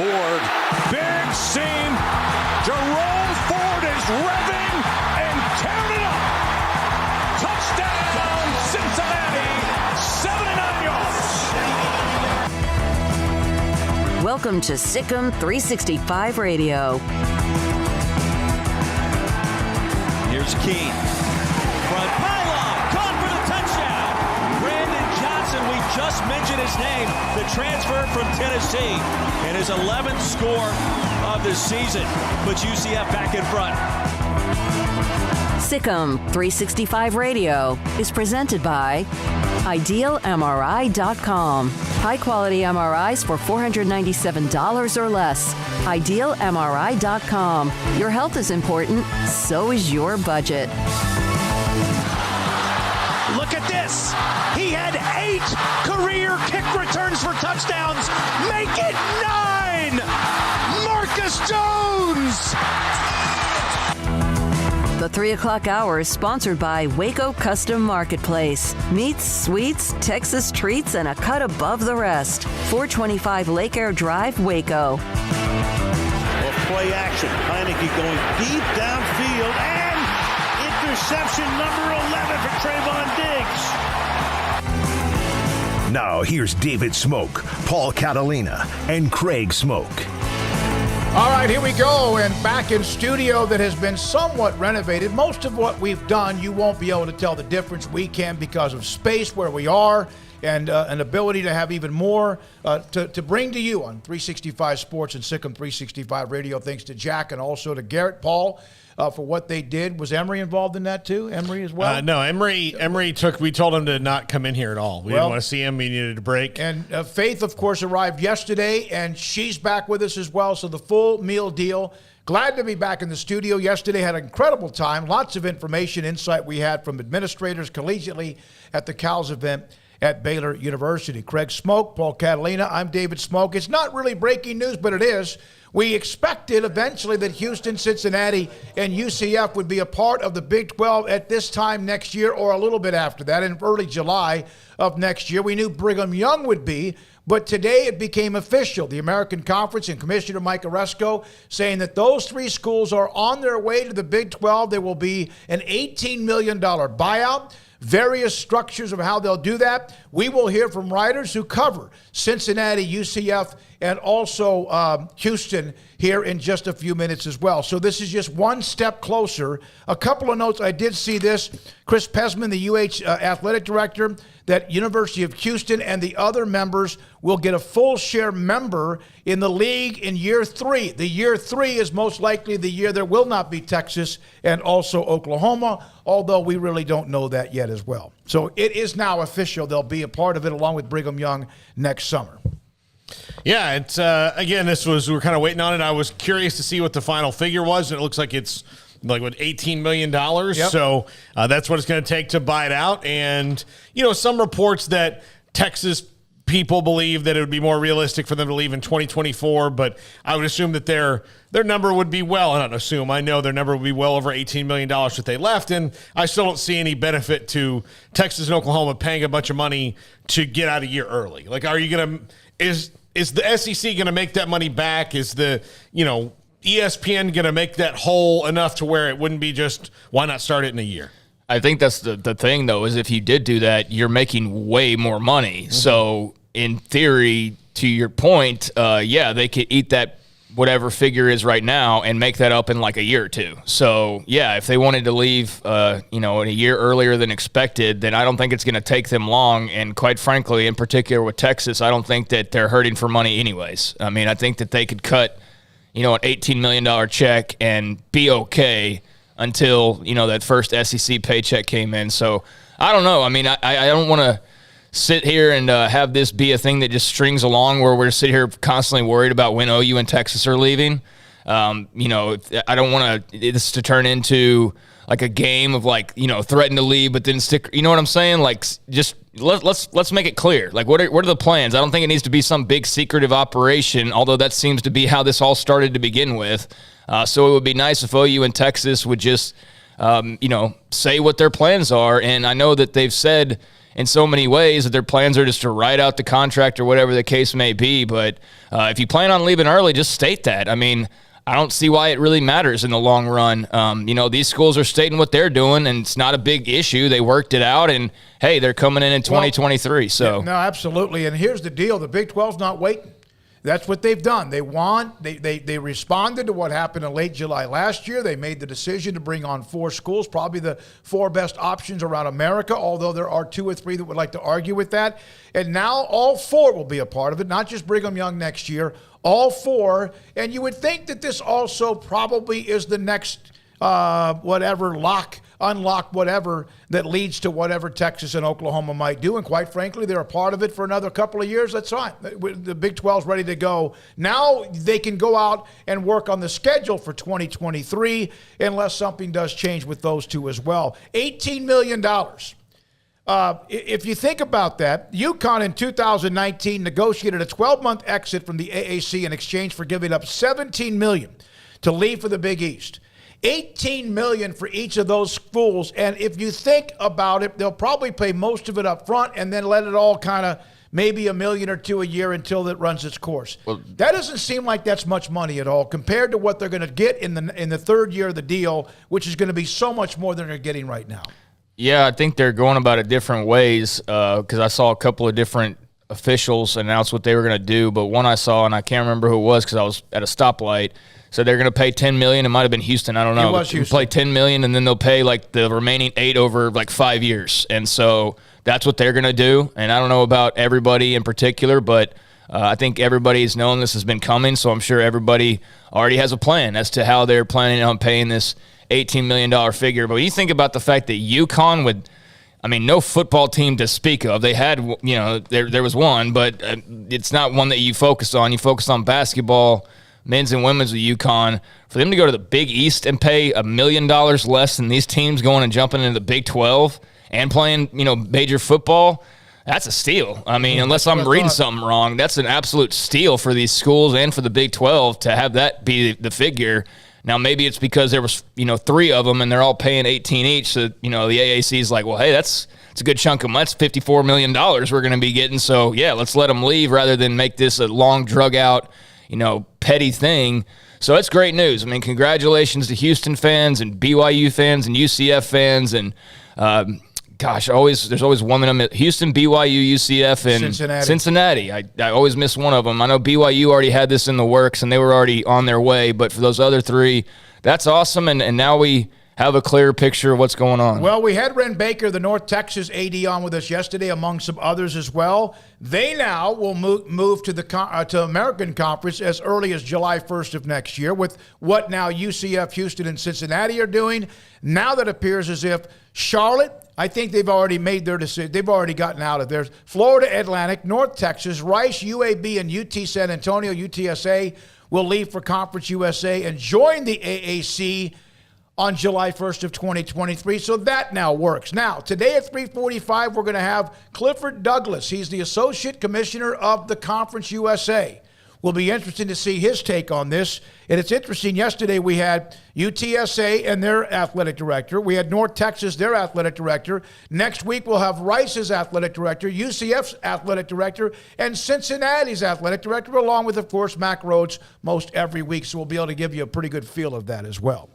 Ford, big seam. Jerome Ford is revving and tearing it up. Touchdown, Cincinnati, 79 yards. Welcome to Sikkim 365 Radio. Here's Keene. Front pylon, caught for the touchdown. Brandon Johnson, we just mentioned his name, the transfer from Tennessee, and his 11th score of the season puts UCF back in front. Sikkim 365 Radio is presented by IdealMRI.com. High-quality MRIs for $497 or less. IdealMRI.com. Your health is important, so is your budget. Look at this. He had 8 career kick returns for touchdowns. Make it 9. Marcus Jones. The 3 o'clock hour is sponsored by Waco Custom Marketplace. Meats, sweets, Texas treats, and a cut above the rest. 425 Lake Air Drive, Waco. Well, play action. Heineke going deep downfield, and interception number 11 for Trayvon Diggs. Now here's David Smoak, Paul Catalina, and Craig Smoak. All right, here we go, and back in studio that has been somewhat renovated. Most of what we've done, you won't be able to tell the difference. We can because of space where we are and an ability to have even more to bring to you on 365 Sports and Sikkim 365 Radio. Thanks to Jack and also to Garrett, Paul, for what they did. Was Emery involved in that too? Emery as well? No, Emery we told him to not come in here at all. We didn't want to see him. We needed a break. And Faith, of course, arrived yesterday, and she's back with us as well. So the full meal deal. Glad to be back in the studio. Yesterday had an incredible time. Lots of information, insight we had from administrators collegiately at the Cals event at Baylor University. Craig Smoak, Paul Catalina. I'm David Smoak. It's not really breaking news, but it is. We expected eventually that Houston, Cincinnati, and UCF would be a part of the Big 12 at this time next year or a little bit after that, in early July of next year. We knew Brigham Young would be, but today it became official. The American Conference and Commissioner Mike Oresco saying that those 3 schools are on their way to the Big 12. There will be an $18 million buyout. Various structures of how they'll do that. We will hear from writers who cover Cincinnati, UCF, and also Houston here in just a few minutes as well. So this is just one step closer. A couple of notes. I did see this. Chris Pesman, the UH athletic director, that University of Houston and the other members will get a full share member in the league in year 3. The year 3 is most likely the year there will not be Texas and also Oklahoma, although we really don't know that yet as well. So it is now official. They'll be a part of it along with Brigham Young next summer. Yeah, it's again, we were kind of waiting on it. I was curious to see what the final figure was, and it looks like it's like what, $18 million. Yep. So that's what it's going to take to buy it out. And, some reports that Texas people believe that it would be more realistic for them to leave in 2024, but I would assume that their number would be I know their number would be well over $18 million that they left, and I still don't see any benefit to Texas and Oklahoma paying a bunch of money to get out a year early. Like, are you going to – is the SEC going to make that money back? Is the, ESPN going to make that whole enough to where it wouldn't be just, why not start it in a year? I think that's the thing, though, is if you did do that, you're making way more money. Mm-hmm. So in theory, to your point, they could eat that whatever figure is right now and make that up in like a year or two. So, yeah, if they wanted to leave, in a year earlier than expected, then I don't think it's going to take them long. And quite frankly, in particular with Texas, I don't think that they're hurting for money anyways. I mean, I think that they could cut, an $18 million check and be okay until, that first SEC paycheck came in. So, I don't know. I mean, I don't want to sit here and have this be a thing that just strings along where we're sitting here constantly worried about when OU and Texas are leaving. I don't want this to turn into like a game of threaten to leave, but then stick. You know what I'm saying? Like, just let's make it clear. Like, what are the plans? I don't think it needs to be some big secretive operation, although that seems to be how this all started to begin with. So it would be nice if OU and Texas would just, say what their plans are. And I know that they've said in so many ways that their plans are just to ride out the contract or whatever the case may be. But if you plan on leaving early, just state that. I mean, I don't see why it really matters in the long run. These schools are stating what they're doing, and it's not a big issue. They worked it out, and, hey, they're coming in 2023. So yeah, no, absolutely. And here's the deal. The Big 12's not waiting. That's what they've done. They responded to what happened in late July last year. They made the decision to bring on 4 schools, probably the 4 best options around America, although there are 2 or 3 that would like to argue with that. And now all 4 will be a part of it, not just Brigham Young next year, all 4. And you would think that this also probably is the next unlock whatever that leads to whatever Texas and Oklahoma might do. And quite frankly, they're a part of it for another couple of years. That's fine. The Big 12's ready to go. Now they can go out and work on the schedule for 2023 unless something does change with those 2 as well. $18 million. If you think about that, UConn in 2019 negotiated a 12-month exit from the AAC in exchange for giving up $17 million to leave for the Big East. $18 million for each of those schools, and if you think about it, they'll probably pay most of it up front and then let it all kind of maybe $1 million or $2 million a year until it runs its course. Well, that doesn't seem like that's much money at all compared to what they're going to get in the third year of the deal, which is going to be so much more than they're getting right now. Yeah, I think they're going about it different ways because I saw a couple of different officials announce what they were going to do, but one I saw, and I can't remember who it was because I was at a stoplight. So they're going to pay $10 million. It might have been Houston. I don't know. It was Houston. Play $10 million, and then they'll pay like the remaining $8 million over like 5 years. And so that's what they're going to do. And I don't know about everybody in particular, but I think everybody's known this has been coming. So I'm sure everybody already has a plan as to how they're planning on paying this $18 million figure. But when you think about the fact that UConn would, I mean, no football team to speak of. They had, there was one, but it's not one that you focus on. You focus on basketball, men's and women's with UConn. For them to go to the Big East and pay $1 million less than these teams going and jumping into the Big 12 and playing, major football, that's a steal. I mean, unless I'm reading something wrong, that's an absolute steal for these schools and for the Big 12 to have that be the figure. Now, maybe it's because there was, 3 of them and they're all paying 18 each. So, the AAC is like, well, hey, that's a good chunk of money. That's $54 million we're going to be getting. So, yeah, let's let them leave rather than make this a long, drug-out, petty thing. So it's great news. I mean, congratulations to Houston fans and BYU fans and UCF fans. And, there's always one of them. Houston, BYU, UCF, and Cincinnati. I always miss one of them. I know BYU already had this in the works, and they were already on their way. But for those other 3, that's awesome. And now we have a clear picture of what's going on. Well, we had Ren Baker, the North Texas AD, on with us yesterday, among some others as well. They now will move to the American Conference as early as July 1st of next year with what now UCF, Houston, and Cincinnati are doing. Now that appears as if Charlotte, I think they've already made their decision. They've already gotten out of there. Florida Atlantic, North Texas, Rice, UAB, and UT San Antonio, UTSA, will leave for Conference USA and join the AAC on July 1st of 2023. So that now works. Now, today at 3:45, we're going to have Clifford Douglas. He's the Associate Commissioner of the Conference USA. Will be interesting to see his take on this. And it's interesting, yesterday we had UTSA and their athletic director. We had North Texas, their athletic director. Next week we'll have Rice's athletic director, UCF's athletic director, and Cincinnati's athletic director, along with, of course, Mack Rhoades most every week. So we'll be able to give you a pretty good feel of that as well.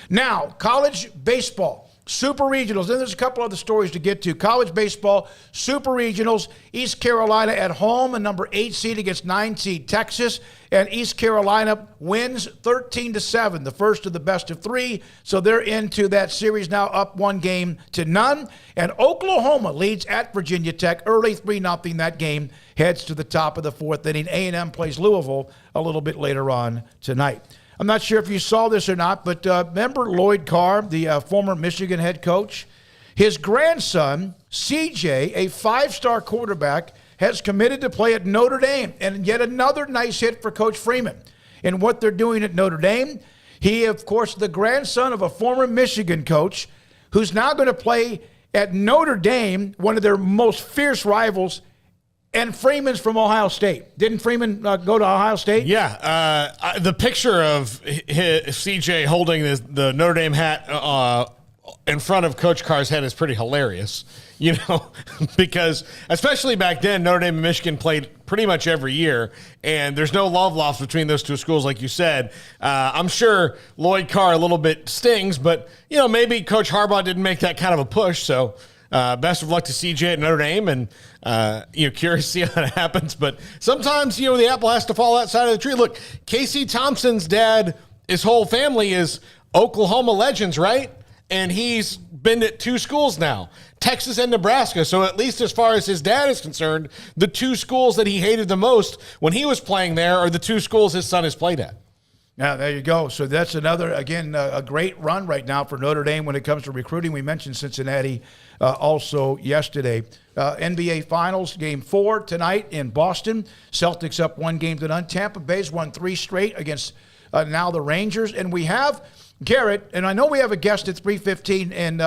Now, college baseball. Super Regionals. Then there's a couple other stories to get to. College baseball, Super Regionals, East Carolina at home, a number 8 seed against 9 seed Texas. And East Carolina wins 13-7, the first of the best of 3. So they're into that series now, up 1-0. And Oklahoma leads at Virginia Tech early 3-0. That game heads to the top of the 4th inning. A&M plays Louisville a little bit later on tonight. I'm not sure if you saw this or not, but remember Lloyd Carr, the former Michigan head coach? His grandson, CJ, a 5-star quarterback, has committed to play at Notre Dame. And yet another nice hit for Coach Freeman. And what they're doing at Notre Dame, he, of course, the grandson of a former Michigan coach, who's now going to play at Notre Dame, one of their most fierce rivals. And Freeman's from Ohio State. Didn't Freeman go to Ohio State? Yeah. The picture of CJ holding the Notre Dame hat in front of Coach Carr's head is pretty hilarious, because especially back then, Notre Dame and Michigan played pretty much every year, and there's no love lost between those two schools, like you said. I'm sure Lloyd Carr a little bit stings, but, maybe Coach Harbaugh didn't make that kind of a push, so best of luck to CJ at Notre Dame, and curious to see how that happens. But sometimes, the apple has to fall outside of the tree. Look, Casey Thompson's dad, his whole family is Oklahoma legends, right? And he's been at 2 schools now, Texas and Nebraska. So at least as far as his dad is concerned, the 2 schools that he hated the most when he was playing there are the 2 schools his son has played at. Now, there you go. So that's another, again, a great run right now for Notre Dame when it comes to recruiting. We mentioned Cincinnati also yesterday. NBA Finals, Game 4 tonight in Boston. Celtics up 1-0. Tampa Bay's won 3 straight against now the Rangers. And we have Garrett, and I know we have a guest at 3:15 and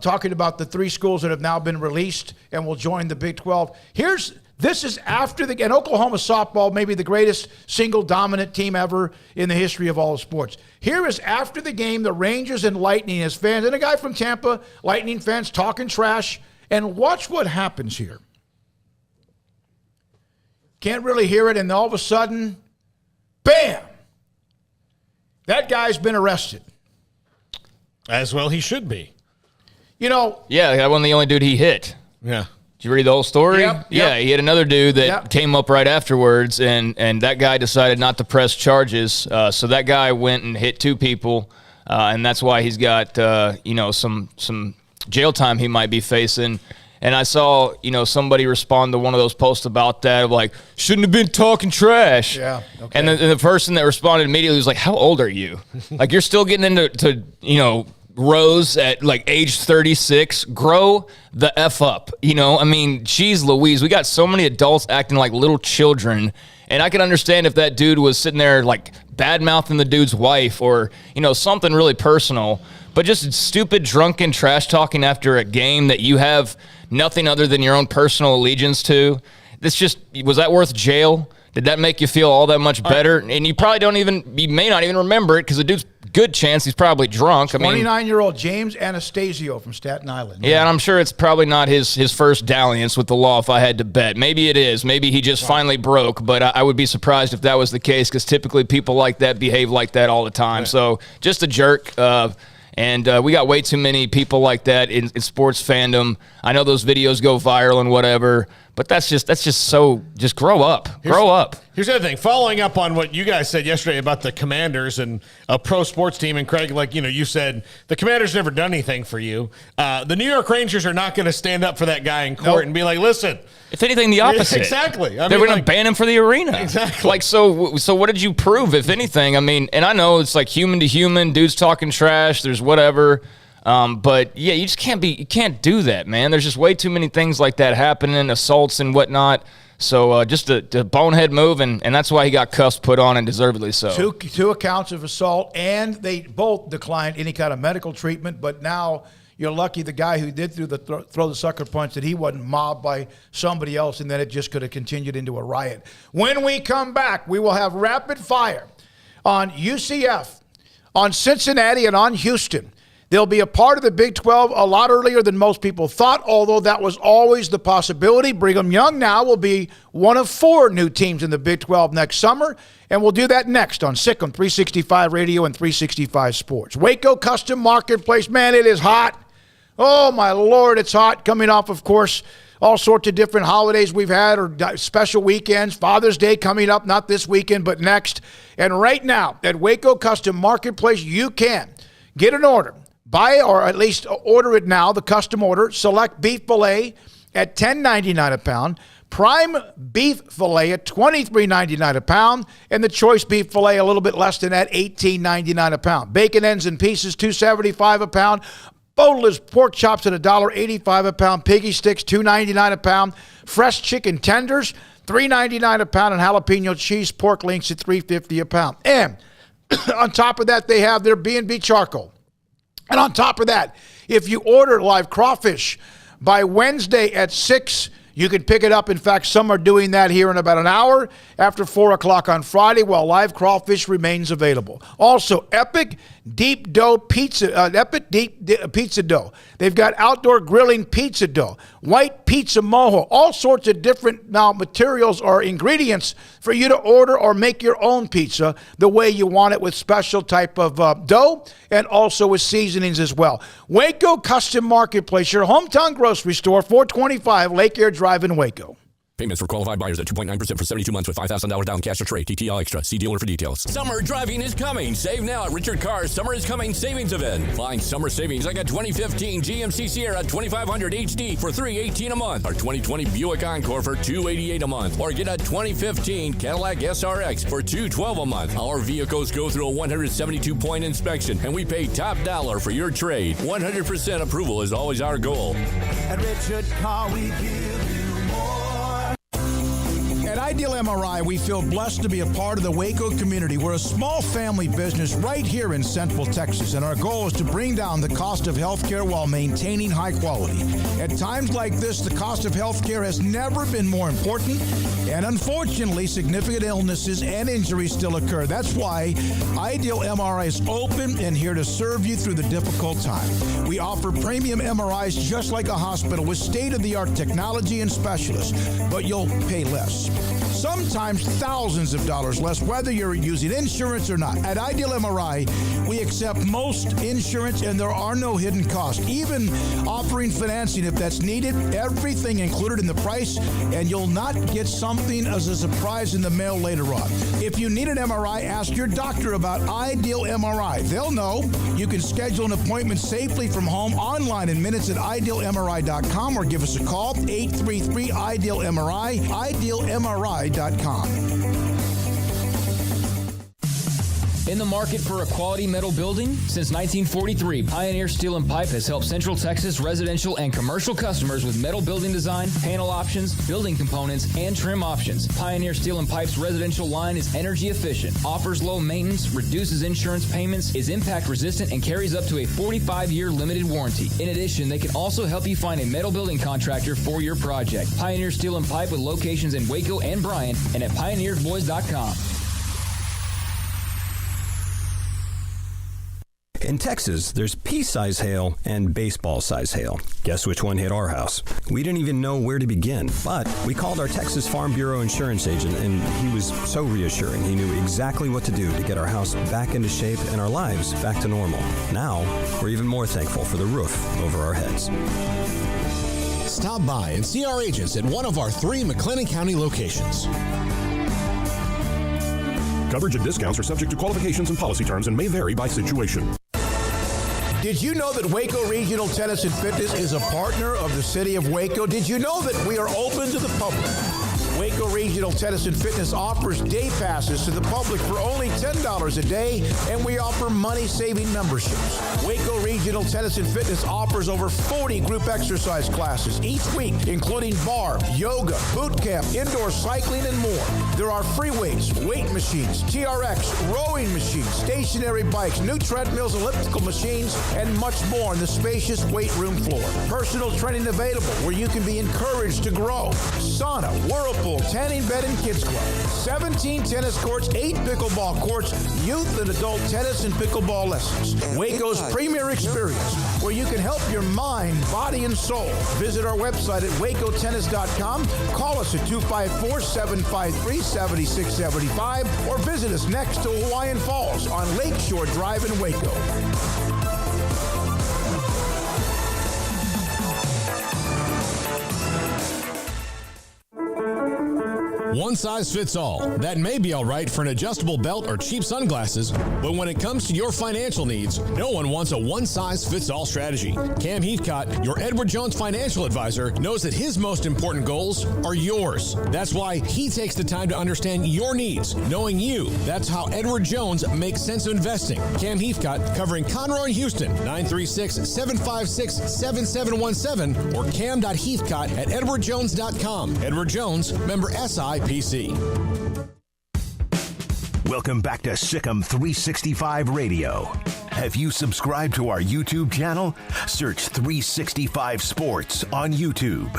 talking about the 3 schools that have now been released and will join the Big 12. This is after and Oklahoma softball, maybe the greatest single dominant team ever in the history of all sports. Here is after the game, the Rangers and Lightning as fans, and a guy from Tampa, Lightning fans talking trash, and watch what happens here. Can't really hear it, and all of a sudden, bam! That guy's been arrested. As well he should be. Yeah, that wasn't the only dude he hit. Yeah. Did you read the whole story? Yep. Yeah, he had another dude that came up right afterwards, and that guy decided not to press charges. So that guy went and hit 2 people, and that's why he's got some jail time he might be facing. And I saw somebody respond to one of those posts about that, like, shouldn't have been talking trash. Yeah. Okay. And the person that responded immediately was like, how old are you? Like, you're still getting into Rose at like age 36, grow the F up. Geez Louise, we got so many adults acting like little children. And I can understand if that dude was sitting there like bad-mouthing the dude's wife or, something really personal. But just stupid, drunken trash talking after a game that you have nothing other than your own personal allegiance to. Was that worth jail? Did that make you feel all that much better? And you may not even remember it because the dude's good chance he's probably drunk. 29-year-old James Anastasio from Staten Island. Yeah, and I'm sure it's probably not his first dalliance with the law if I had to bet. Maybe it is. Maybe he just finally broke, but I would be surprised if that was the case because typically people like that behave like that all the time. Right. So just a jerk. And we got way too many people like that in sports fandom. I know those videos go viral and whatever, but that's just grow up. Grow up. Here's the other thing. Following up on what you guys said yesterday about the Commanders and a pro sports team, and Craig, you said the Commanders never done anything for you. The New York Rangers are not going to stand up for that guy in court and be like, listen. If anything, the opposite. Exactly. They're going to ban him for the arena. Exactly. So what did you prove, if anything? And I know it's like human to human, dudes talking trash, there's whatever. But yeah, you can't do that, man. There's just way too many things like that happening, assaults and whatnot. So just a bonehead move, and that's why he got cuffs put on, and deservedly so. Two accounts of assault, and they both declined any kind of medical treatment. But now you're lucky the guy who did throw the sucker punch that he wasn't mobbed by somebody else, and then it just could have continued into a riot. When we come back, we will have rapid fire on UCF, on Cincinnati, and on Houston. They'll be a part of the Big 12 a lot earlier than most people thought, although that was always the possibility. Brigham Young now will be one of 4 new teams in the Big 12 next summer, and we'll do that next on Sikkim 365 Radio and 365 Sports. Waco Custom Marketplace, man, it is hot. Oh, my Lord, it's hot. Coming off, of course, all sorts of different holidays we've had or special weekends. Father's Day coming up, not this weekend, but next. And right now at Waco Custom Marketplace, you can get an order. Buy or at least order it now, the custom order. Select beef fillet at $10.99 a pound. Prime beef fillet at $23.99 a pound. And the choice beef fillet a little bit less than that, $18.99 a pound. Bacon ends and pieces, $2.75 a pound. Boneless pork chops at $1.85 a pound. Piggy sticks, $2.99 a pound. Fresh chicken tenders, $3.99 a pound. And jalapeno cheese pork links at $3.50 a pound. And on top of that, they have their B&B charcoal. And on top of that, if you order live crawfish by Wednesday at 6, you can pick it up. In fact, some are doing that here in about an hour after 4 o'clock on Friday while live crawfish remains available. Also, Epic Deep Dough Pizza, Pizza Dough. They've got outdoor grilling pizza dough, white pizza mojo, all sorts of different now materials or ingredients for you to order or make your own pizza the way you want it with special type of dough and also with seasonings as well. Waco Custom Marketplace, your hometown grocery store, 425 Lake Air Drive in Waco. Payments for qualified buyers at 2.9% for 72 months with $5,000 down cash or trade. TTL Extra. See dealer for details. Summer driving is coming. Save now at Richard Carr's Summer is Coming savings event. Find summer savings like a 2015 GMC Sierra 2500 HD for $318 a month. Or 2020 Buick Encore for $288 a month. Or get a 2015 Cadillac SRX for $212 a month. Our vehicles go through a 172-point inspection, and we pay top dollar for your trade. 100% approval is always our goal. At Richard Carr, we give you more. At Ideal MRI, we feel blessed to be a part of the Waco community. We're a small family business right here in Central Texas, and our goal is to bring down the cost of healthcare while maintaining high quality. At times like this, the cost of healthcare has never been more important, and unfortunately, significant illnesses and injuries still occur. That's why Ideal MRI is open and here to serve you through the difficult time. We offer premium MRIs just like a hospital with state-of-the-art technology and specialists, but you'll pay less. Sometimes thousands of dollars less, whether you're using insurance or not. At Ideal MRI, we accept most insurance and there are no hidden costs, even offering financing if that's needed. Everything included in the price, and you'll not get something as a surprise in the mail later on. If you need an MRI, ask your doctor about Ideal MRI. They'll know. You can schedule an appointment safely from home online in minutes at idealmri.com or give us a call, 833-IDEAL-MRI, idealmri.com. In the market for a quality metal building? Since 1943, Pioneer Steel and Pipe has helped Central Texas residential and commercial customers with metal building design, panel options, building components, and trim options. Pioneer Steel and Pipe's residential line is energy efficient, offers low maintenance, reduces insurance payments, is impact resistant, and carries up to a 45-year limited warranty. In addition, they can also help you find a metal building contractor for your project. Pioneer Steel and Pipe with locations in Waco and Bryan and at pioneersboys.com. In Texas, there's pea-size hail and baseball-size hail. Guess which one hit our house? We didn't even know where to begin, but we called our Texas Farm Bureau insurance agent, and he was so reassuring. He knew exactly what to do to get our house back into shape and our lives back to normal. Now, we're even more thankful for the roof over our heads. Stop by and see our agents at one of our 3 McLennan County locations. Coverage and discounts are subject to qualifications and policy terms and may vary by situation. Did you know that Waco Regional Tennis and Fitness is a partner of the city of Waco? Did you know that we are open to the public? Waco Regional Tennis and Fitness offers day passes to the public for only $10 a day, and we offer money-saving memberships. Waco Regional Tennis and Fitness offers over 40 group exercise classes each week, including bar, yoga, boot camp, indoor cycling, and more. There are free weights, weight machines, TRX, rowing machines, stationary bikes, new treadmills, elliptical machines, and much more on the spacious weight room floor. Personal training available where you can be encouraged to grow. Sauna, whirlpool, full tanning bed and kids club, 17 tennis courts, 8 pickleball courts, youth and adult tennis and pickleball lessons. Waco's premier experience, where you can help your mind, body, and soul. Visit our website at wacotennis.com. Call us at 254-753-7675 or visit us next to Hawaiian Falls on Lakeshore Drive in Waco. One size fits all. That may be all right for an adjustable belt or cheap sunglasses, but when it comes to your financial needs, no one wants a one-size-fits-all strategy. Cam Heathcott, your Edward Jones financial advisor, knows that his most important goals are yours. That's why he takes the time to understand your needs, knowing you. That's how Edward Jones makes sense of investing. Cam Heathcott, covering Conroe and Houston, 936-756-7717 or cam.heathcott@edwardjones.com. Edward Jones, member SIPC. Welcome back to Sikkim 365 Radio. Have you subscribed to our YouTube channel? Search 365 Sports on YouTube.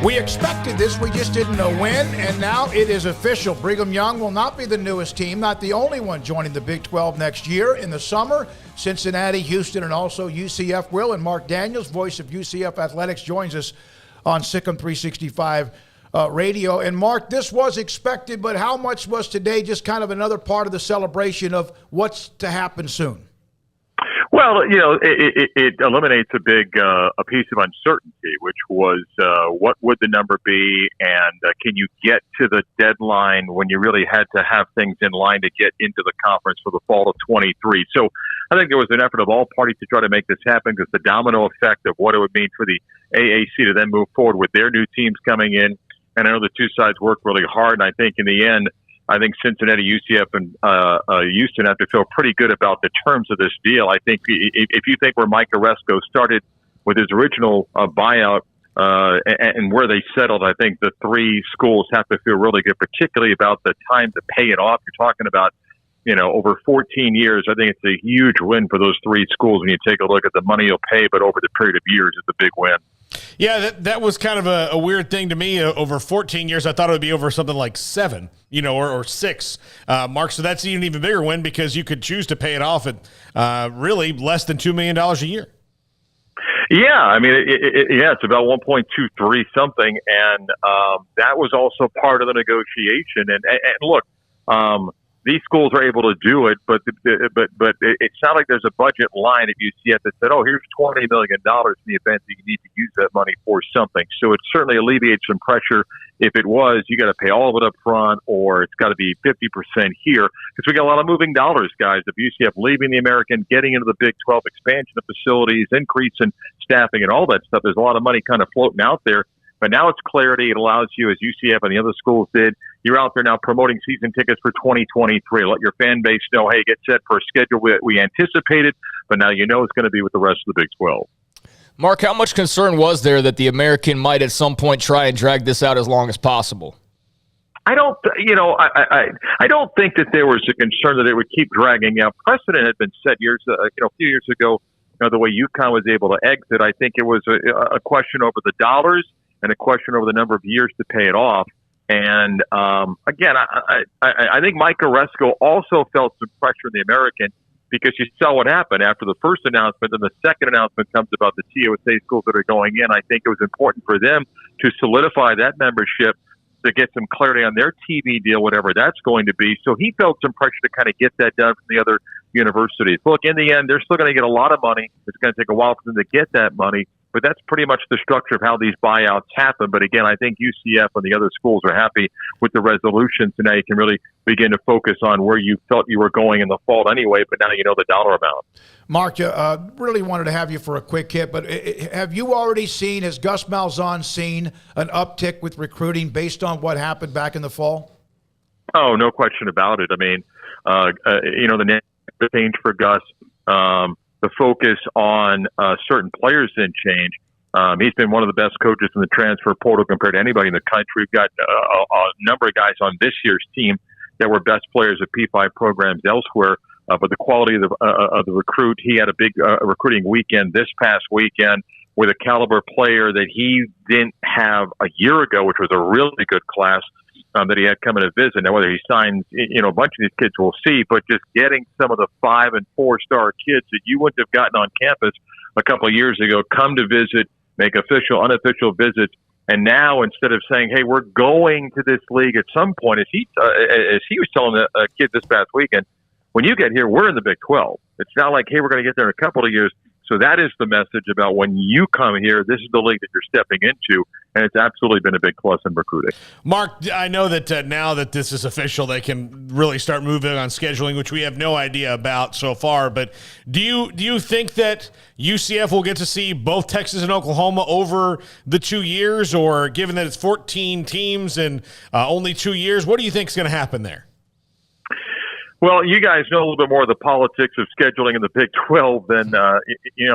We expected this, we just didn't know when, and now it is official. Brigham Young will not be the newest team, not the only one joining the Big 12 next year. In the summer, Cincinnati, Houston, and also UCF will, and Mark Daniels, voice of UCF Athletics, joins us on Sikkim 365 Radio. And Mark, this was expected, but how much was today just kind of another part of the celebration of what's to happen soon? Well, you know, it eliminates a big a piece of uncertainty, which was what would the number be, and can you get to the deadline when you really had to have things in line to get into the conference for the fall of 23. So I think there was an effort of all parties to try to make this happen, because the domino effect of what it would mean for the AAC to then move forward with their new teams coming in. And I know the two sides worked really hard, and I think in the end, I think Cincinnati, UCF, and Houston have to feel pretty good about the terms of this deal. I think if you think where Mike Oresco started with his original buyout and where they settled, I think the three schools have to feel really good, particularly about the time to pay it off. You're talking about, you know, over 14 years. I think it's a huge win for those three schools when you take a look at the money you'll pay, but over the period of years, it's a big win. Yeah, that was kind of a weird thing to me. Over 14 years, I thought it would be over something like 7, you know, or 6, Mark. So that's an even bigger win, because you could choose to pay it off at really less than $2 million a year. Yeah, I mean, it's about 1.23 something, and that was also part of the negotiation. And look, these schools are able to do it, but it's not like there's a budget line at UCF that said, "Oh, here's $20 million in the event that you need to use that money for something." So it certainly alleviates some pressure. If it was, you got to pay all of it up front, or it's got to be 50% here, because we got a lot of moving dollars, guys. Of UCF leaving the American, getting into the Big 12, expansion of facilities, increase in staffing, and all that stuff. There's a lot of money kind of floating out there. But now it's clarity. It allows you, as UCF and the other schools did, you're out there now promoting season tickets for 2023. Let your fan base know, hey, get set for a schedule we anticipated, but now you know it's going to be with the rest of the Big 12. Mark, how much concern was there that the American might at some point try and drag this out as long as possible? I don't think that there was a concern that it would keep dragging out. Precedent had been set a few years ago. The way UConn was able to exit, I think it was a question over the dollars and a question over the number of years to pay it off. And again, I think Mike Oresco also felt some pressure in the American, because you saw what happened after the first announcement, and the second announcement comes about the TOSA schools that are going in. I think it was important for them to solidify that membership to get some clarity on their TV deal, whatever that's going to be. So he felt some pressure to kind of get that done from the other universities. Look, in the end, they're still going to get a lot of money. It's going to take a while for them to get that money. But that's pretty much the structure of how these buyouts happen. But again, I think UCF and the other schools are happy with the resolution. So now you can really begin to focus on where you felt you were going in the fall anyway, but now you know the dollar amount. Mark, really wanted to have you for a quick hit, but have you already seen, has Gus Malzahn seen an uptick with recruiting based on what happened back in the fall? Oh, no question about it. I mean, the name change for Gus. The focus on certain players didn't change. He's been one of the best coaches in the transfer portal compared to anybody in the country. We've got a number of guys on this year's team that were best players of P5 programs elsewhere. But the quality of the recruit, he had a big recruiting weekend this past weekend. with a caliber player that he didn't have a year ago, which was a really good class that he had coming to visit. Now, whether he signs, a bunch of these kids we'll see, but just getting some of the 5- and 4-star kids that you wouldn't have gotten on campus a couple of years ago come to visit, make official, unofficial visits. And now, instead of saying, hey, we're going to this league at some point, as he was telling a kid this past weekend, when you get here, we're in the Big 12. It's not like, hey, we're going to get there in a couple of years. So that is the message about when you come here, this is the league that you're stepping into, and it's absolutely been a big plus in recruiting. Mark, I know that now that this is official, they can really start moving on scheduling, which we have no idea about so far. But do you think that UCF will get to see both Texas and Oklahoma over the 2 years, or given that it's 14 teams and only 2 years, what do you think is going to happen there? Well, you guys know a little bit more of the politics of scheduling in the Big 12 than the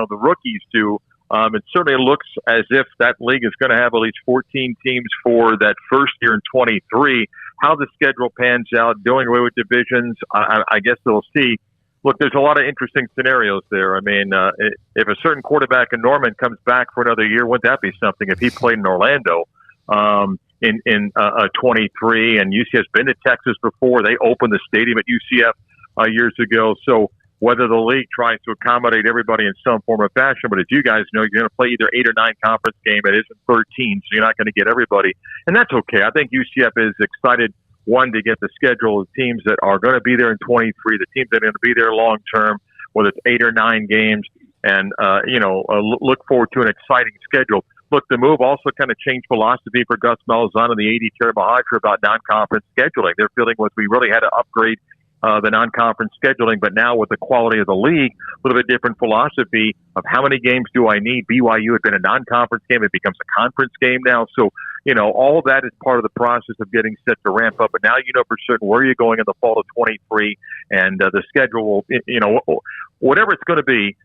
rookies do. It certainly looks as if that league is going to have at least 14 teams for that first year in 23. How the schedule pans out, doing away with divisions, I guess they'll see. Look, there's a lot of interesting scenarios there. I mean, if a certain quarterback in Norman comes back for another year, wouldn't that be something if he played in Orlando? In 23, and UCF's been to Texas before. They opened the stadium at UCF years ago. So whether the league tries to accommodate everybody in some form or fashion, but as you guys know, you're going to play either 8 or 9 conference game. It isn't 13, so you're not going to get everybody, and that's okay. I think UCF is excited, one, to get the schedule of teams that are going to be there in 23, the teams that are going to be there long term, whether it's 8 or 9 games, and look forward to an exciting schedule. Look, the move also kind of changed philosophy for Gus Malzahn and the AD Terry Bahadra about non-conference scheduling. Their feeling was we really had to upgrade the non-conference scheduling, but now with the quality of the league, a little bit different philosophy of how many games do I need. BYU had been a non-conference game. It becomes a conference game now. So, all of that is part of the process of getting set to ramp up. But now you know for certain where you're going in the fall of 23, and the schedule will, whatever it's going to be,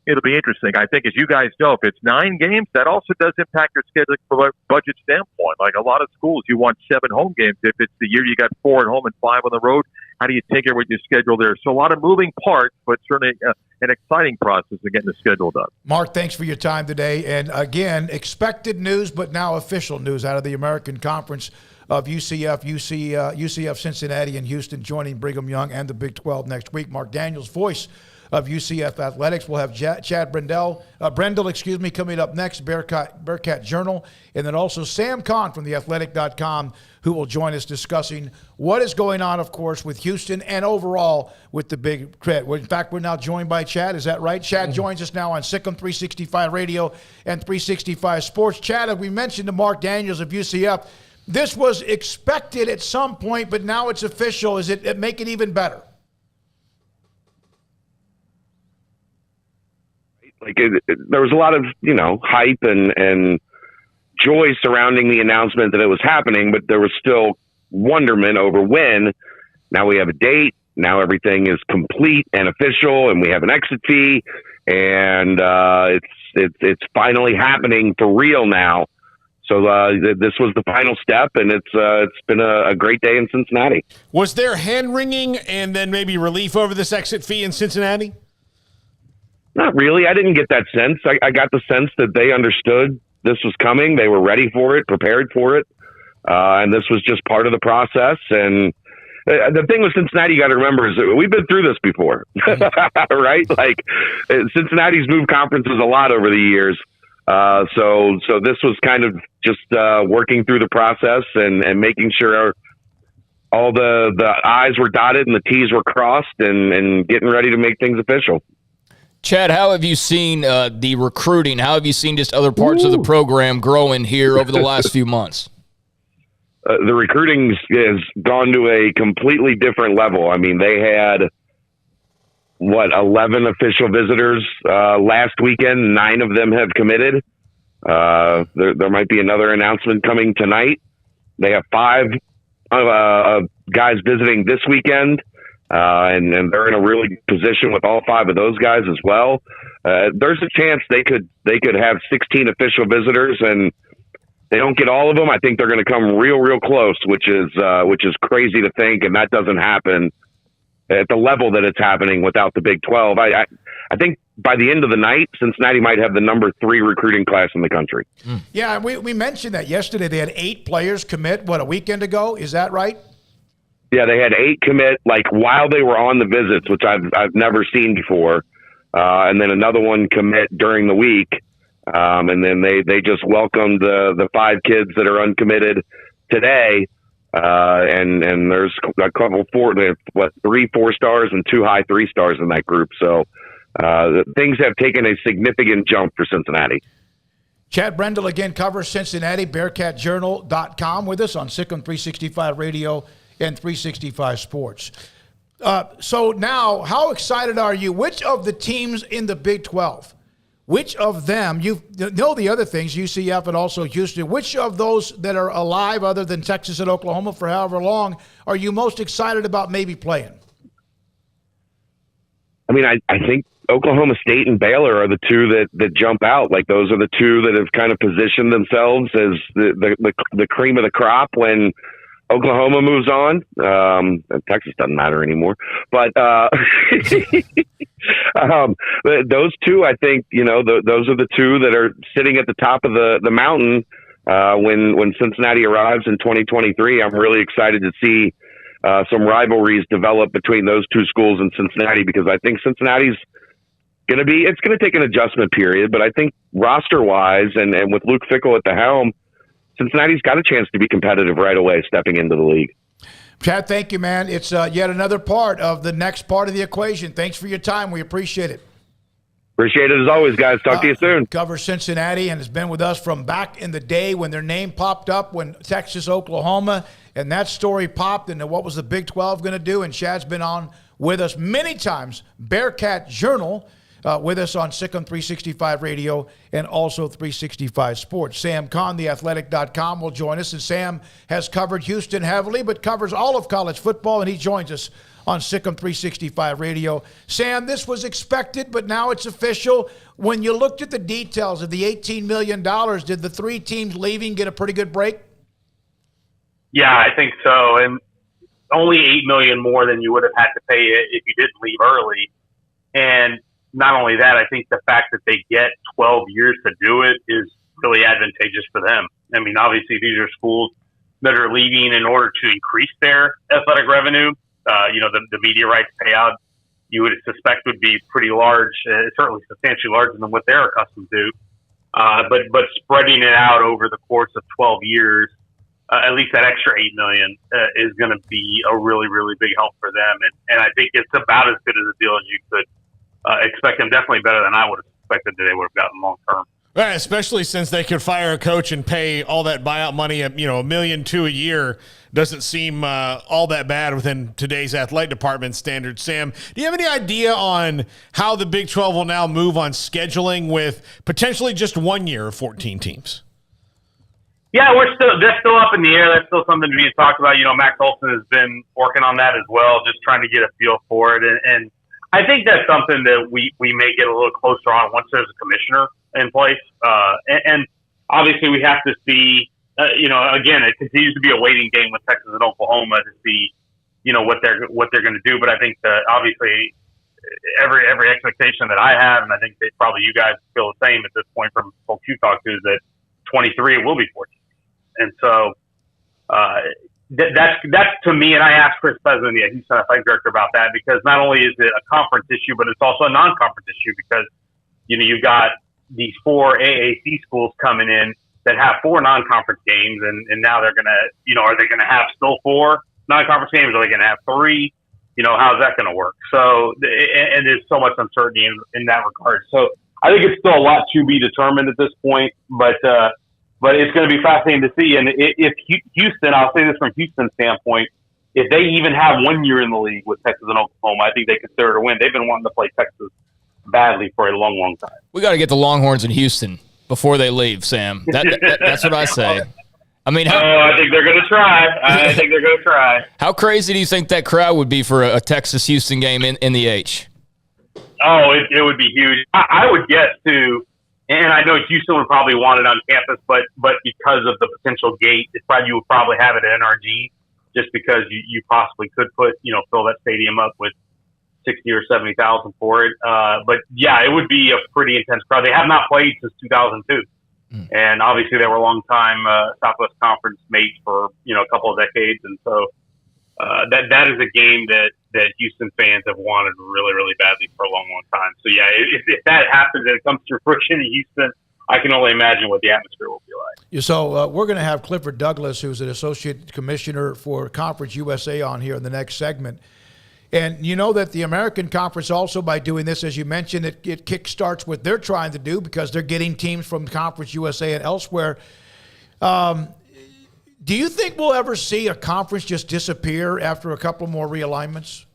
it'll be interesting. I think, as you guys know, if it's 9 games, that also does impact your scheduling from a budget standpoint. Like a lot of schools, you want 7 home games. If it's the year you got 4 at home and 5 on the road, how do you take care with your schedule there? So a lot of moving parts, but certainly an exciting process of getting the schedule done. Mark, thanks for your time today. And again, expected news, but now official news out of the American Conference of UCF, Cincinnati, and Houston joining Brigham Young and the Big 12 next week. Mark Daniels, voice of UCF Athletics. We'll have Chad Brendel, coming up next, Bearcat Journal, and then also Sam Kahn from theathletic.com, who will join us discussing what is going on, of course, with Houston and overall with the Big Cred. In fact, we're now joined by Chad. Is that right? Chad joins us now on Sikkim 365 Radio and 365 Sports. Chad, as we mentioned to Mark Daniels of UCF, this was expected at some point, but now it's official. Is it make it even better? There was a lot of, hype and joy surrounding the announcement that it was happening, but there was still wonderment over when. Now we have a date. Now everything is complete and official, and we have an exit fee, and it's finally happening for real now. So this was the final step, and it's been a great day in Cincinnati. Was there hand-wringing and then maybe relief over this exit fee in Cincinnati? Not really. I didn't get that sense. I got the sense that they understood this was coming. They were ready for it, prepared for it, and this was just part of the process. And the thing with Cincinnati, you got to remember, is that we've been through this before, right? Like Cincinnati's moved conferences a lot over the years. So this was kind of just working through the process and making sure all the I's were dotted and the T's were crossed and getting ready to make things official. Chad, how have you seen the recruiting? How have you seen just other parts of the program growing here over the last few months? The recruiting has gone to a completely different level. I mean, they had, 11 official visitors last weekend. 9 of them have committed. There might be another announcement coming tonight. They have 5 guys visiting this weekend. And they're in a really good position with all 5 of those guys as well. There's a chance they could have 16 official visitors, and they don't get all of them. I think they're going to come real close, which is crazy to think, and that doesn't happen at the level that it's happening without the Big 12. I think by the end of the night, Cincinnati might have the number 3 recruiting class in the country. Yeah, we mentioned that yesterday. They had 8 players commit, a weekend ago? Is that right? Yeah, they had 8 commit while they were on the visits, which I've never seen before. And then another one commit during the week. And then they just welcomed the 5 kids that are uncommitted today. And there's a couple 3 4-stars and 2 high 3-stars in that group. So things have taken a significant jump for Cincinnati. Chad Brendel again covers Cincinnati, BearcatJournal.com with us on Sikkim 365 Radio and 365 Sports. So now, how excited are you? Which of the teams in the Big 12, which of them, you know the other things, UCF and also Houston, which of those that are alive other than Texas and Oklahoma for however long are you most excited about maybe playing? I mean, I think Oklahoma State and Baylor are the 2 that jump out. Those are the 2 that have kind of positioned themselves as the cream of the crop when Oklahoma moves on. Texas doesn't matter anymore. But those 2, I think, those are the 2 that are sitting at the top of the mountain when Cincinnati arrives in 2023. I'm really excited to see some rivalries develop between those 2 schools in Cincinnati, because I think Cincinnati's it's going to take an adjustment period. But I think roster-wise and with Luke Fickell at the helm, Cincinnati's got a chance to be competitive right away stepping into the league. Chad, thank you, man. It's yet another part of the next part of the equation. Thanks for your time. We appreciate it. Appreciate it as always, guys. Talk to you soon. Covers Cincinnati and has been with us from back in the day when their name popped up when Texas, Oklahoma, and that story popped, and what was the Big 12 going to do? And Chad's been on with us many times. Bearcat Journal. With us on Sikkim 365 Radio and also 365 Sports. Sam Kahn, theathletic.com, will join us. And Sam has covered Houston heavily, but covers all of college football, and he joins us on Sikkim 365 Radio. Sam, this was expected, but now it's official. When you looked at the details of the $18 million, did the 3 teams leaving get a pretty good break? Yeah, I think so. And only $8 million more than you would have had to pay if you didn't leave early. And not only that, I think the fact that they get 12 years to do it is really advantageous for them. I mean, obviously, these are schools that are leaving in order to increase their athletic revenue. The media rights payout, you would suspect, would be pretty large, certainly substantially larger than what they're accustomed to. But spreading it out over the course of 12 years, at least that extra $8 million is going to be a really, really big help for them. And I think it's about as good as a deal as you could expect them, definitely better than I would have expected that they would have gotten long term. Right, especially since they could fire a coach and pay all that buyout money, $1.2 million a year doesn't seem all that bad within today's athletic department standards. Sam, do you have any idea on how the Big 12 will now move on scheduling with potentially just 1 year of 14 teams? Yeah, they're still up in the air. That's still something being talked about. Max Olson has been working on that as well, just trying to get a feel for it. And I think that's something that we may get a little closer on once there's a commissioner in place. And obviously we have to see, again, it continues to be a waiting game with Texas and Oklahoma to see, what they're going to do. But I think that obviously every expectation that I have, and I think that probably you guys feel the same at this point from folks you talk to, is that 23 it will be 14. And so, that's to me, and I asked Chris Pesman, the Houston athletic director, about that, because not only is it a conference issue, but it's also a non-conference issue, because you've got these 4 AAC schools coming in that have 4 non-conference games, and now they're gonna, are they gonna have still 4 non-conference games? Are they gonna have 3? How's that gonna work? So, and there's so much uncertainty in that regard. So I think it's still a lot to be determined at this point, but it's going to be fascinating to see. And if Houston, I'll say this from Houston's standpoint, if they even have 1 year in the league with Texas and Oklahoma, I think they consider it a win. They've been wanting to play Texas badly for a long, long time. We got to get the Longhorns in Houston before they leave, Sam. That's what I say. I mean, I think they're going to try. How crazy do you think that crowd would be for a Texas-Houston game in the H? Oh, it would be huge. I would guess, too, and I know Houston would probably want it on campus, but because of the potential gate, you would probably have it at NRG, just because you possibly could fill that stadium up with 60 or 70,000 for it. But yeah, it would be a pretty intense crowd. They have not played since 2002. And obviously they were a long time Southwest Conference mates for, a couple of decades. And so that is a game that Houston fans have wanted really, really badly for a long, long time. So yeah, if that happens and it comes to fruition in Houston, I can only imagine what the atmosphere will be like. So we're going to have Clifford Douglas, who's an associate commissioner for Conference USA, on here in the next segment. And you know that the American Conference also, by doing this, as you mentioned, it kickstarts what they're trying to do because they're getting teams from Conference USA and elsewhere. Do you think we'll ever see a conference just disappear after a couple more realignments?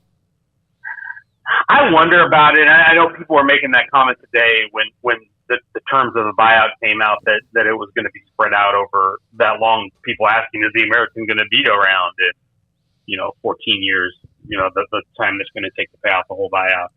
I wonder about it. I know people were making that comment today when the terms of the buyout came out that it was going to be spread out over that long. People asking, is the American going to be around in 14 years? The time it's going to take to pay off the whole buyout.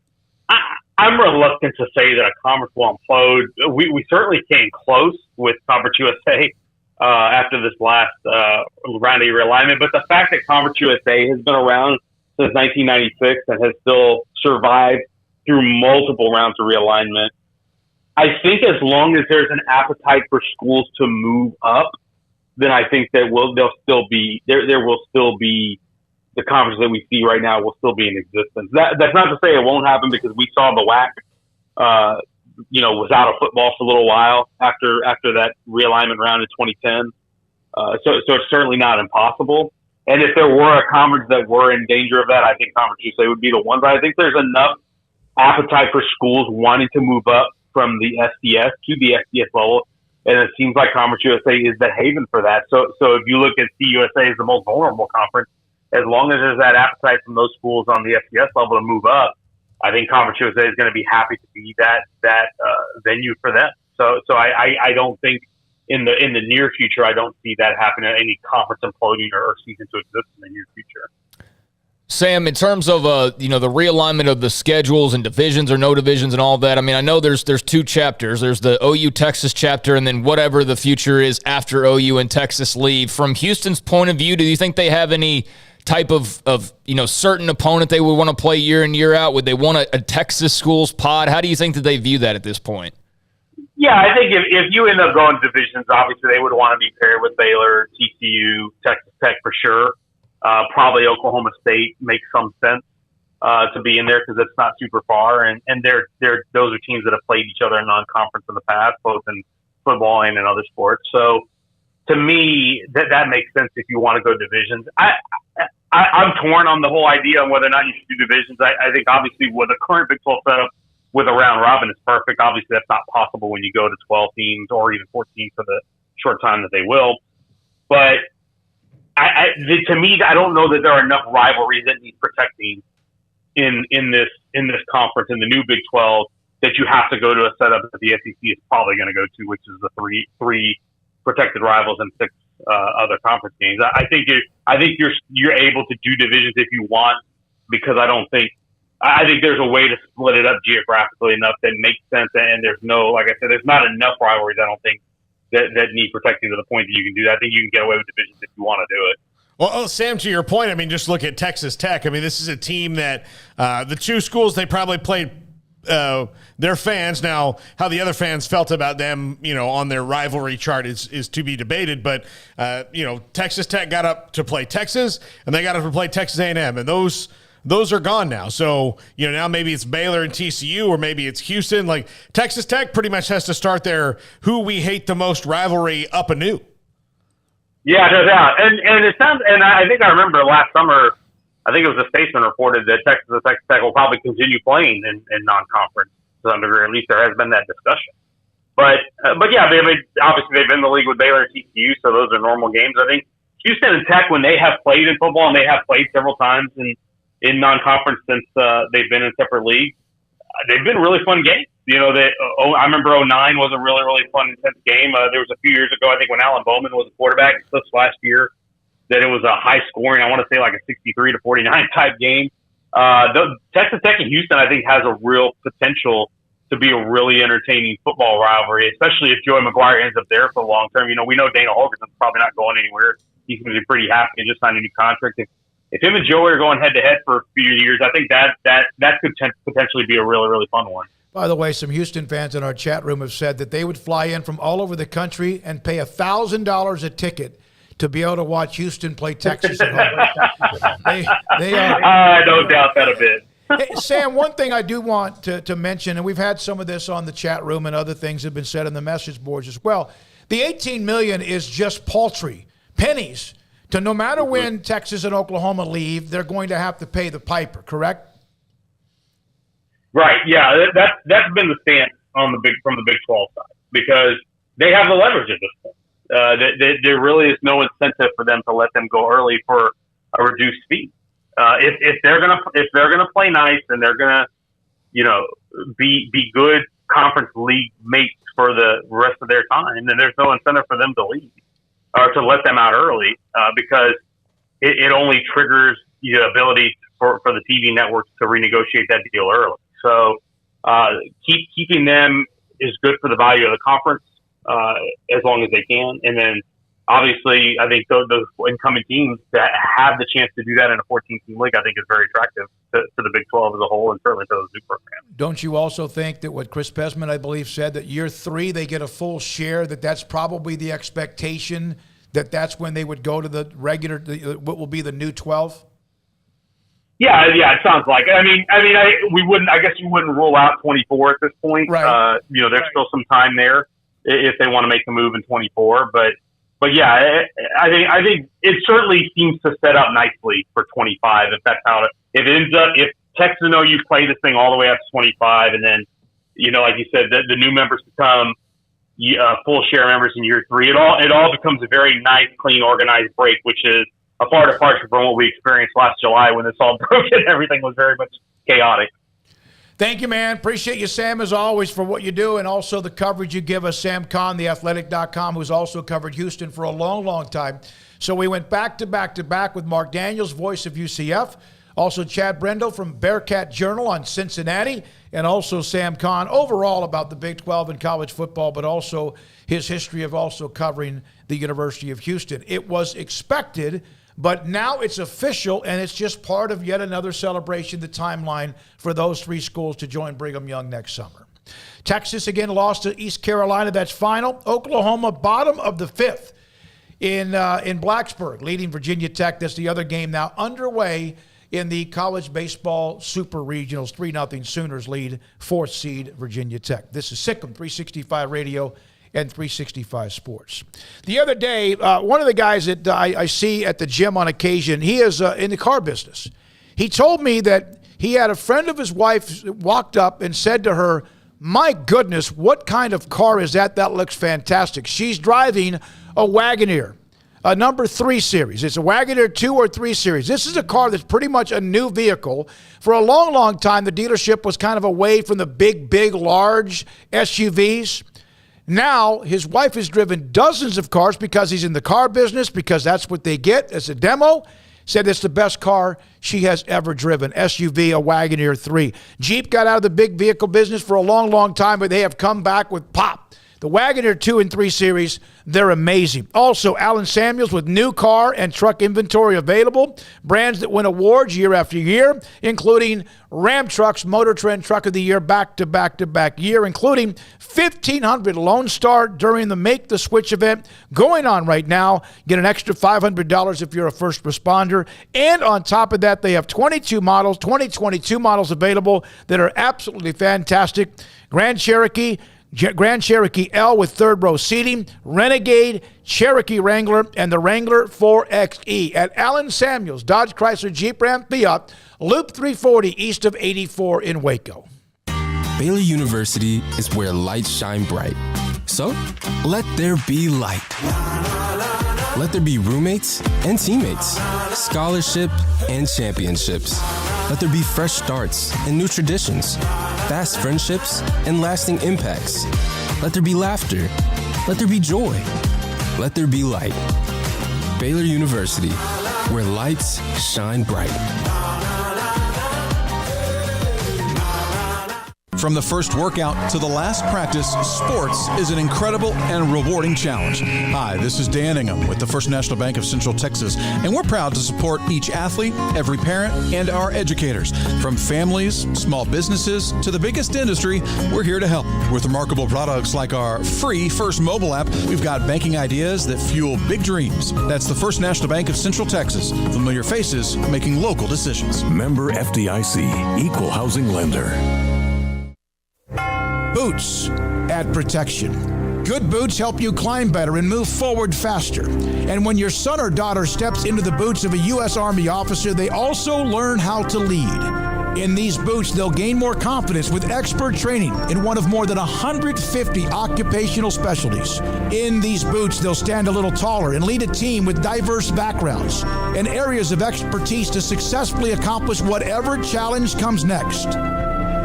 I'm reluctant to say that a conference will implode. We certainly came close with Conference USA after this last round of realignment, but the fact that Conference USA has been around since 1996 and has still survived through multiple rounds of realignment, I think as long as there's an appetite for schools to move up, then I think that there will still be the conference that we see right now will still be in existence. That's not to say it won't happen, because we saw the WAC, was out of football for a little while after that realignment round in 2010. So it's certainly not impossible. And if there were a conference that were in danger of that, I think Conference USA would be the one. But I think there's enough appetite for schools wanting to move up from the SDS to the SDS level, and it seems like Conference USA is the haven for that. So if you look at CUSA as the most vulnerable conference, as long as there's that appetite from those schools on the FCS level to move up, I think Conference USA is going to be happy to be that venue for them. So I don't think in the near future, I don't see that happening, any conference imploding or ceasing to exist in the near future. Sam, in terms of the realignment of the schedules and divisions or no divisions and all of that, I mean, I know there's two chapters. There's the OU Texas chapter, and then whatever the future is after OU and Texas leave. From Houston's point of view, do you think they have any type of certain opponent they would want to play year in, year out? Would they want a Texas schools pod? How do you think that they view that at this point? Yeah, I think if you end up going divisions, obviously they would want to be paired with Baylor, TCU, Texas Tech for sure. Probably Oklahoma State makes some sense to be in there because it's not super far, and those are teams that have played each other in non-conference in the past, both in football and in other sports. So to me, that makes sense if you want to go divisions. I'm torn on the whole idea on whether or not you should do divisions. I think obviously with the current Big 12 setup with a round robin is perfect. Obviously that's not possible when you go to 12 teams or even 14 for the short time that they will. But to me, I don't know that there are enough rivalries that need protecting in this conference, in the new Big 12, that you have to go to a setup that the SEC is probably going to go to, which is the three protected rivals and 6 other conference games. I think you're able to do divisions if you want, because I think there's a way to split it up geographically enough that makes sense, and there's there's not enough rivalries, I don't think, that need protecting to the point that you can do that. I think you can get away with divisions if you want to do it. Well, Sam, to your point, I mean, just look at Texas Tech. I mean, this is a team that the two schools, they probably played their fans. Now, how the other fans felt about them, on their rivalry chart is to be debated. But, Texas Tech got up to play Texas, and they got up to play Texas A&M, and those are gone now. So, now maybe it's Baylor and TCU, or maybe it's Houston. Like, Texas Tech pretty much has to start their who we hate the most rivalry up anew. Yeah, no doubt. And it sounds, and I think I remember last summer, I think it was a Statesman reported that Texas Tech will probably continue playing in non-conference to some degree. At least there has been that discussion. But yeah, obviously they've been in the league with Baylor and TCU, so those are normal games. I think Houston and Tech, when they have played in football, and they have played several times in non-conference since they've been in separate leagues, they've been really fun games. I remember 2009 was a really, really fun, intense game. There was a few years ago, I think, when Alan Bowman was a quarterback, it flips last year, that it was a high scoring, I want to say like a 63-49 type game. Texas Tech and Houston, I think, has a real potential to be a really entertaining football rivalry, especially if Joey McGuire ends up there for the long term. We know Dana Holgerson's probably not going anywhere. He's going to be pretty happy to just sign a new contract. If if him and Joey are going head to head for a few years, I think that could potentially be a really, really fun one. By the way, some Houston fans in our chat room have said that they would fly in from all over the country and pay $1,000 a ticket to be able to watch Houston play Texas at home. they are. I don't doubt that a bit. Hey, Sam, one thing I do want to mention, and we've had some of this on the chat room and other things have been said on the message boards as well. The $18 million is just paltry, pennies, to no matter when Texas and Oklahoma leave, they're going to have to pay the piper, correct? Right. Yeah, that's been the stance from the Big 12 side because they have the leverage at this point. There really is no incentive for them to let them go early for a reduced fee. If they're gonna play nice and they're gonna be good conference league mates for the rest of their time, then there's no incentive for them to leave or to let them out early because it only triggers the ability for the TV networks to renegotiate that deal early. So keeping them is good for the value of the conference as long as they can. And then obviously I think those incoming teams that have the chance to do that in a 14-team league I think is very attractive to the Big 12 as a whole and certainly to those new programs. Don't you also think that what Chris Pesman, I believe, said that year 3 they get a full share, that's probably the expectation, that's when they would go to the regular, what will be the new 12? Yeah, it sounds like. I guess you wouldn't rule out 24 at this point. Right. There's still some time there if they want to make the move in 24. But yeah, I think it certainly seems to set up nicely for 25. If that's how it ends up, if Texas and OU play this thing all the way up to 25, and then like you said, the new members become full share members in year 3. It all becomes a very nice, clean, organized break, which is a far departure from what we experienced last July when this all broke and everything was very much chaotic. Thank you, man. Appreciate you, Sam, as always, for what you do and also the coverage you give us. Sam Kahn, theathletic.com, who's also covered Houston for a long, long time. So we went back to back with Mark Daniels, voice of UCF, also Chad Brendel from Bearcat Journal on Cincinnati, and also Sam Kahn overall about the Big 12 and college football, but also his history of also covering the University of Houston. It was expected, but now it's official, and it's just part of yet another celebration, the timeline for those 3 schools to join Brigham Young next summer. Texas, again, lost to East Carolina. That's final. Oklahoma, bottom of the 5th in Blacksburg, leading Virginia Tech. That's the other game now underway in the college baseball super regionals. 3-0 Sooners lead 4th seed Virginia Tech. This is Sikkim 365 Radio and 365 Sports. The other day, one of the guys that I see at the gym on occasion, he is in the car business. He told me that he had a friend of his wife walked up and said to her, "My goodness, what kind of car is that? That looks fantastic." She's driving a Wagoneer, a number 3 series. It's a Wagoneer 2 or 3 series. This is a car that's pretty much a new vehicle. For a long, long time, the dealership was kind of away from the big, large SUVs. Now, his wife has driven dozens of cars because he's in the car business, because that's what they get as a demo. Said it's the best car she has ever driven, SUV, a Wagoneer 3. Jeep got out of the big vehicle business for a long, long time, but they have come back with pop. The Wagoneer 2 and 3 series, they're amazing. Also, Alan Samuels with new car and truck inventory available. Brands that win awards year after year, including Ram Trucks Motor Trend Truck of the Year back-to-back year, including 1,500 Lone Star during the Make the Switch event going on right now. Get an extra $500 if you're a first responder. And on top of that, they have 2022 models available that are absolutely fantastic. Grand Cherokee L with 3rd row seating, Renegade, Cherokee Wrangler, and the Wrangler 4XE at Alan Samuels, Dodge Chrysler Jeep Ram Fiat, Loop 340 east of 84 in Waco. Baylor University is where lights shine bright. So, let there be light. Let there be roommates and teammates, scholarship and championships. Let there be fresh starts and new traditions, fast friendships and lasting impacts. Let there be laughter. Let there be joy. Let there be light. Baylor University, where lights shine bright. From the first workout to the last practice, sports is an incredible and rewarding challenge. Hi, this is Dan Ingham with the First National Bank of Central Texas, and we're proud to support each athlete, every parent, and our educators. From families, small businesses, to the biggest industry, we're here to help. With remarkable products like our free First mobile app, we've got banking ideas that fuel big dreams. That's the First National Bank of Central Texas. Familiar faces making local decisions. Member FDIC, Equal Housing Lender. Boots add protection. Good boots help you climb better and move forward faster. And when your son or daughter steps into the boots of a U.S. Army officer, they also learn how to lead. In these boots, they'll gain more confidence with expert training in one of more than 150 occupational specialties. In these boots, they'll stand a little taller and lead a team with diverse backgrounds and areas of expertise to successfully accomplish whatever challenge comes next.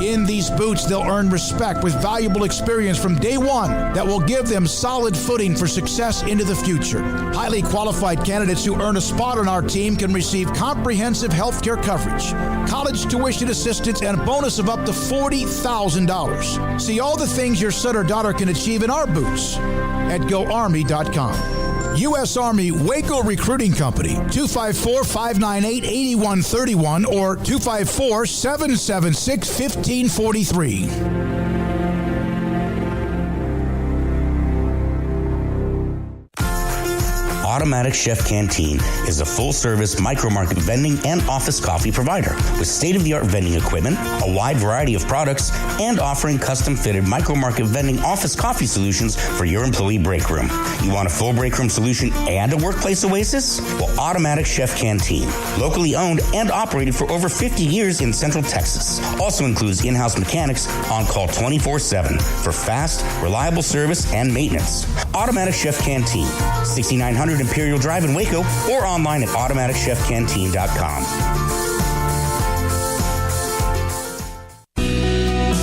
In these boots, they'll earn respect with valuable experience from day one that will give them solid footing for success into the future. Highly qualified candidates who earn a spot on our team can receive comprehensive health care coverage, college tuition assistance, and a bonus of up to $40,000. See all the things your son or daughter can achieve in our boots at GoArmy.com. U.S. Army Waco Recruiting Company, 254-598-8131 or 254-776-1543. Automatic Chef Canteen is a full-service micro-market vending and office coffee provider with state-of-the-art vending equipment, a wide variety of products, and offering custom-fitted micro-market vending office coffee solutions for your employee break room. You want a full break room solution and a workplace oasis? Well, Automatic Chef Canteen, locally owned and operated for over 50 years in Central Texas, also includes in-house mechanics on call 24/7 for fast, reliable service and maintenance. Automatic Chef Canteen, 6900 Imperial Drive in Waco, or online at automaticchefcanteen.com.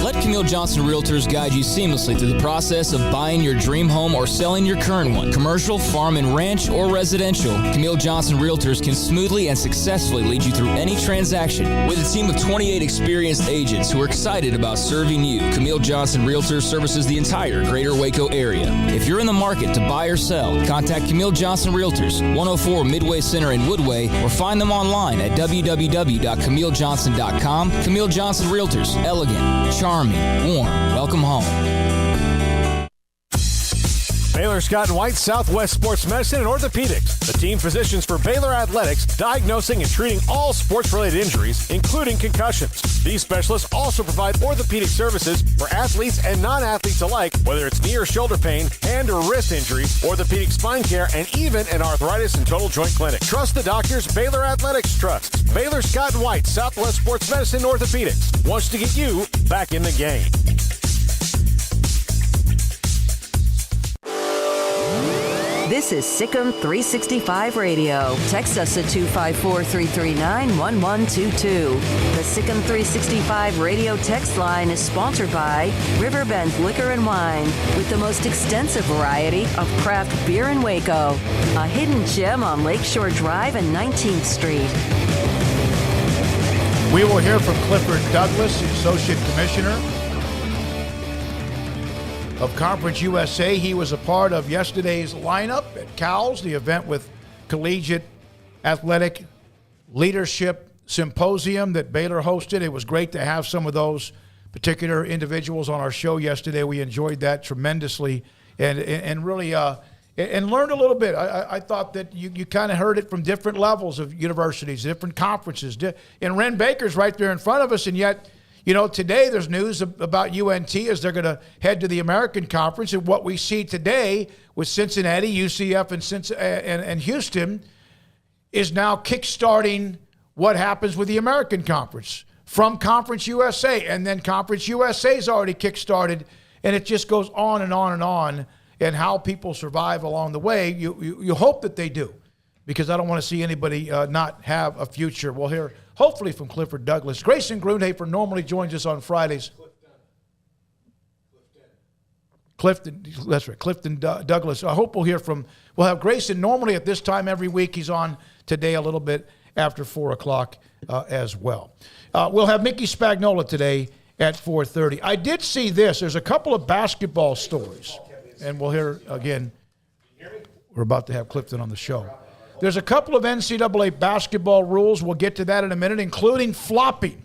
Let Camille Johnson Realtors guide you seamlessly through the process of buying your dream home or selling your current one. Commercial, farm and ranch, or residential, Camille Johnson Realtors can smoothly and successfully lead you through any transaction. With a team of 28 experienced agents who are excited about serving you, Camille Johnson Realtors services the entire greater Waco area. If you're in the market to buy or sell, contact Camille Johnson Realtors, 104 Midway Center in Woodway, or find them online at www.camillejohnson.com. Camille Johnson Realtors, elegant, charming, warm. Welcome home. Baylor Scott & White Southwest Sports Medicine and Orthopedics, the team physicians for Baylor Athletics, diagnosing and treating all sports-related injuries, including concussions. These specialists also provide orthopedic services for athletes and non-athletes alike, whether it's knee or shoulder pain, hand or wrist injuries, orthopedic spine care, and even an arthritis and total joint clinic. Trust the doctors Baylor Athletics trusts. Baylor Scott & White Southwest Sports Medicine and Orthopedics wants to get you back in the game. This is Sikkim 365 Radio. Text us at 254-339-1122. The Sikkim 365 Radio text line is sponsored by Riverbend Liquor and Wine, with the most extensive variety of craft beer in Waco. A hidden gem on Lakeshore Drive and 19th Street. We will hear from Clifford Douglas, the Associate Commissioner of Conference USA. He was a part of yesterday's lineup at CALS, the event with Collegiate Athletic Leadership Symposium that Baylor hosted. It was great to have some of those particular individuals on our show yesterday. We enjoyed that tremendously and really and learned a little bit. I thought that you kind of heard it from different levels of universities, different conferences. And Ren Baker's right there in front of us, and yet, you know, today there's news about UNT as they're going to head to the American Conference. And what we see today with Cincinnati, UCF, and Houston is now kickstarting what happens with the American Conference from Conference USA. And then Conference USA's already kickstarted, and it just goes on and on and on. And how people survive along the way, you hope that they do, because I don't want to see anybody not have a future. We'll hear hopefully from Clifford Douglas. Grayson Grundhafer normally joins us on Fridays. Clifton, that's right, Clifton Douglas. I hope we'll have Grayson normally at this time every week. He's on today a little bit after 4 o'clock as well. We'll have Mickey Spagnola today at 4:30. I did see this. There's a couple of basketball stories, and we'll hear again. We're about to have Clifton on the show. There's a couple of NCAA basketball rules. We'll get to that in a minute, including flopping,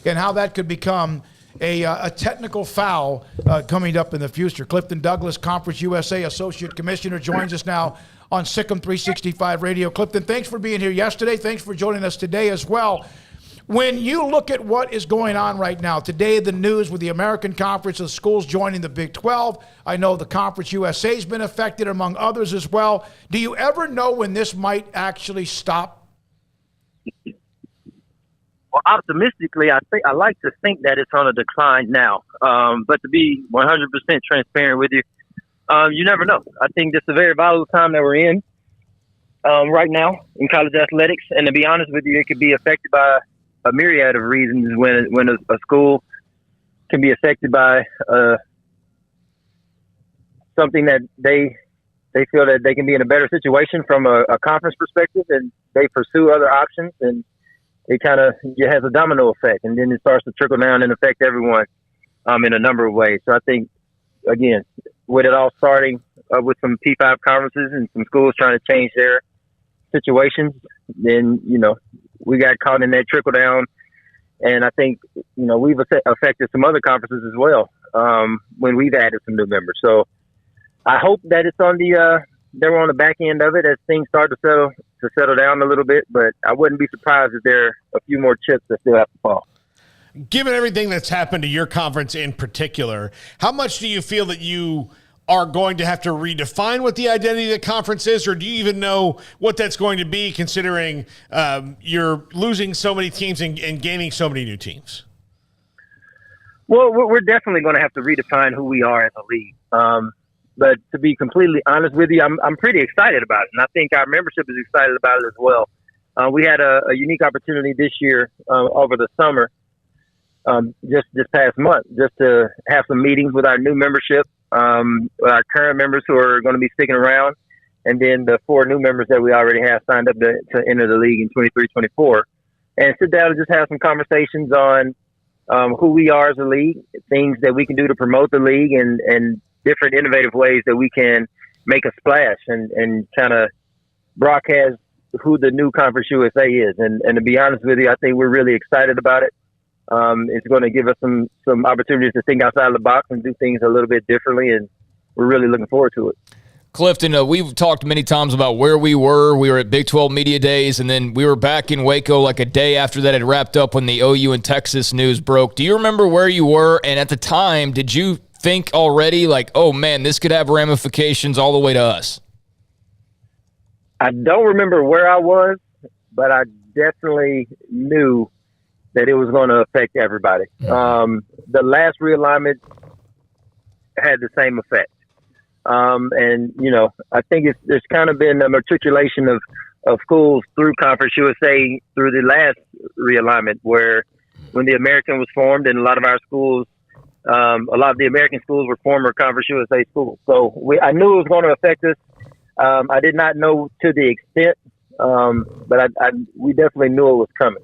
and how that could become a technical foul coming up in the future. Clifton Douglas, Conference USA Associate Commissioner, joins us now on Sikkim 365 Radio. Clifton, thanks for being here yesterday. Thanks for joining us today as well. When you look at what is going on right now, today the news with the American Conference of schools joining the Big 12, I know the Conference USA has been affected, among others as well. Do you ever know when this might actually stop? Well, optimistically, I like to think that it's on a decline now. But to be 100% transparent with you, you never know. I think this is a very volatile time that we're in right now in college athletics. And to be honest with you, it could be affected by a myriad of reasons when a school can be affected by something that they feel that they can be in a better situation from a conference perspective, and they pursue other options, and it has a domino effect, and then it starts to trickle down and affect everyone in a number of ways. So I think, again, with it all starting with some P5 conferences and some schools trying to change their situations, then, we got caught in that trickle down. And I think, we've affected some other conferences as well when we've added some new members. So I hope that it's they're on the back end of it as things start to settle down a little bit. But I wouldn't be surprised if there are a few more chips that still have to fall. Given everything that's happened to your conference in particular, how much do you feel that you are going to have to redefine what the identity of the conference is, or do you even know what that's going to be, considering you're losing so many teams and gaining so many new teams? Well, we're definitely going to have to redefine who we are as a league. But to be completely honest with you, I'm pretty excited about it, and I think our membership is excited about it as well. We had a unique opportunity this year over the summer, just this past month, just to have some meetings with our new membership, our current members who are going to be sticking around, and then the 4 new members that we already have signed up to enter the league in 23-24, and sit down and just have some conversations on who we are as a league, things that we can do to promote the league, and different innovative ways that we can make a splash and kind of broadcast who the new Conference USA is. And to be honest with you, I think we're really excited about it. It's going to give us some opportunities to think outside the box and do things a little bit differently, and we're really looking forward to it. Clifton, we've talked many times about where we were. We were at Big 12 Media Days, and then we were back in Waco like a day after that had wrapped up when the OU and Texas news broke. Do you remember where you were? And at the time, did you think already like, oh, man, this could have ramifications all the way to us? I don't remember where I was, but I definitely knew that it was going to affect everybody. The last realignment had the same effect. And, I think there's kind of been a matriculation of schools through Conference USA through the last realignment, where when the American was formed, and a lot of our schools, a lot of the American schools were former Conference USA schools. So I knew it was going to affect us. I did not know to the extent, but we definitely knew it was coming.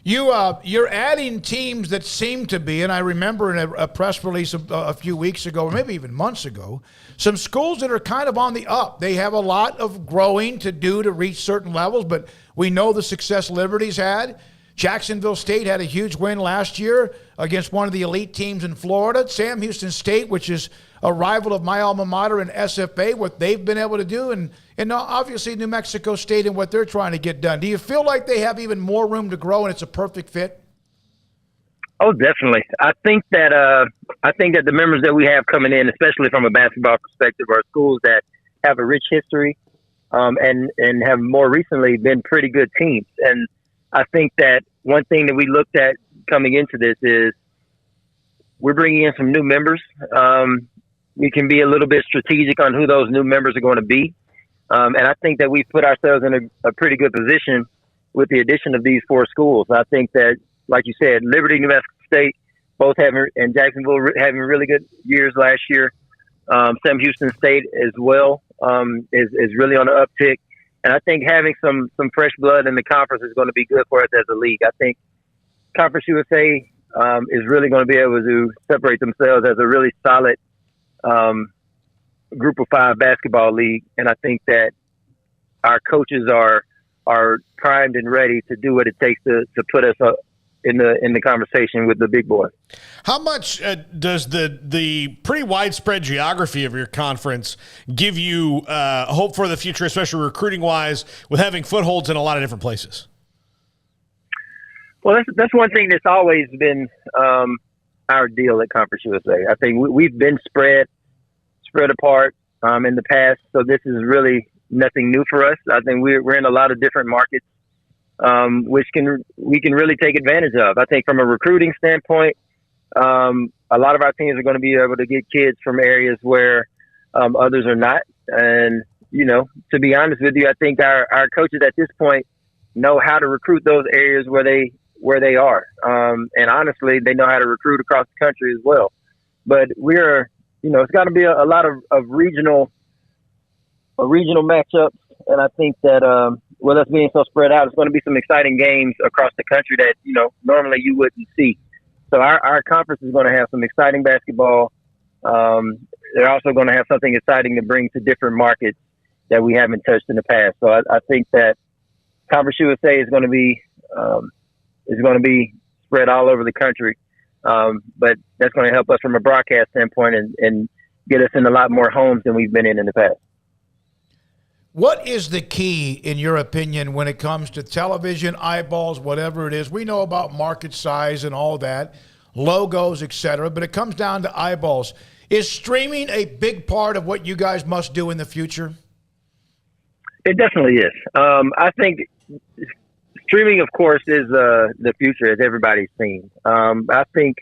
You're adding teams that seem to be, and I remember in a press release a few weeks ago, or maybe even months ago, some schools that are kind of on the up. They have a lot of growing to do to reach certain levels, but we know the success Liberty's had. Jacksonville State had a huge win last year against one of the elite teams in Florida. Sam Houston State, which is a rival of my alma mater in SFA, what they've been able to do, and obviously New Mexico State and what they're trying to get done. Do you feel like they have even more room to grow and it's a perfect fit? Oh, definitely. I think that the members that we have coming in, especially from a basketball perspective, are schools that have a rich history and have more recently been pretty good teams. And I think that one thing that we looked at coming into this is we're bringing in some new members. We can be a little bit strategic on who those new members are going to be. And I think that we've put ourselves in a pretty good position with the addition of these 4 schools. I think that, like you said, Liberty, New Mexico State, and Jacksonville having really good years last year. Sam Houston State as well is really on the uptick. And I think having some fresh blood in the conference is going to be good for us as a league. I think Conference USA is really going to be able to separate themselves as a really solid group of 5 basketball league. And I think that our coaches are primed and ready to do what it takes to put us up in the conversation with the big boys. How much does the pretty widespread geography of your conference give you hope for the future, especially recruiting-wise, with having footholds in a lot of different places? Well, that's one thing that's always been our deal at Conference USA. I think we've been spread apart in the past, so this is really nothing new for us. I think we're in a lot of different markets, which we can really take advantage of. I think from a recruiting standpoint, a lot of our teams are going to be able to get kids from areas where others are not. And, to be honest with you, I think our coaches at this point know how to recruit those areas where they are. And honestly, they know how to recruit across the country as well. But it's got to be a lot of regional matchups. And I think that, with us being so spread out, it's going to be some exciting games across the country that, normally you wouldn't see. So our conference is going to have some exciting basketball. They're also going to have something exciting to bring to different markets that we haven't touched in the past. So I think that Conference USA is going to be spread all over the country. But that's going to help us from a broadcast standpoint and get us in a lot more homes than we've been in the past. What is the key, in your opinion, when it comes to television, eyeballs, whatever it is? We know about market size and all that, logos, et cetera, but it comes down to eyeballs. Is streaming a big part of what you guys must do in the future? It definitely is. I think streaming, of course, is the future, as everybody's seen. I think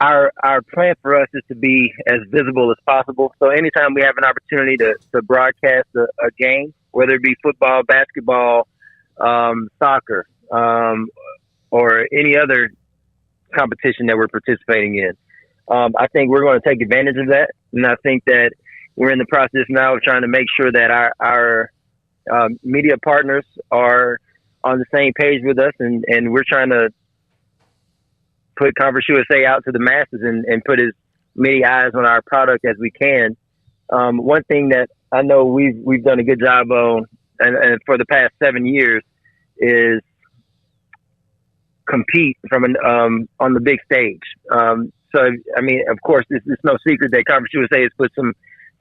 our plan for us is to be as visible as possible. So anytime we have an opportunity to broadcast a game, whether it be football, basketball, soccer, or any other competition that we're participating in, I think we're going to take advantage of that. And I think that we're in the process now of trying to make sure that our media partners are on the same page with us, and we're trying to put Conference USA out to the masses and put as many eyes on our product as we can. One thing that I know we've done a good job on, and for the past 7 years, is compete on the big stage. So, I mean, of course, it's no secret that Conference USA has put some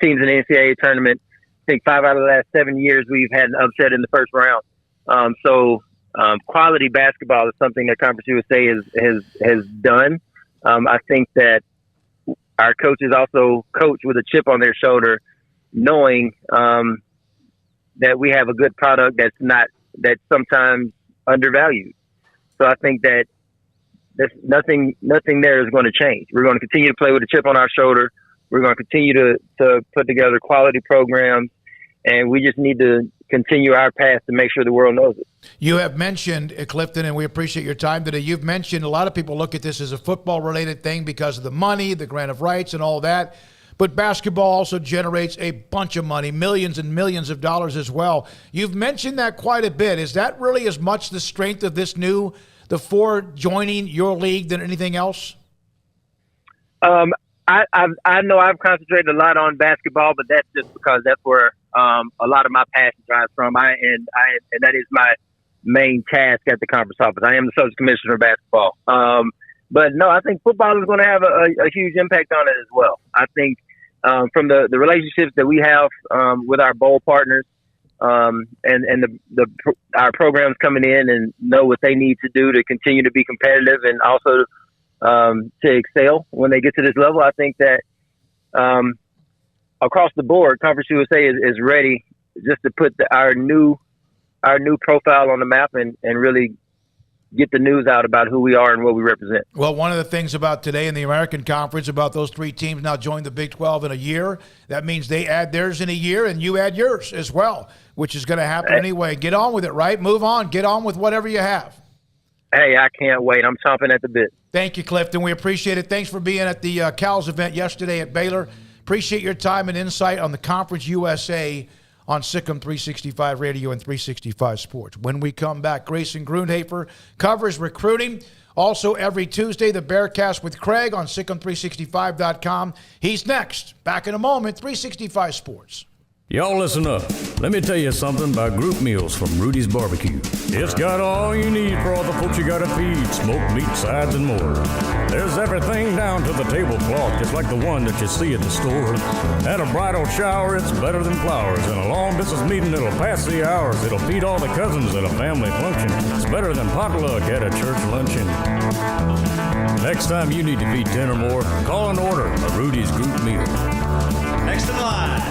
teams in the NCAA tournament. I think 5 out of the last 7 years we've had an upset in the first round. Quality basketball is something that Conference USA has done. I think that our coaches also coach with a chip on their shoulder, knowing that we have a good product that's sometimes undervalued. So I think that nothing there is going to change. We're going to continue to play with a chip on our shoulder. We're going to continue to put together quality programs, and we just need to continue our path to make sure the world knows it. You have mentioned, Clifton, and we appreciate your time today. You've mentioned a lot of people look at this as a football-related thing because of the money, the grant of rights, and all that. But basketball also generates a bunch of money, millions and millions of dollars as well. You've mentioned that quite a bit. Is that really as much the strength of the 4 joining your league than anything else? I know I've concentrated a lot on basketball, but that's just because that's where a lot of my passion drives from. And that is my main task at the conference office. I am the subject commissioner of basketball. But no, I think football is going to have a huge impact on it as well. I think from the relationships that we have with our bowl partners, and our programs coming in and know what they need to do to continue to be competitive and also to excel when they get to this level. I think that across the board, Conference USA is ready just to put our new profile on the map and really get the news out about who we are and what we represent. Well, one of the things about today in the American Conference about those 3 teams now join the Big 12 in a year, that means they add theirs in a year and you add yours as well, which is going to happen anyway. Get on with it, right? Move on. Get on with whatever you have. Hey, I can't wait. I'm chomping at the bit. Thank you, Clifton. We appreciate it. Thanks for being at the Cals event yesterday at Baylor. Appreciate your time and insight on the Conference USA on Sikkim 365 Radio and 365 Sports. When we come back, Grayson Grundhafer covers recruiting. Also, every Tuesday, the Bearcast with Craig on Sikkim365.com. He's next. Back in a moment, 365 Sports. Y'all listen up. Let me tell you something about group meals from Rudy's Barbecue. It's got all you need for all the folks you gotta feed, smoked meat, sides, and more. There's everything down to the tablecloth, just like the one that you see at the store. At a bridal shower, it's better than flowers. And a long distance meeting, it'll pass the hours. It'll feed all the cousins at a family function. It's better than potluck at a church luncheon. Next time you need to feed 10 or more, call and order a Rudy's group meal. Next in line.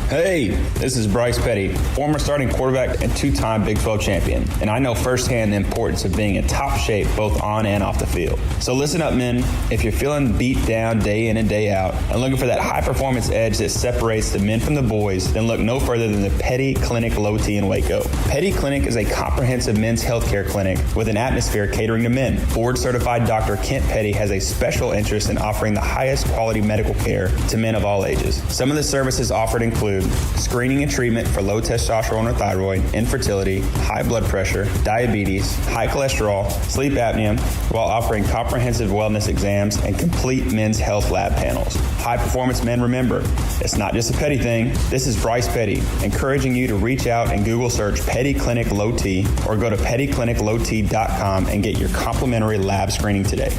Hey, this is Bryce Petty, former starting quarterback and two-time Big 12 champion, and I know firsthand the importance of being in top shape both on and off the field. So listen up, men. If you're feeling beat down day in and day out and looking for that high-performance edge that separates the men from the boys, then look no further than the Petty Clinic Low T in Waco. Petty Clinic is a comprehensive men's healthcare clinic with an atmosphere catering to men. Board-certified Dr. Kent Petty has a special interest in offering the highest quality medical care to men of all ages. Some of the services offered include screening and treatment for low testosterone or thyroid, infertility, high blood pressure, diabetes, high cholesterol, sleep apnea, while offering comprehensive wellness exams and complete men's health lab panels. High performance men, remember, it's not just a Petty thing. This is Bryce Petty, encouraging you to reach out and Google search Petty Clinic Low T or go to pettycliniclowt.com and get your complimentary lab screening today.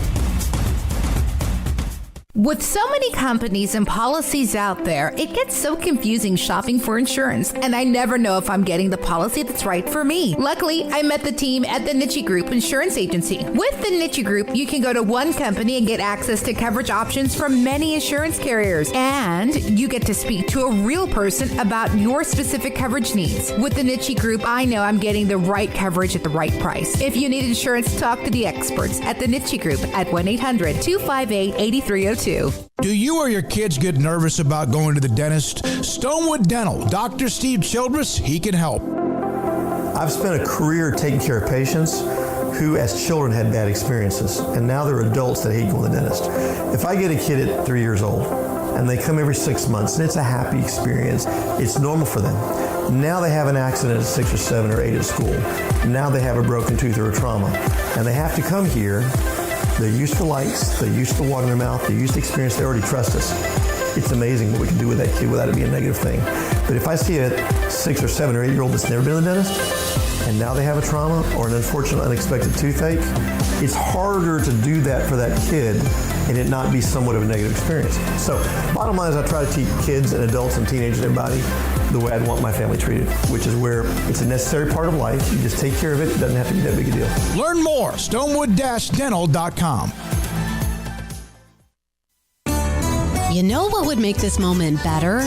With so many companies and policies out there, it gets so confusing shopping for insurance, and I never know if I'm getting the policy that's right for me. Luckily, I met the team at the Niche Group Insurance Agency. With the Niche Group, you can go to one company and get access to coverage options from many insurance carriers, and you get to speak to a real person about your specific coverage needs. With the Niche Group, I know I'm getting the right coverage at the right price. If you need insurance, talk to the experts at the Niche Group at 1-800-258-8302. Do you or your kids get nervous about going to the dentist? Stonewood Dental, Dr. Steve Childress, he can help. I've spent a career taking care of patients who as children had bad experiences, and now they're adults that hate going to the dentist. If I get a kid at 3 years old and they come every 6 months and it's a happy experience, it's normal for them. Now they have an accident at 6 or 7 or 8 at school. Now they have a broken tooth or a trauma, and they have to come here. They're used to lights, they're used to water in their mouth, they're used to experience, they already trust us. It's amazing what we can do with that kid without it being a negative thing. But if I see a 6 or 7 or 8 year old that's never been to the dentist, and now they have a trauma or an unfortunate unexpected toothache, it's harder to do that for that kid and it not be somewhat of a negative experience. So bottom line is I try to teach kids and adults and teenagers and everybody the way I'd want my family treated, which is where it's a necessary part of life. You just take care of it. It doesn't have to be that big a deal. Learn more, stonewood-dental.com. You know what would make this moment better?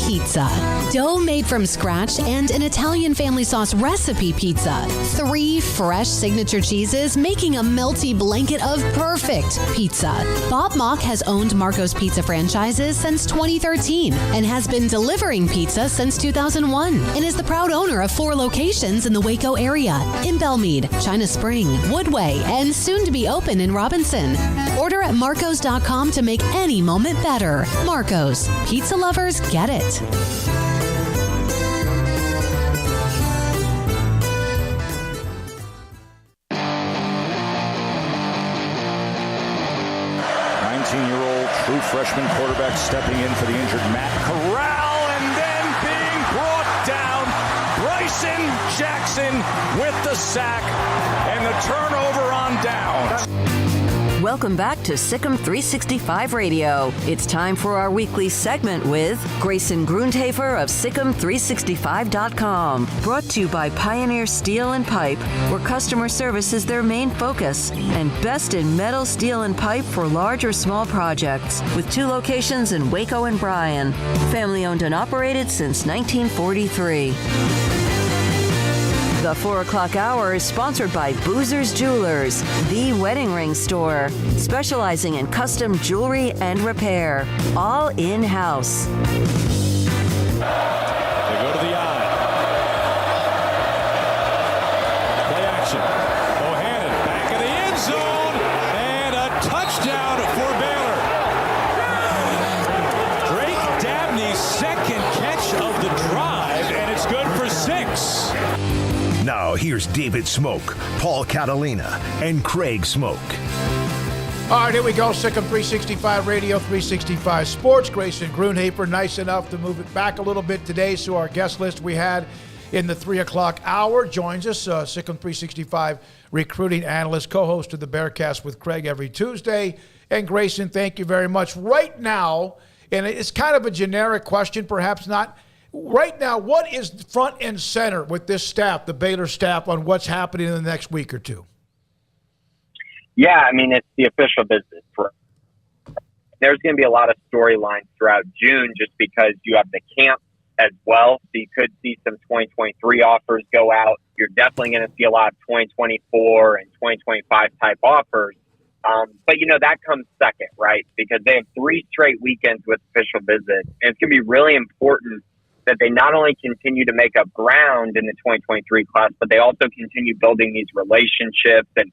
Pizza. Dough made from scratch and an Italian family sauce recipe pizza. 3 fresh signature cheeses making a melty blanket of perfect pizza. Bob Mock has owned Marco's Pizza franchises since 2013 and has been delivering pizza since 2001 and is the proud owner of 4 locations in the Waco area, in Belmead, China Spring, Woodway, and soon to be open in Robinson. Order at marcos.com to make any moment better. Marco's. Pizza lovers get it. 19-year-old true freshman quarterback stepping in for the injured Matt Corral, and then being brought down. Bryson Jackson with the sack and the turnover on downs. Welcome back to Sikkim 365 Radio. It's time for our weekly segment with Grayson Grundhafer of Sikkim365.com. Brought to you by Pioneer Steel and Pipe, where customer service is their main focus, and best in metal, steel, and pipe for large or small projects, with 2 locations in Waco and Bryan. Family owned and operated since 1943. The 4 o'clock hour is sponsored by Boozer's Jewelers, the wedding ring store, specializing in custom jewelry and repair, all in-house. They go to the eye. Play action. Bohannon back in the end zone, and a touchdown for Baylor. Drake Dabney's second Now, here's David Smoak, Paul Catalina, and Craig Smoak. All right, here we go. Sikkim 365 Radio, 365 Sports. Grayson Grunhafer, nice enough to move it back a little bit today. So our guest list we had in the 3 o'clock hour joins us, Sikkim 365 recruiting analyst, co-host of the Bearcast with Craig every Tuesday. And Grayson, thank you very much. Right now, and it's kind of a generic question, perhaps not. Right now, what is front and center with this staff, the Baylor staff, on what's happening in the next week or two? Yeah, I mean, it's the official visit. There's going to be a lot of storylines throughout June just because you have the camp as well. So you could see some 2023 offers go out. You're definitely going to see a lot of 2024 and 2025 type offers. But, that comes second, right? Because they have 3 straight weekends with official visits. And it's going to be really important that they not only continue to make up ground in the 2023 class, but they also continue building these relationships and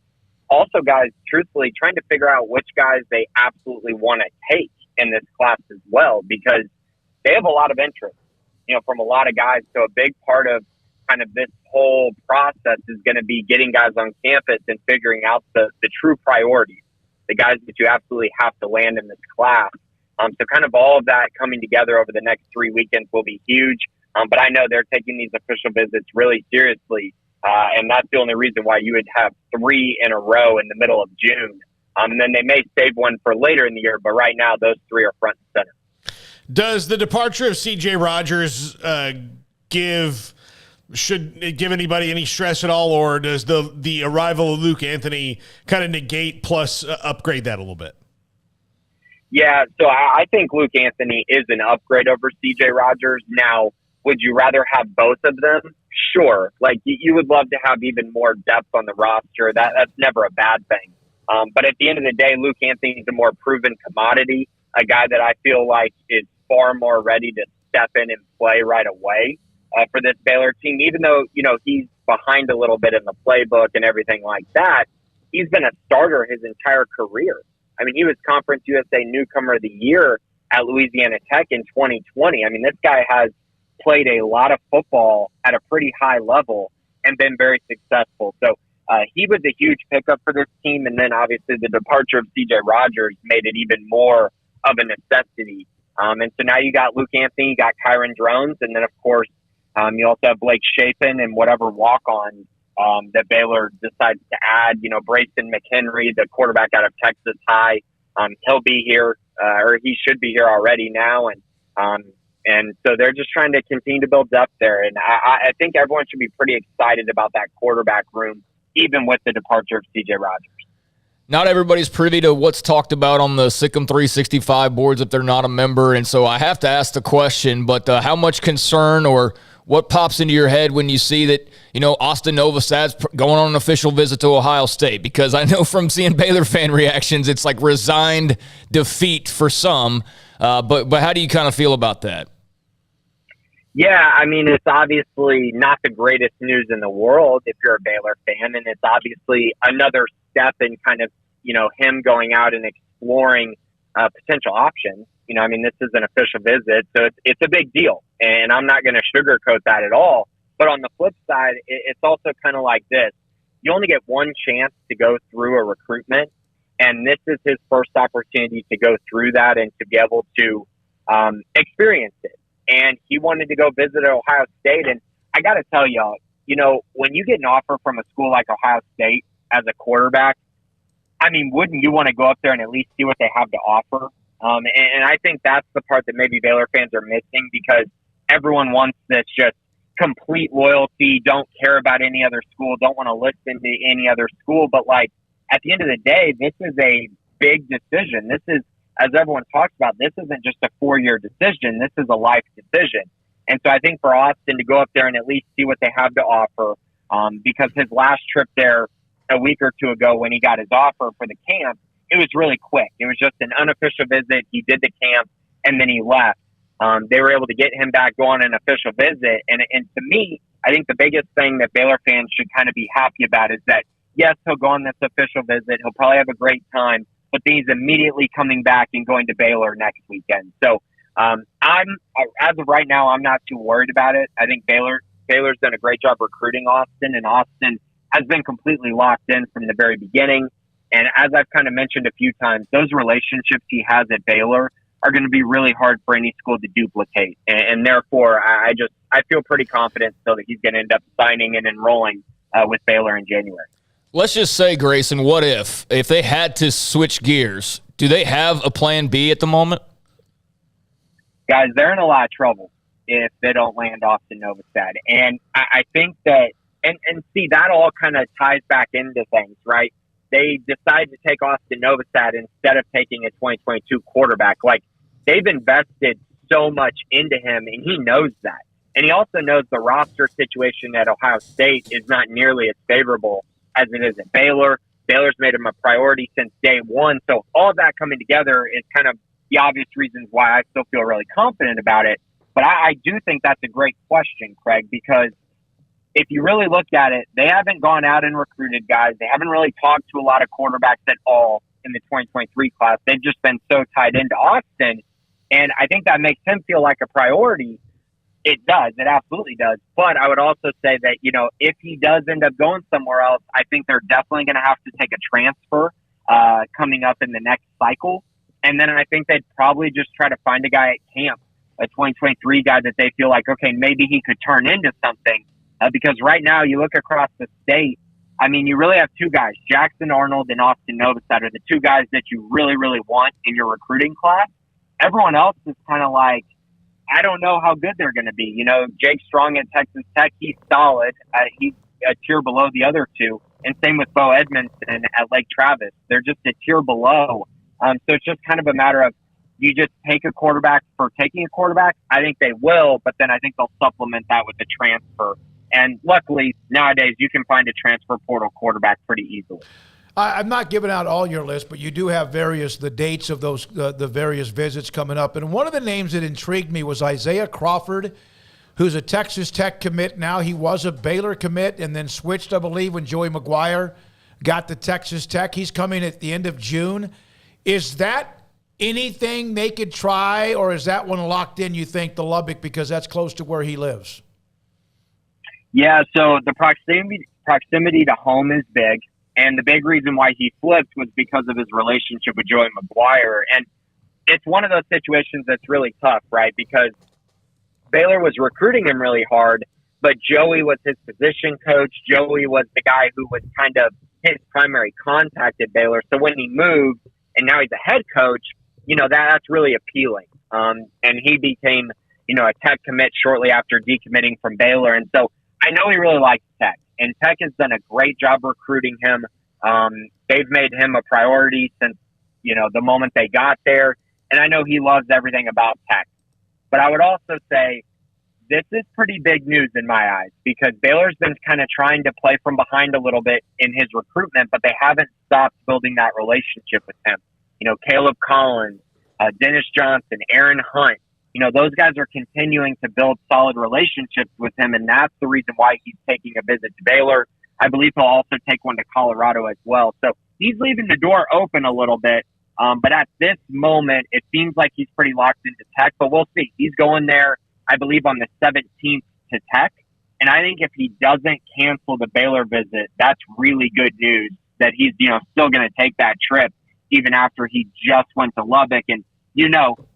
also, guys, truthfully, trying to figure out which guys they absolutely want to take in this class as well, because they have a lot of interest, from a lot of guys. So a big part of kind of this whole process is going to be getting guys on campus and figuring out the true priorities, the guys that you absolutely have to land in this class. So kind of all of that coming together over the next 3 weekends will be huge. But I know they're taking these official visits really seriously. And that's the only reason why you would have 3 in a row in the middle of June. And then they may save one for later in the year, but right now those 3 are front and center. Does the departure of C.J. Rogers should it give anybody any stress at all, or does the arrival of Luke Anthony kind of negate plus upgrade that a little bit? Yeah, so I think Luke Anthony is an upgrade over C.J. Rogers. Now, would you rather have both of them? Sure. Like, you would love to have even more depth on the roster. That's never a bad thing. But at the end of the day, Luke Anthony is a more proven commodity, a guy that I feel like is far more ready to step in and play right away for this Baylor team. Even though, he's behind a little bit in the playbook and everything like that, he's been a starter his entire career. I mean, he was Conference USA Newcomer of the Year at Louisiana Tech in 2020. I mean, this guy has played a lot of football at a pretty high level and been very successful. So he was a huge pickup for this team. And then obviously the departure of C.J. Rogers made it even more of a necessity. And so now you got Luke Anthony, you got Kyron Drones, and then of course you also have Blake Shapen and whatever walk-on that Baylor decides to add. Brayson McHenry, the quarterback out of Texas High, he'll be here, or he should be here already now. And so they're just trying to continue to build depth there. And I think everyone should be pretty excited about that quarterback room, even with the departure of C.J. Rogers. Not everybody's privy to what's talked about on the Sikkim 365 boards if they're not a member. And so I have to ask the question, but how much concern or what pops into your head when you see that, Austin Novosad's going on an official visit to Ohio State? Because I know from seeing Baylor fan reactions, it's like resigned defeat for some. But how do you kind of feel about that? Yeah, I mean, it's obviously not the greatest news in the world if you're a Baylor fan, and it's obviously another step in kind of, him going out and exploring potential options. I mean, this is an official visit, so it's a big deal, and I'm not going to sugarcoat that at all. But on the flip side, it's also kind of like this. You only get one chance to go through a recruitment, and this is his first opportunity to go through that and to be able to experience it. And he wanted to go visit Ohio State. And I got to tell y'all, when you get an offer from a school like Ohio State as a quarterback, I mean, wouldn't you want to go up there and at least see what they have to offer? And I think that's the part that maybe Baylor fans are missing, because everyone wants this just complete loyalty, don't care about any other school, don't want to listen to any other school. But like, at the end of the day, this is a big decision. This is, as everyone talks about, this isn't just a 4-year decision. This is a life decision. And so I think for Austin to go up there and at least see what they have to offer, because his last trip there a week or two ago when he got his offer for the camp, it was really quick. It was just an unofficial visit. He did the camp and then he left. They were able to get him back, go on an official visit. And to me, I think the biggest thing that Baylor fans should kind of be happy about is that, yes, he'll go on this official visit. He'll probably have a great time, but then he's immediately coming back and going to Baylor next weekend. So as of right now, I'm not too worried about it. I think Baylor's Baylor's done a great job recruiting Austin, and Austin has been completely locked in from the very beginning. And as I've kind of mentioned a few times, those relationships he has at Baylor are going to be really hard for any school to duplicate. And therefore, I feel pretty confident still that he's going to end up signing and enrolling with Baylor in January. Let's just say, Grayson, what if they had to switch gears, do they have a plan B at the moment? Guys, they're in a lot of trouble if they don't land Austin Novosad. And I think that, and see, that all kind of ties back into things, right? They decide to take Austin Novosad instead of taking a 2022 quarterback. Like, they've invested so much into him, and he knows that. And he also knows the roster situation at Ohio State is not nearly as favorable as it is at Baylor. Baylor's made him a priority since day one. So all of that coming together is kind of the obvious reasons why I still feel really confident about it. But I do think that's a great question, Craig, because if you really look at it, they haven't gone out and recruited guys. They haven't really talked to a lot of quarterbacks at all in the 2023 class. They've just been so tied into Austin. And I think that makes him feel like a priority. It does. It absolutely does. But I would also say that, if he does end up going somewhere else, I think they're definitely going to have to take a transfer coming up in the next cycle. And then I think they'd probably just try to find a guy at camp, a 2023 guy that they feel like, okay, maybe he could turn into something. Because right now you look across the state, I mean, you really have two guys, Jackson Arnold and Austin Novosad are the two guys that you really, really want in your recruiting class. Everyone else is kind of like, I don't know how good they're going to be. Jake Strong at Texas Tech, he's solid. He's a tier below the other two. And same with Bo Edmondson at Lake Travis. They're just a tier below. So it's just kind of a matter of, you just take a quarterback for taking a quarterback? I think they will, but then I think they'll supplement that with a transfer. And luckily, nowadays, you can find a transfer portal quarterback pretty easily. I'm not giving out all your list, but you do have the dates of those, the various visits coming up. And one of the names that intrigued me was Isaiah Crawford, who's a Texas Tech commit now. He was a Baylor commit and then switched, I believe, when Joey McGuire got to Texas Tech. He's coming at the end of June. Is that anything they could try, or is that one locked in, you think, to Lubbock because that's close to where he lives? Yeah, so the proximity to home is big. And the big reason why he flipped was because of his relationship with Joey McGuire. And it's one of those situations that's really tough, right? Because Baylor was recruiting him really hard, but Joey was his position coach. Joey was the guy who was kind of his primary contact at Baylor. So when he moved and now he's a head coach, that's really appealing. And he became, a Tech commit shortly after decommitting from Baylor. And so I know he really likes Tech. And Tech has done a great job recruiting him. They've made him a priority since, the moment they got there. And I know he loves everything about Tech. But I would also say this is pretty big news in my eyes because Baylor's been kind of trying to play from behind a little bit in his recruitment, but they haven't stopped building that relationship with him. Caleb Collins, Dennis Johnson, Aaron Hunt. Those guys are continuing to build solid relationships with him, and that's the reason why he's taking a visit to Baylor. I believe he'll also take one to Colorado as well. So he's leaving the door open a little bit, but at this moment, it seems like he's pretty locked into Tech, but we'll see. He's going there, I believe, on the 17th to Tech, and I think if he doesn't cancel the Baylor visit, that's really good news that he's still going to take that trip even after he just went to Lubbock, and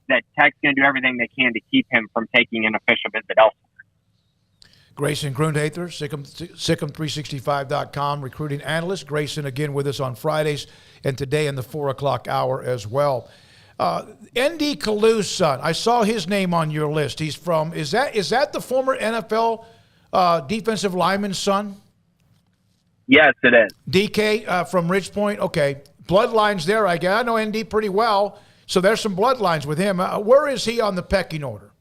that Tech's going to do everything they can to keep him from taking an official visit elsewhere. Grayson Grundhather, Sikkim365.com, recruiting analyst. Grayson again with us on Fridays and today in the 4 o'clock hour as well. ND Kalu's son, I saw his name on your list. He's from, is that the former NFL defensive lineman's son? Yes, it is. DK from Ridge Point. Okay. Bloodlines there, I guess. I know ND pretty well. So there's some bloodlines with him. Where is he on the pecking order?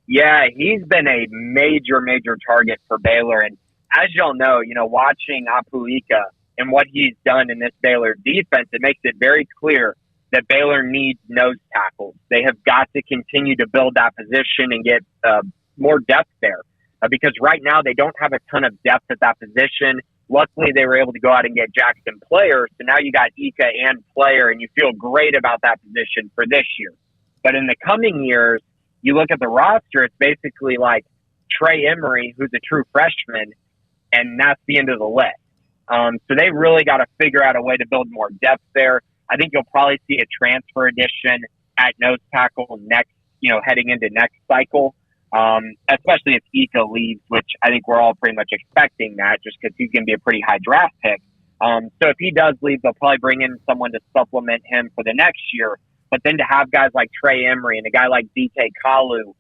Yeah, he's been a major, major target for Baylor. And as y'all know, watching Apuika and what he's done in this Baylor defense, it makes it very clear that Baylor needs nose tackles. They have got to continue to build that position and get more depth there. Because right now they don't have a ton of depth at that position. Luckily, they were able to go out and get Jackson Player. So now you got Ika and Player, and you feel great about that position for this year. But in the coming years, you look at the roster, it's basically like Trey Emery, who's a true freshman, and that's the end of the list. So they really got to figure out a way to build more depth there. I think you'll probably see a transfer addition at nose tackle next, heading into next cycle, especially if Ika leaves, which I think we're all pretty much expecting that just because he's going to be a pretty high draft pick. So if he does leave, they'll probably bring in someone to supplement him for the next year. But then to have guys like Trey Emery and a guy like DK Kalu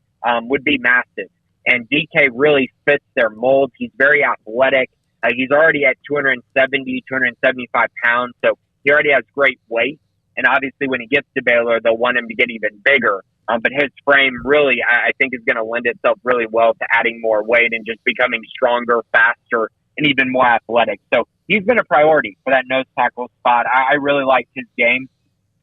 would be massive. And DK really fits their mold. He's very athletic. He's already at 270, 275 pounds. So he already has great weight. And obviously when he gets to Baylor, they'll want him to get even bigger. But his frame really, I think, is going to lend itself really well to adding more weight and just becoming stronger, faster, and even more athletic. So he's been a priority for that nose tackle spot. I really liked his game.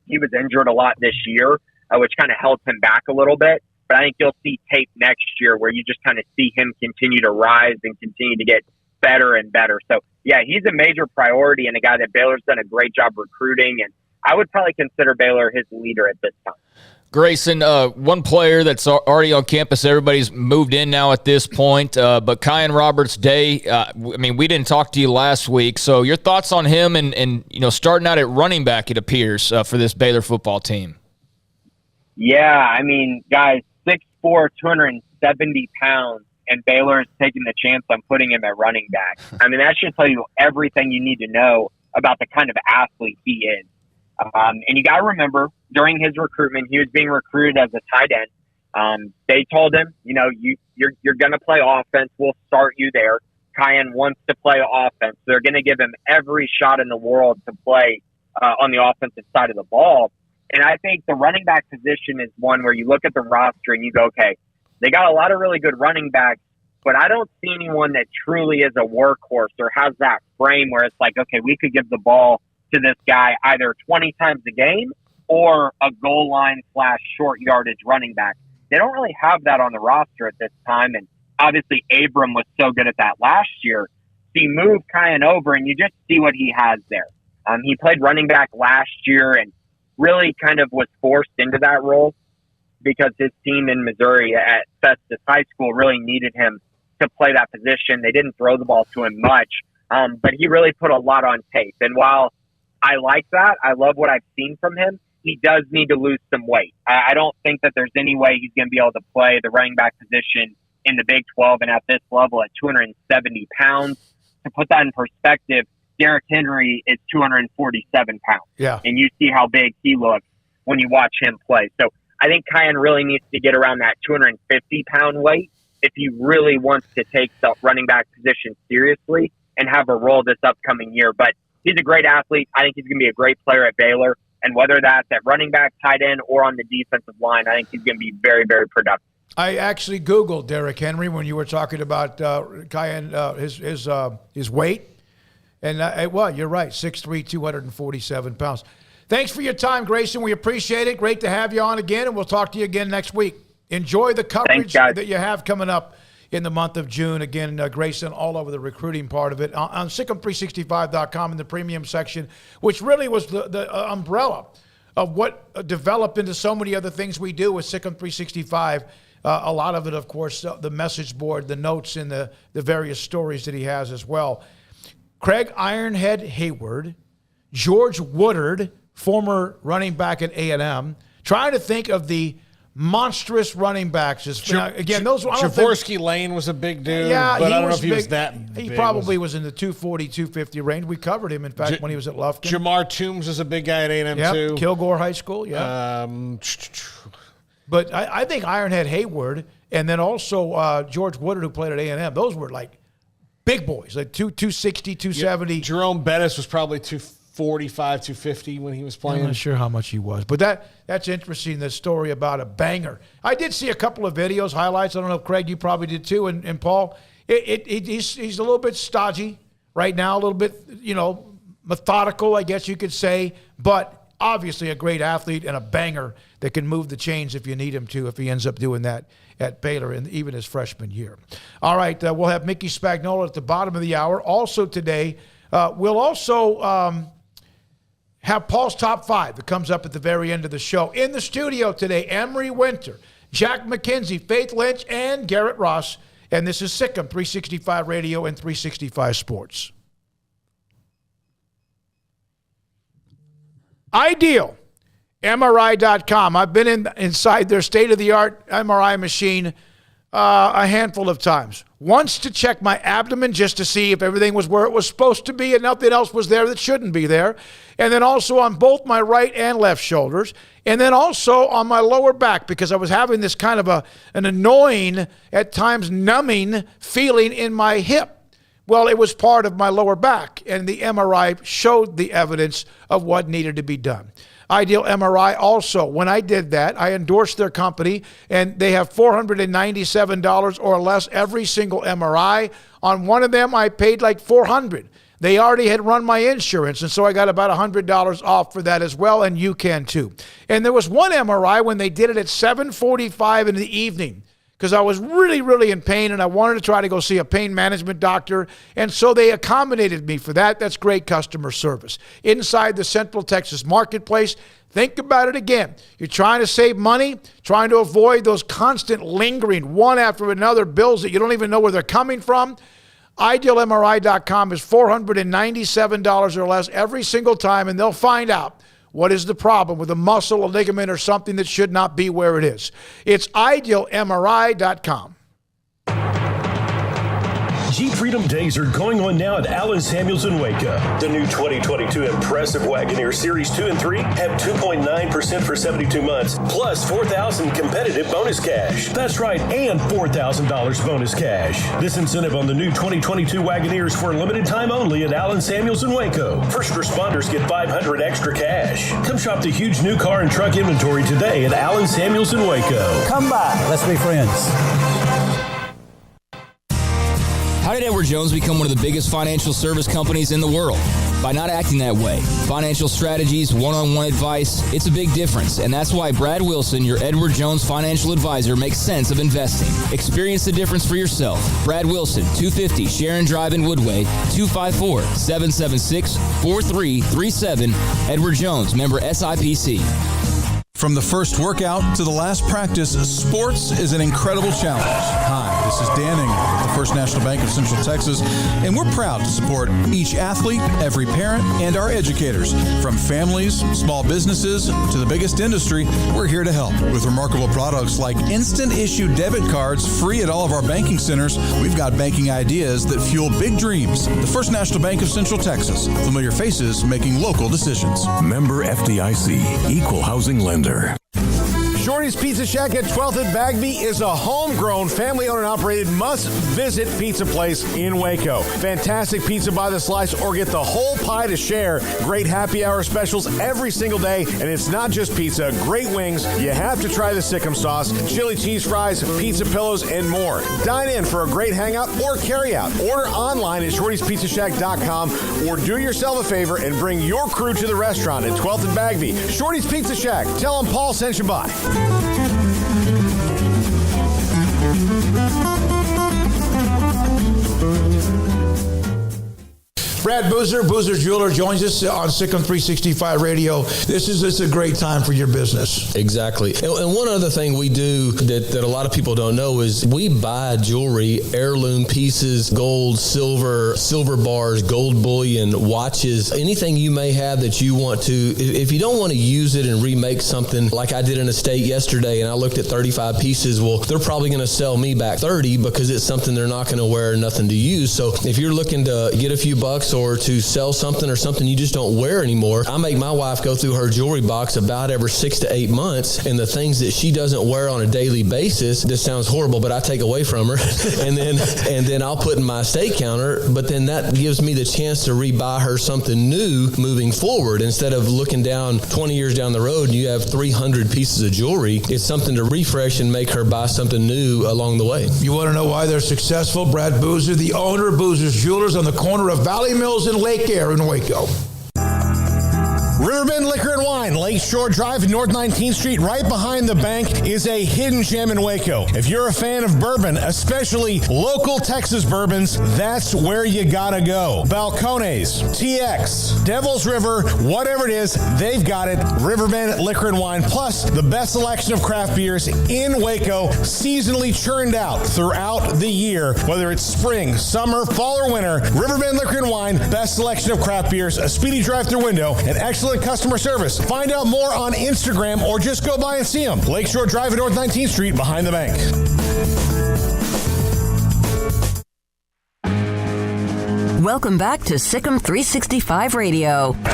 He was injured a lot this year, which kind of held him back a little bit. But I think you'll see tape next year where you just kind of see him continue to rise and continue to get better and better. So, yeah, he's a major priority and a guy that Baylor's done a great job recruiting. And I would probably consider Baylor his leader at this time. Grayson, one player that's already on campus, everybody's moved in now at this point, but Kyan Roberts-Day, we didn't talk to you last week, so your thoughts on him and starting out at running back, it appears, for this Baylor football team. Yeah, guys, 6'4", 270 pounds, and Baylor is taking the chance on putting him at running back. That should tell you everything you need to know about the kind of athlete he is. And you got to remember, during his recruitment, he was being recruited as a tight end. They told him, you're going to play offense. We'll start you there. Kyan wants to play offense. They're going to give him every shot in the world to play on the offensive side of the ball. And I think the running back position is one where you look at the roster and you go, okay, they got a lot of really good running backs, but I don't see anyone that truly is a workhorse or has that frame where it's like, okay, we could give the ball to this guy either 20 times a game or a goal line / short yardage running back. They don't really have that on the roster at this time. And obviously Abram was so good at that last year. So you move Kyan over and you just see what he has there. He played running back last year and really kind of was forced into that role because his team in Missouri at Festus High School really needed him to play that position. They didn't throw the ball to him much, but he really put a lot on tape. And while I like that, I love what I've seen from him, he does need to lose some weight. I don't think that there's any way he's going to be able to play the running back position in the Big 12 and at this level at 270 pounds. To put that in perspective, Derrick Henry is 247 pounds. Yeah. And you see how big he looks when you watch him play. So I think Kyan really needs to get around that 250-pound weight if he really wants to take the running back position seriously and have a role this upcoming year. But he's a great athlete. I think he's going to be a great player at Baylor. And whether that's at running back, tight end, or on the defensive line, I think he's going to be very, very productive. I actually Googled Derrick Henry when you were talking about Kyan, his weight. And, you're right, 6'3", 247 pounds. Thanks for your time, Grayson. We appreciate it. Great to have you on again, and we'll talk to you again next week. Enjoy the coverage that you have coming up in the month of June. Again, Grayson, all over the recruiting part of it on SicEm365.com in the premium section, which really was the umbrella of what developed into so many other things we do with SicEm365. A lot of it, of course, the message board, the notes, and the various stories that he has as well. Craig Ironhead Hayward, George Woodard, former running back at A&M, trying to think of the monstrous running backs. Again, those Jaworski Lane was a big dude, yeah, but I don't know if he was that He big. probably was in the 240, 250 range. We covered him, in fact, when he was at Lufkin. Jamar Toombs was a big guy at A&M, too. Kilgore High School, yeah. But I think Ironhead Hayward and then also George Woodard, who played at A&M, those were like big boys, like 260, 270. Yeah, Jerome Bettis was probably 245, 250 when he was playing. I'm not sure how much he was, but that's interesting, the story about a banger. I did see a couple of videos, highlights. I don't know if, Craig, you probably did too, and Paul. He's a little bit stodgy right now, a little bit, methodical, I guess you could say, but obviously a great athlete and a banger that can move the chains if you need him to, if he ends up doing that at Baylor in even his freshman year. All right, we'll have Mickey Spagnola at the bottom of the hour. Also today, we'll also have Paul's Top 5 that comes up at the very end of the show. In the studio today, Emery Winter, Jack McKenzie, Faith Lynch, and Garrett Ross. And this is Sikkim 365 Radio and 365 Sports. Ideal. MRI.com. I've been inside their state-of-the-art MRI machine a handful of times. Once to check my abdomen just to see if everything was where it was supposed to be and nothing else was there that shouldn't be there. And then also on both my right and left shoulders. And then also on my lower back because I was having this kind of an annoying, at times numbing feeling in my hip. Well, it was part of my lower back, and the MRI showed the evidence of what needed to be done. Ideal MRI also, when I did that, I endorsed their company, and they have $497 or less every single MRI. On one of them, I paid like $400. They already had run my insurance, and so I got about $100 off for that as well, and you can too. And there was one MRI when they did it at 7:45 in the evening, because I was really, really in pain, and I wanted to try to go see a pain management doctor, and so they accommodated me for that. That's great customer service. Inside the Central Texas Marketplace, think about it again. You're trying to save money, trying to avoid those constant lingering one after another bills that you don't even know where they're coming from. IdealMRI.com is $497 or less every single time, and they'll find out what is the problem with a muscle, a ligament, or something that should not be where it is. It's IdealMRI.com. Jeep Freedom Days are going on now at Allen Samuels in Waco. The new 2022 impressive Wagoneer Series 2 and 3 have 2.9% for 72 months, plus $4,000 competitive bonus cash. That's right, and $4,000 bonus cash. This incentive on the new 2022 Wagoneers for a limited time only at Allen Samuels in Waco. First responders get $500 extra cash. Come shop the huge new car and truck inventory today at Allen Samuels in Waco. Come by, let's be friends. How did Edward Jones become one of the biggest financial service companies in the world? By not acting that way. Financial strategies, one-on-one advice, it's a big difference. And that's why Brad Wilson, your Edward Jones financial advisor, makes sense of investing. Experience the difference for yourself. Brad Wilson, 250 Sharon Drive in Woodway, 254-776-4337. Edward Jones, member SIPC. From the first workout to the last practice, sports is an incredible challenge. Hi, this is Dan Ingram with the First National Bank of Central Texas, and we're proud to support each athlete, every parent, and our educators. From families, small businesses, to the biggest industry, we're here to help. With remarkable products like instant issue debit cards free at all of our banking centers, we've got banking ideas that fuel big dreams. The First National Bank of Central Texas. Familiar faces making local decisions. Member FDIC, Equal Housing Lender. Shorty's Pizza Shack at 12th and Bagby is a homegrown, family-owned and operated must-visit pizza place in Waco. Fantastic pizza by the slice or get the whole pie to share. Great happy hour specials every single day, and it's not just pizza. Great wings. You have to try the Sikkim sauce, chili cheese fries, pizza pillows, and more. Dine in for a great hangout or carry-out. Order online at shortyspizzashack.com or do yourself a favor and bring your crew to the restaurant at 12th and Bagby. Shorty's Pizza Shack. Tell them Paul sent you by. Brad Boozer, Boozer Jeweler, joins us on Sikkim 365 Radio. This is a great time for your business. Exactly. And one other thing we do that a lot of people don't know is we buy jewelry, heirloom pieces, gold, silver bars, gold bullion, watches, anything you may have that you want to. If you don't want to use it and remake something like I did in a state yesterday and I looked at 35 pieces, well, they're probably going to sell me back 30 because it's something they're not going to wear, nothing to use. So if you're looking to get a few bucks or to sell something or something you just don't wear anymore, I make my wife go through her jewelry box about every 6 to 8 months, and the things that she doesn't wear on a daily basis, this sounds horrible, but I take away from her, and then I'll put in my estate counter, but then that gives me the chance to rebuy her something new moving forward. Instead of looking down 20 years down the road and you have 300 pieces of jewelry, it's something to refresh and make her buy something new along the way. You want to know why they're successful? Brad Boozer, the owner of Boozer's Jewelers on the corner of Valley Mills and Lake Air in Waco. Riverbend Liquor and Wine, Lakeshore Drive, North 19th Street, right behind the bank, is a hidden gem in Waco. If you're a fan of bourbon, especially local Texas bourbons, that's where you gotta go. Balcones, TX, Devil's River, whatever it is, they've got it. Riverbend Liquor and Wine, plus the best selection of craft beers in Waco, seasonally churned out throughout the year, whether it's spring, summer, fall, or winter. Riverbend Liquor and Wine, best selection of craft beers, a speedy drive-through window, and excellent customer service. Find out more on Instagram or just go by and see them. Lakeshore Drive at North 19th Street behind the bank. Welcome back to Sikkim 365 Radio. Prescott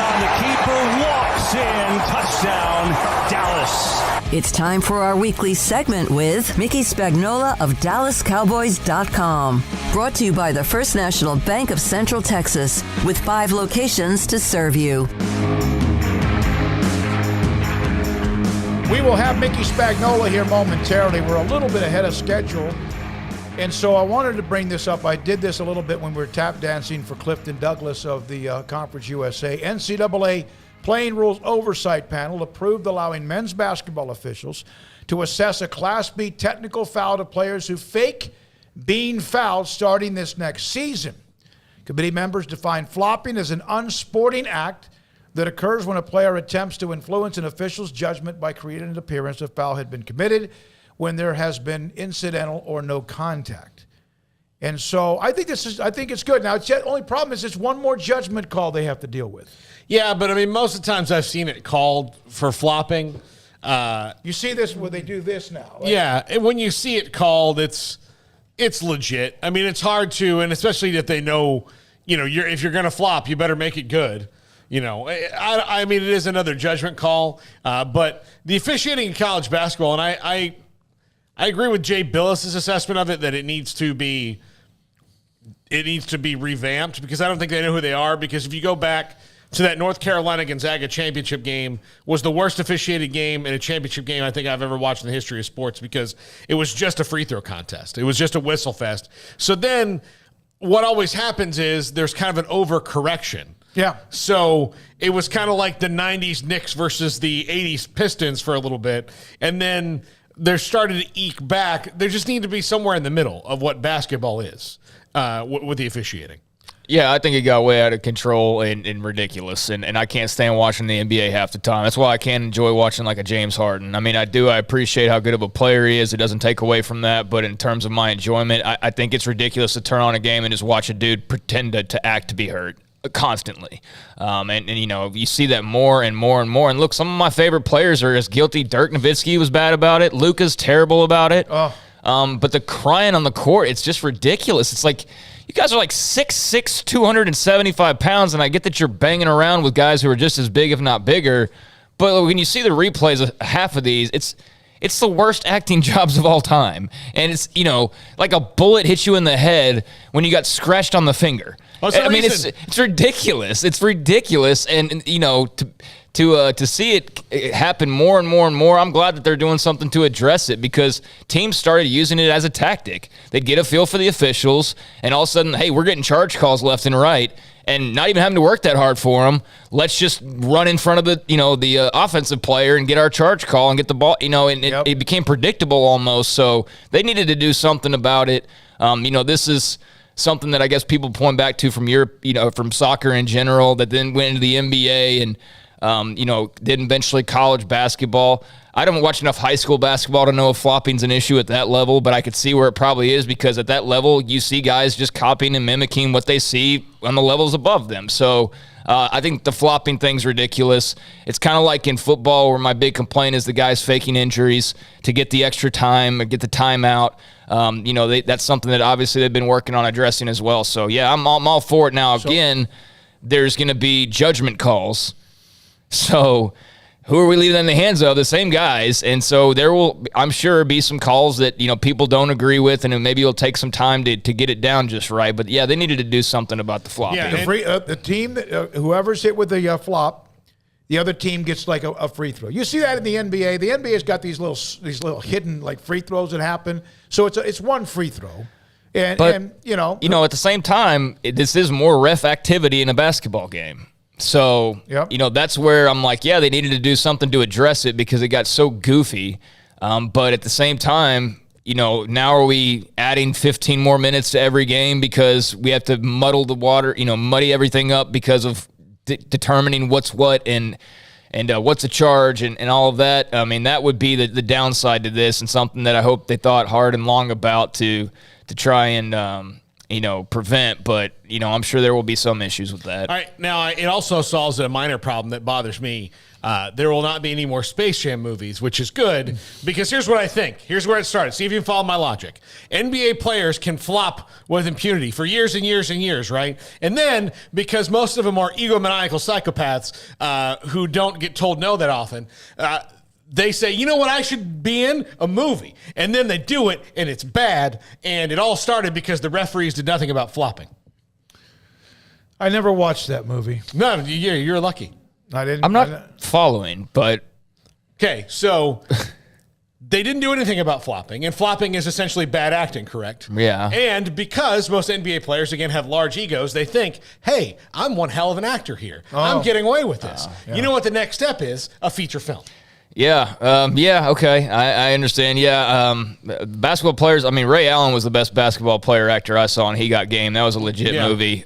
on the keeper, walks in, touchdown, Dallas. It's time for our weekly segment with Mickey Spagnola of DallasCowboys.com. Brought to you by the First National Bank of Central Texas, with 5 locations to serve you. We will have Mickey Spagnola here momentarily. We're a little bit ahead of schedule. And so I wanted to bring this up. I did this a little bit when we were tap dancing for Clifton Douglas of the Conference USA. NCAA Playing Rules Oversight Panel approved allowing men's basketball officials to assess a Class B technical foul to players who fake being fouled starting this next season. Committee members define flopping as an unsporting act that occurs when a player attempts to influence an official's judgment by creating an appearance a foul had been committed when there has been incidental or no contact. And so I think it's good. Now, the only problem is it's one more judgment call they have to deal with. Yeah, but I mean, most of the times I've seen it called for flopping. You see this where they do this now. Right? Yeah, and when you see it called, it's legit. I mean, it's hard to, and especially if they know, if you're going to flop, you better make it good. I mean, it is another judgment call, but the officiating in college basketball, and I agree with Jay Billis's assessment of it that it needs to be revamped, because I don't think they know who they are. Because if you go back to that North Carolina Gonzaga championship game, was the worst officiated game in a championship game I think I've ever watched in the history of sports, because it was just a free throw contest. It was just a whistle fest. So then what always happens is there's kind of an overcorrection. Yeah. So it was kind of like the 90s Knicks versus the 80s Pistons for a little bit. And then they're starting to eke back. There just need to be somewhere in the middle of what basketball is with the officiating. Yeah, I think it got way out of control and ridiculous, and I can't stand watching the NBA half the time. That's why I can't enjoy watching like a James Harden. I mean, I appreciate how good of a player he is. It doesn't take away from that, but in terms of my enjoyment, I think it's ridiculous to turn on a game and just watch a dude pretend to act to be hurt constantly. And you see that more and more and more. And look, some of my favorite players are as guilty. Dirk Nowitzki was bad about it. Luka's terrible about it. But the crying on the court, it's just ridiculous. It's like, you guys are like 6'6", 275 pounds, and I get that you're banging around with guys who are just as big, if not bigger. But when you see the replays of half of these, it's the worst acting jobs of all time. And it's, like a bullet hits you in the head when you got scratched on the finger. I mean, it's ridiculous. It's ridiculous. And to see it happen more and more and more, I'm glad that they're doing something to address it, because teams started using it as a tactic. They'd get a feel for the officials, and all of a sudden, hey, we're getting charge calls left and right, and not even having to work that hard for them. Let's just run in front of the offensive player and get our charge call and get the ball. It became predictable almost. So they needed to do something about it. This is something that I guess people point back to from Europe, from soccer in general, that then went into the NBA and did eventually college basketball. I don't watch enough high school basketball to know if flopping's an issue at that level, but I could see where it probably is, because at that level, you see guys just copying and mimicking what they see on the levels above them. So I think the flopping thing's ridiculous. It's kind of like in football, where my big complaint is the guys faking injuries to get the extra time or get the timeout. That's something that obviously they've been working on addressing as well. So, yeah, I'm all for it. Now, again, there's going to be judgment calls. So who are we leaving in the hands of? The same guys. And so there will, I'm sure, be some calls that, people don't agree with, and maybe it'll take some time to get it down just right. But, yeah, they needed to do something about the flop. Yeah, the team, whoever's hit with the flop, the other team gets like a free throw. You see that in the NBA. The NBA's got these little hidden like free throws that happen. So it's one free throw. And at the same time, this is more ref activity in a basketball game. So, that's where I'm like, yeah, they needed to do something to address it because it got so goofy. But at the same time, now are we adding 15 more minutes to every game because we have to muddle the water, muddy everything up because of determining what's what and what's a charge and all of that. I mean, that would be the downside to this, and something that I hope they thought hard and long about to try and prevent. But I'm sure there will be some issues with that. All right, now it also solves a minor problem that bothers me. There will not be any more Space Jam movies, which is good, because here's what I think. Here's where it started. See if you can follow my logic. NBA players can flop with impunity for years and years and years, right? And then, because most of them are egomaniacal psychopaths who don't get told no that often, they say, you know what, I should be in a movie. And then they do it, and it's bad, and it all started because the referees did nothing about flopping. I never watched that movie. No, you're lucky. I'm not following, but... Okay, so they didn't do anything about flopping, and flopping is essentially bad acting, correct? Yeah. And because most NBA players, again, have large egos, they think, hey, I'm one hell of an actor here. I'm getting away with this. Yeah. You know what the next step is? A feature film. Yeah. Okay. I understand. Yeah. Basketball players. I mean, Ray Allen was the best basketball player actor I saw, and he got game. That was a legit movie.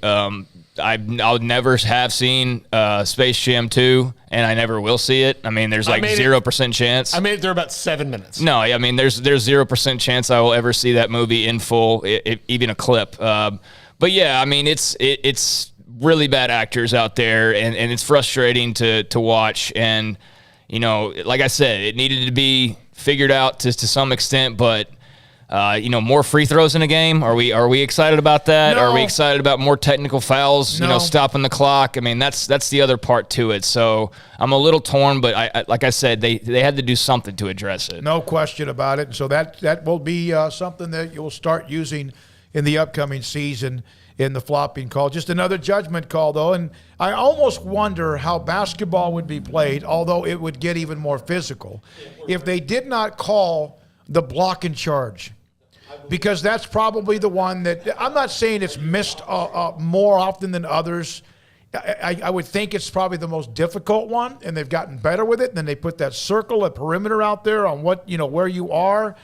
I'll never have seen Space Jam 2, and I never will see it. I mean, there's 0% chance. I made it through about 7 minutes. No, I mean, there's 0% chance I will ever see that movie in full, even a clip. But yeah, I mean, it's really bad actors out there, and it's frustrating to watch. And like I said, it needed to be figured out to some extent, but. More free throws in a game. Are we excited about that? No. Are we excited about more technical fouls? No. Stopping the clock. I mean, that's the other part to it. So I'm a little torn, but I like I said, they had to do something to address it. No question about it. And so that will be something that you'll start using in the upcoming season in the flopping call. Just another judgment call, though. And I almost wonder how basketball would be played, although it would get even more physical, if they did not call the block and charge. Because that's probably the one that, I'm not saying it's missed more often than others. I would think it's probably the most difficult one, and they've gotten better with it. And then they put that circle, a perimeter out there on what, where you are.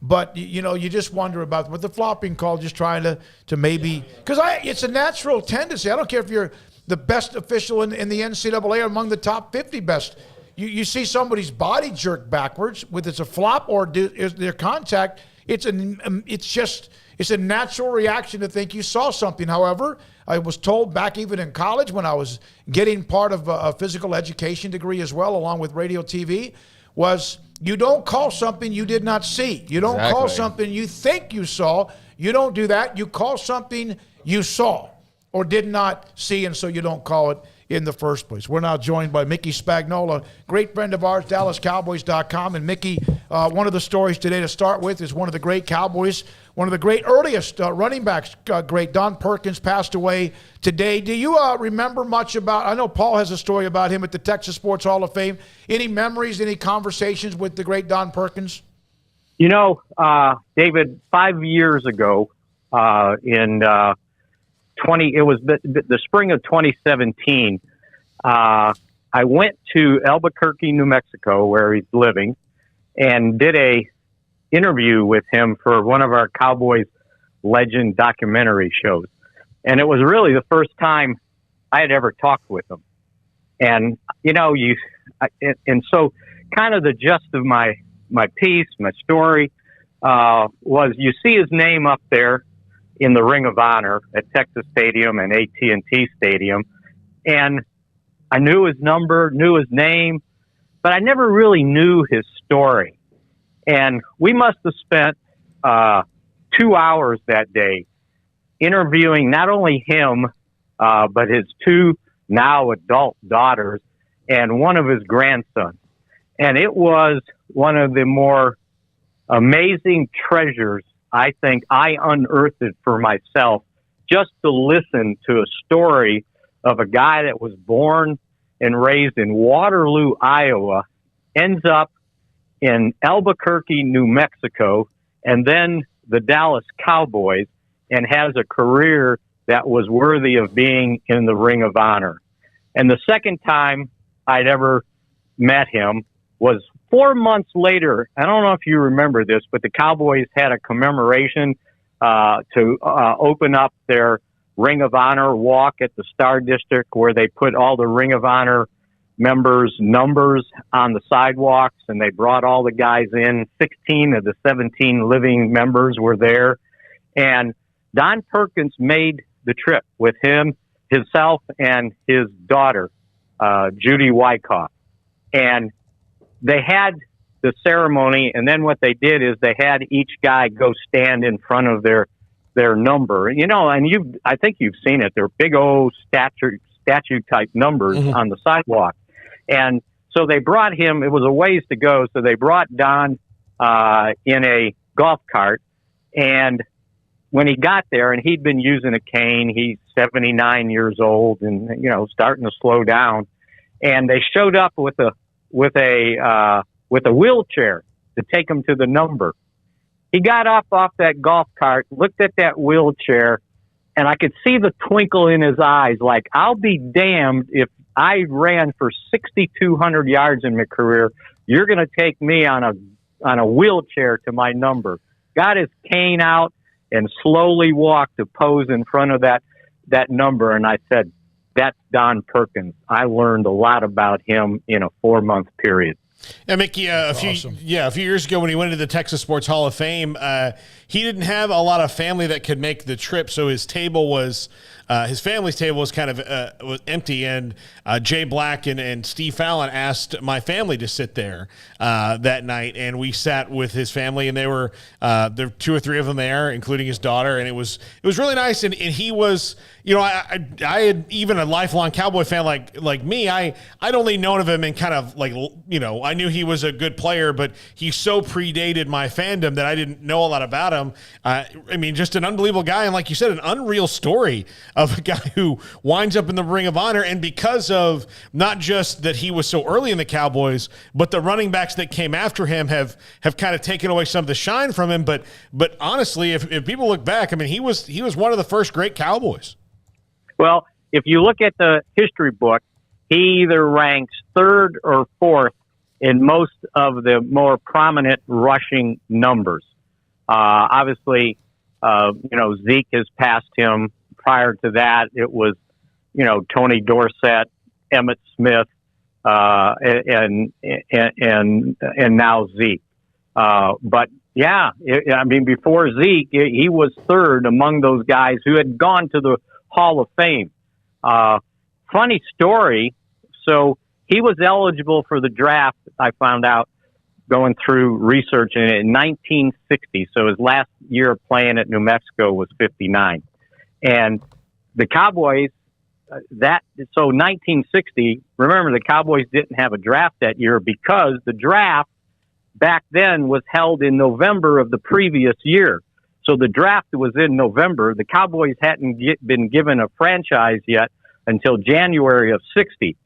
But, you just wonder about with the flopping call, just trying to maybe, because it's a natural tendency. I don't care if you're the best official in the NCAA or among the top 50 best. You see somebody's body jerk backwards, whether it's a flop or is there contact. It's a natural reaction to think you saw something. However, I was told back even in college when I was getting part of a physical education degree as well, along with radio TV, was you don't call something you did not see. You don't call something you think you saw. You don't do that. You call something you saw or did not see, and so you don't call it in the first place. We're now joined by Mickey Spagnola, great friend of ours, DallasCowboys.com. And Mickey, one of the stories today to start with is one of the great Cowboys, one of the great earliest running backs, great Don Perkins, passed away today. Do you remember much about, I know Paul has a story about him at the Texas Sports Hall of Fame. Any memories, any conversations with the great Don Perkins? David, 5 years ago it was the spring of 2017. I went to Albuquerque, New Mexico, where he's living, and did a interview with him for one of our Cowboys legend documentary shows. And it was really the first time I had ever talked with him. And, so kind of the gist of my piece, my story, was you see his name up there in the Ring of Honor at Texas Stadium and AT&T Stadium. And I knew his number, knew his name, but I never really knew his story. And we must have spent 2 hours that day interviewing not only him, but his two now adult daughters and one of his grandsons. And it was one of the more amazing treasures I think I unearthed it for myself, just to listen to a story of a guy that was born and raised in Waterloo, Iowa, ends up in Albuquerque, New Mexico, and then the Dallas Cowboys, and has a career that was worthy of being in the Ring of Honor. And the second time I'd ever met him was 4 months later. I don't know if you remember this, but the Cowboys had a commemoration to open up their Ring of Honor walk at the Star District, where they put all the Ring of Honor members' numbers on the sidewalks, and they brought all the guys in. 16 of the 17 living members were there. And Don Perkins made the trip with himself and his daughter, Judy Wyckoff. And they had the ceremony, and then what they did is they had each guy go stand in front of their number. You know, and I think you've seen it. They're big old statue type numbers on the sidewalk. And so they brought him, it was a ways to go, so they brought Don in a golf cart. And when he got there, and he'd been using a cane, he's 79 years old and, you know, starting to slow down. And they showed up with a wheelchair to take him to the number. He got up off that golf cart, looked at that wheelchair, and I could see the twinkle in his eyes, like, I'll be damned if I ran for 6,200 yards in my career. You're going to take me on a wheelchair to my number. Got his cane out and slowly walked to pose in front of that number. And I said, that's Don Perkins. I learned a lot about him in a 4-month period. Yeah, Mickey, a few years ago when he went into the Texas Sports Hall of Fame, he didn't have a lot of family that could make the trip, so his table was his family's table was kind of was empty, and Jay Black and Steve Fallon asked my family to sit there that night, and we sat with his family, and there were 2 or 3 of them there, including his daughter, and it was really nice, and he was, you know, I had, even a lifelong Cowboy fan like me, I'd only known of him in kind of like, you know, I knew he was a good player, but he so predated my fandom that I didn't know a lot about him. I mean, just an unbelievable guy, and like you said, an unreal story of a guy who winds up in the Ring of Honor, and because of not just that he was so early in the Cowboys, but the running backs that came after him have kind of taken away some of the shine from him. But honestly, if people look back, I mean, he was one of the first great Cowboys. Well, if you look at the history book, he either ranks 3rd or 4th in most of the more prominent rushing numbers. Obviously, you know, Zeke has passed him. Prior to that, it was, you know, Tony Dorsett, Emmitt Smith, and now Zeke. But yeah, I mean, before Zeke, he was 3rd among those guys who had gone to the Hall of Fame. Funny story. So he was eligible for the draft, I found out, going through research in 1960. So his last year playing at New Mexico was 59. And the Cowboys, so 1960, remember the Cowboys didn't have a draft that year because the draft back then was held in November of the previous year. So the draft was in November. The Cowboys hadn't been given a franchise yet until January of 60.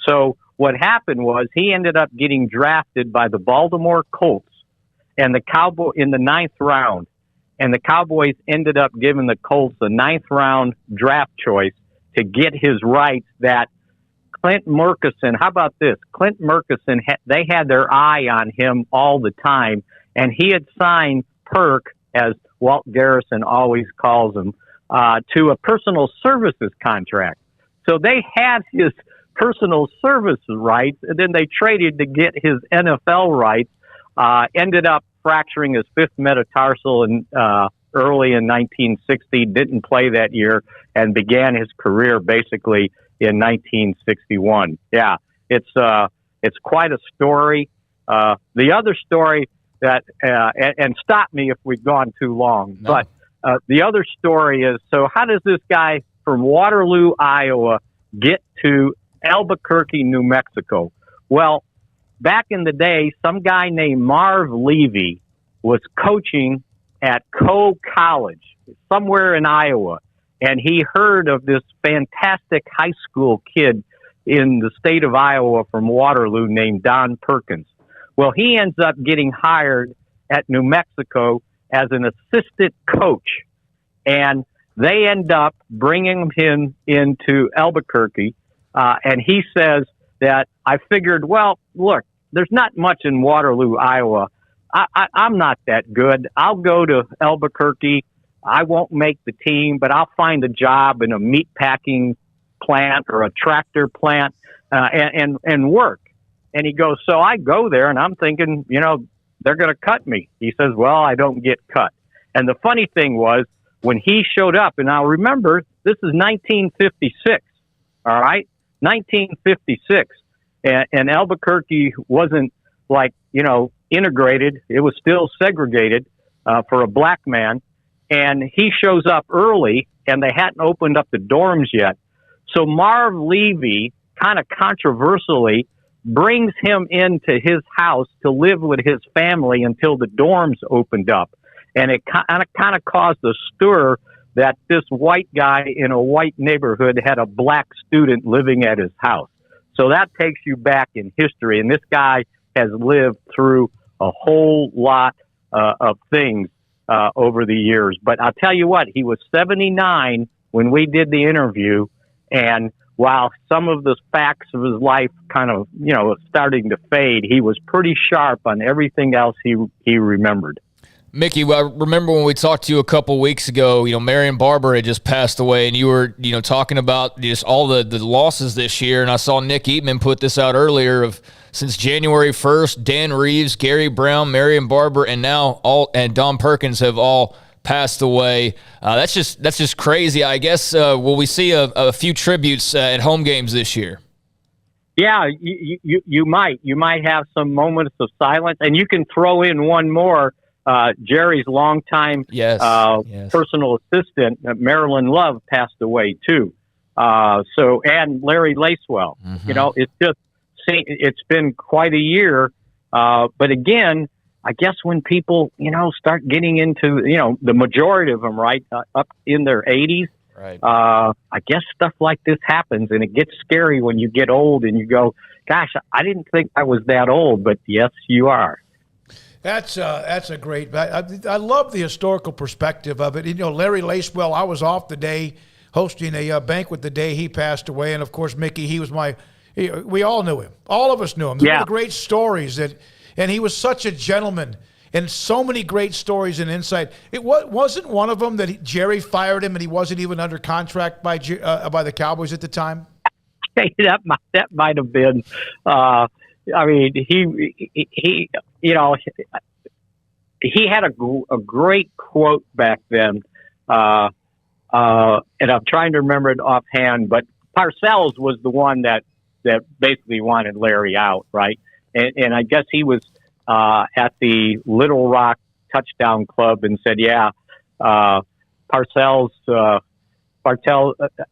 So what happened was he ended up getting drafted by the Baltimore Colts and the Cowboy in the 9th round. And the Cowboys ended up giving the Colts the 9th round draft choice to get his rights that Clint Murkison, how about this? Clint Murkison, they had their eye on him all the time. And he had signed Perk, as Walt Garrison always calls him, to a personal services contract. So they had his personal services rights, and then they traded to get his NFL rights, ended up fracturing his 5th metatarsal early in 1960, didn't play that year, and began his career basically in 1961. Yeah, it's quite a story. The other story that, and stop me if we've gone too long, but the other story is, so how does this guy from Waterloo, Iowa, get to Albuquerque, New Mexico? Well, back in the day, some guy named Marv Levy was coaching at Coe College somewhere in Iowa, and he heard of this fantastic high school kid in the state of Iowa from Waterloo named Don Perkins. Well, he ends up getting hired at New Mexico as an assistant coach, and they end up bringing him into Albuquerque and he says that I figured, well, look, there's not much in Waterloo, Iowa. I'm not that good. I'll go to Albuquerque. I won't make the team, but I'll find a job in a meat packing plant or a tractor plant and work. And he goes, so I go there, and I'm thinking, they're going to cut me. He says, well, I don't get cut. And the funny thing was, when he showed up, and now remember, this is 1956, all right? 1956. And Albuquerque wasn't integrated. It was still segregated for a black man. And he shows up early, and they hadn't opened up the dorms yet. So Marv Levy, kind of controversially, brings him into his house to live with his family until the dorms opened up. And it kind of caused a stir that this white guy in a white neighborhood had a black student living at his house. So that takes you back in history. And this guy has lived through a whole lot of things over the years. But I'll tell you what, he was 79 when we did the interview. And while some of the facts of his life kind of, starting to fade, he was pretty sharp on everything else he remembered. Mickey, I remember when we talked to you a couple weeks ago, Marion Barber had just passed away, and you were, talking about just all the losses this year. And I saw Nick Eatman put this out earlier of since January 1st, Dan Reeves, Gary Brown, Marion Barber, and now and Don Perkins have all passed away. That's just crazy. I guess will we see a few tributes at home games this year? Yeah, you might have some moments of silence, and you can throw in one more. Jerry's longtime personal assistant, Marilyn Love, passed away too. And Larry Lacewell. Mm-hmm. It's been quite a year. But again, I guess when people, start getting into, the majority of them, right, up in their 80s, right. I guess stuff like this happens, and it gets scary when you get old and you go, gosh, I didn't think I was that old, but yes, you are. That's a great. I love the historical perspective of it. Larry Lacewell. I was off the day hosting a banquet the day he passed away, and of course, Mickey. He was we all knew him. All of us knew him. There were great stories and he was such a gentleman, and so many great stories and insight. It wasn't one of them that Jerry fired him, and he wasn't even under contract by the Cowboys at the time. Hey, that might have been. I mean, he had a great quote back then, and I'm trying to remember it offhand, but Parcells was the one that basically wanted Larry out, right? And I guess he was at the Little Rock Touchdown Club and said, Parcells,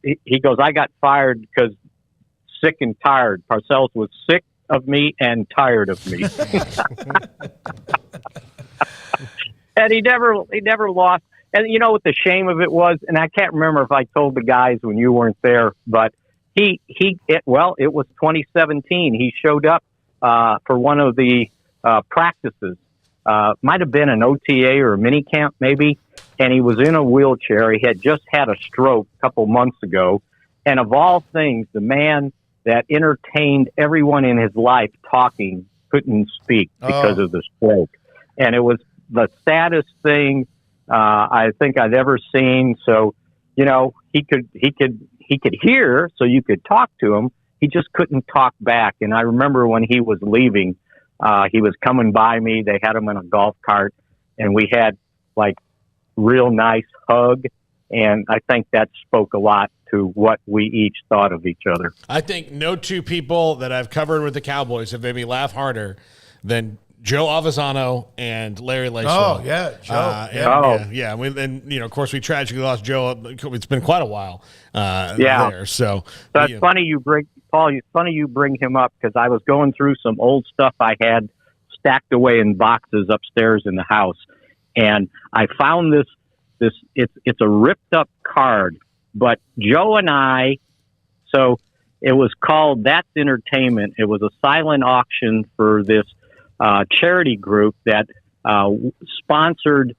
he goes, I got fired because sick and tired. Parcells was sick of me and tired of me. And he never lost. And you know what the shame of it was? And I can't remember if I told the guys when you weren't there, but it was 2017. He showed up for one of the practices. Might have been an OTA or a mini camp maybe, and he was in a wheelchair. He had just had a stroke a couple months ago, and of all things, the man that entertained everyone in his life talking couldn't speak because of the stroke. And it was the saddest thing I think I'd ever seen. So, he could hear, so you could talk to him. He just couldn't talk back. And I remember when he was leaving, he was coming by me. They had him in a golf cart, and we had real nice hug. And I think that spoke a lot to what we each thought of each other. I think no two people that I've covered with the Cowboys have made me laugh harder than Joe Avesano and Larry Lacewell. Oh, yeah, Joe. Of course, we tragically lost Joe. It's been quite a while there. So it's funny you bring Paul. It's funny you bring him up because I was going through some old stuff I had stacked away in boxes upstairs in the house, and I found this. It's a ripped up card, but Joe and I. So it was called That's Entertainment. It was a silent auction for this charity group that sponsored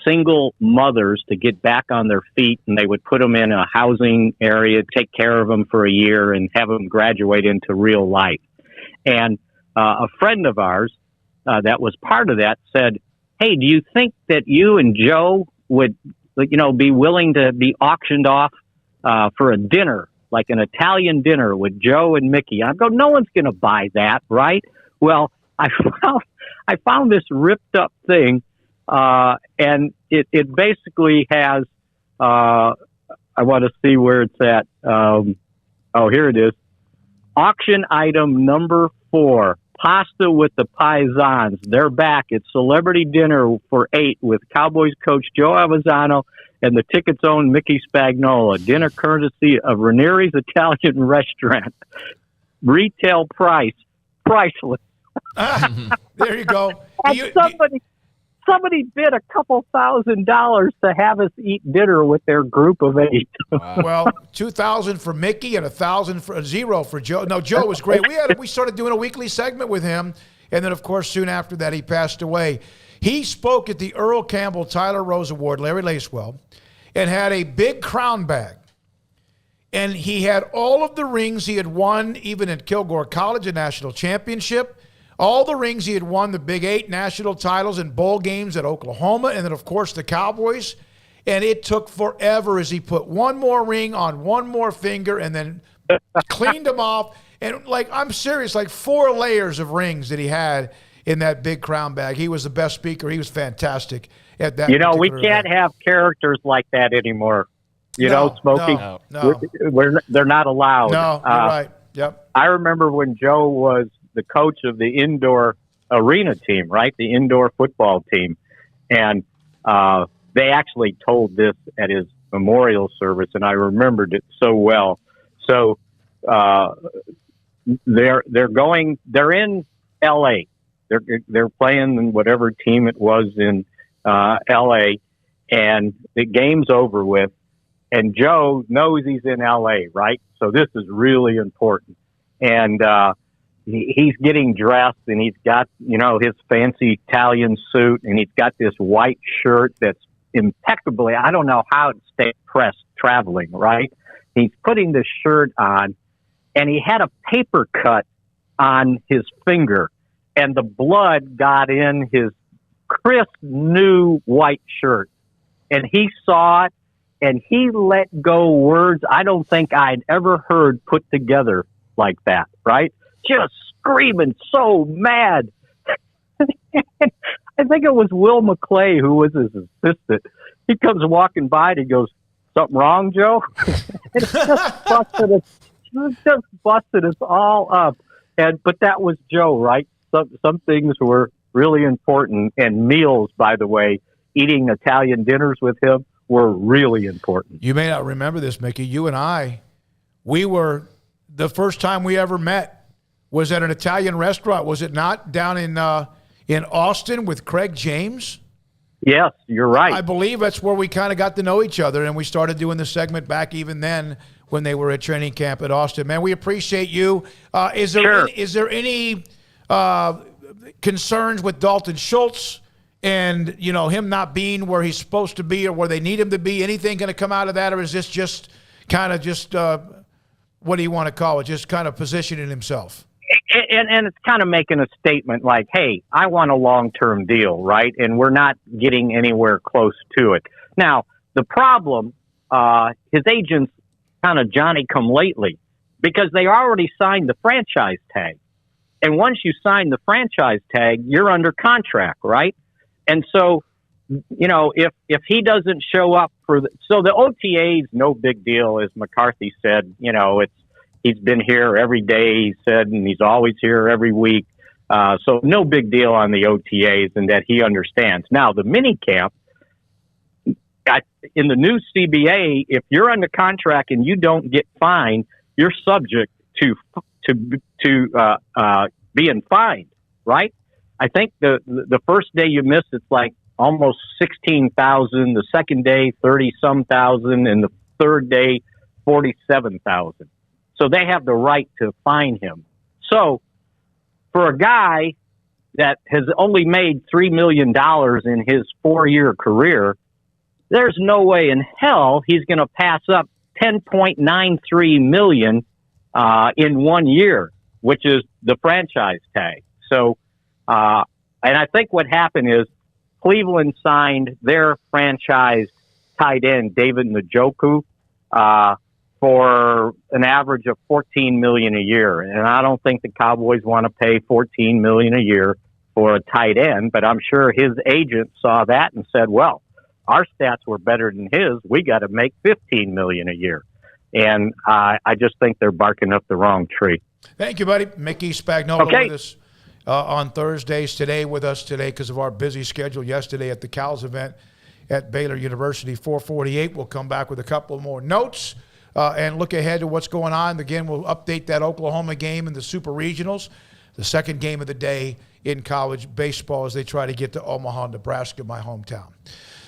single mothers to get back on their feet, and they would put them in a housing area, take care of them for a year, and have them graduate into real life. And a friend of ours that was part of that said, "Hey, do you think that you and Joe would, be willing to be auctioned off for a dinner, like an Italian dinner with Joe and Mickey?" I go, "No one's going to buy that, right?" Well, I found this ripped up thing, and it basically has. I want to see where it's at. Here it is. Auction item number 4. Pasta with the Paisans. They're back. It's celebrity dinner for 8 with Cowboys coach Joe Avezzano and the tickets own Mickey Spagnola. Dinner courtesy of Ranieri's Italian Restaurant. Retail price, priceless. There you go. And somebody bid a couple $1,000s to have us eat dinner with their group of 8. Well, $2,000 for Mickey and $1,000 for Joe. No, Joe was great. We started doing a weekly segment with him, and then of course soon after that he passed away. He spoke at the Earl Campbell Tyler Rose Award, Larry Lacewell, and had a big crown bag. And he had all of the rings he had won, even at Kilgore College, a national championship. All the rings he had won, the Big 8 national titles and bowl games at Oklahoma, and then, of course, the Cowboys. And it took forever as he put one more ring on one more finger and then cleaned them off. And, I'm serious, 4 layers of rings that he had in that big crown bag. He was the best speaker. He was fantastic at that. We can't have characters like that anymore. Smokey. No. They're not allowed. No, you're right. Yep. I remember when Joe was the coach of the indoor arena team, right? The indoor football team. And they actually told this at his memorial service, and I remembered it so well. So they're in LA. They're playing in whatever team it was in LA, and the game's over with. And Joe knows he's in LA, right? So this is really important. And he's getting dressed, and he's got, his fancy Italian suit, and he's got this white shirt that's impeccably, I don't know how it stayed pressed traveling, right? He's putting this shirt on, and he had a paper cut on his finger, and the blood got in his crisp, new white shirt. And he saw it, and he let go words I don't think I'd ever heard put together like that, right? Just screaming, so mad. I think it was Will McClay who was his assistant. He comes walking by and he goes, "Something wrong, Joe?" It just busted us all up. But that was Joe, right? Some things were really important, and meals, by the way, eating Italian dinners with him were really important. You may not remember this, Mickey. You and I, the first time we ever met was at an Italian restaurant. Was it not down in Austin with Craig James? Yes, you're right. I believe that's where we kind of got to know each other, and we started doing the segment back even then when they were at training camp at Austin. Man, we appreciate you. Is there any concerns with Dalton Schultz and, him not being where he's supposed to be or where they need him to be? Anything going to come out of that, or is this just what do you want to call it, just kind of positioning himself? And it's kind of making a statement like, hey, I want a long-term deal, right? And we're not getting anywhere close to it. Now, the problem, his agents kind of Johnny-come-lately, because they already signed the franchise tag. And once you sign the franchise tag, you're under contract, right? And so, if he doesn't show up so the OTAs, no big deal, as McCarthy said, he's been here every day, he said, and he's always here every week. So no big deal on the OTAs, and that he understands. Now, the mini camp, in the new CBA, if you're under contract and you don't get fined, you're subject to being fined, right? I think the first day you miss, it's like almost 16,000. The second day, 30-some thousand, and the third day, 47,000. So they have the right to fine him. So for a guy that has only made $3 million in his 4-year career, there's no way in hell he's going to pass up $10.93 million in 1 year, which is the franchise tag. So, and I think what happened is Cleveland signed their franchise tight end, David Njoku, for an average of $14 million a year. And I don't think the Cowboys want to pay $14 million a year for a tight end, but I'm sure his agent saw that and said, well, our stats were better than his. We got to make $15 million a year. And I just think they're barking up the wrong tree. Thank you, buddy. Mickey Spagnuolo with us on Thursdays, today with us today because of our busy schedule yesterday at the Cows event at Baylor University, 448. We'll come back with a couple more notes and look ahead to what's going on. Again, we'll update that Oklahoma game in the Super Regionals, the second game of the day in college baseball as they try to get to Omaha, Nebraska, my hometown.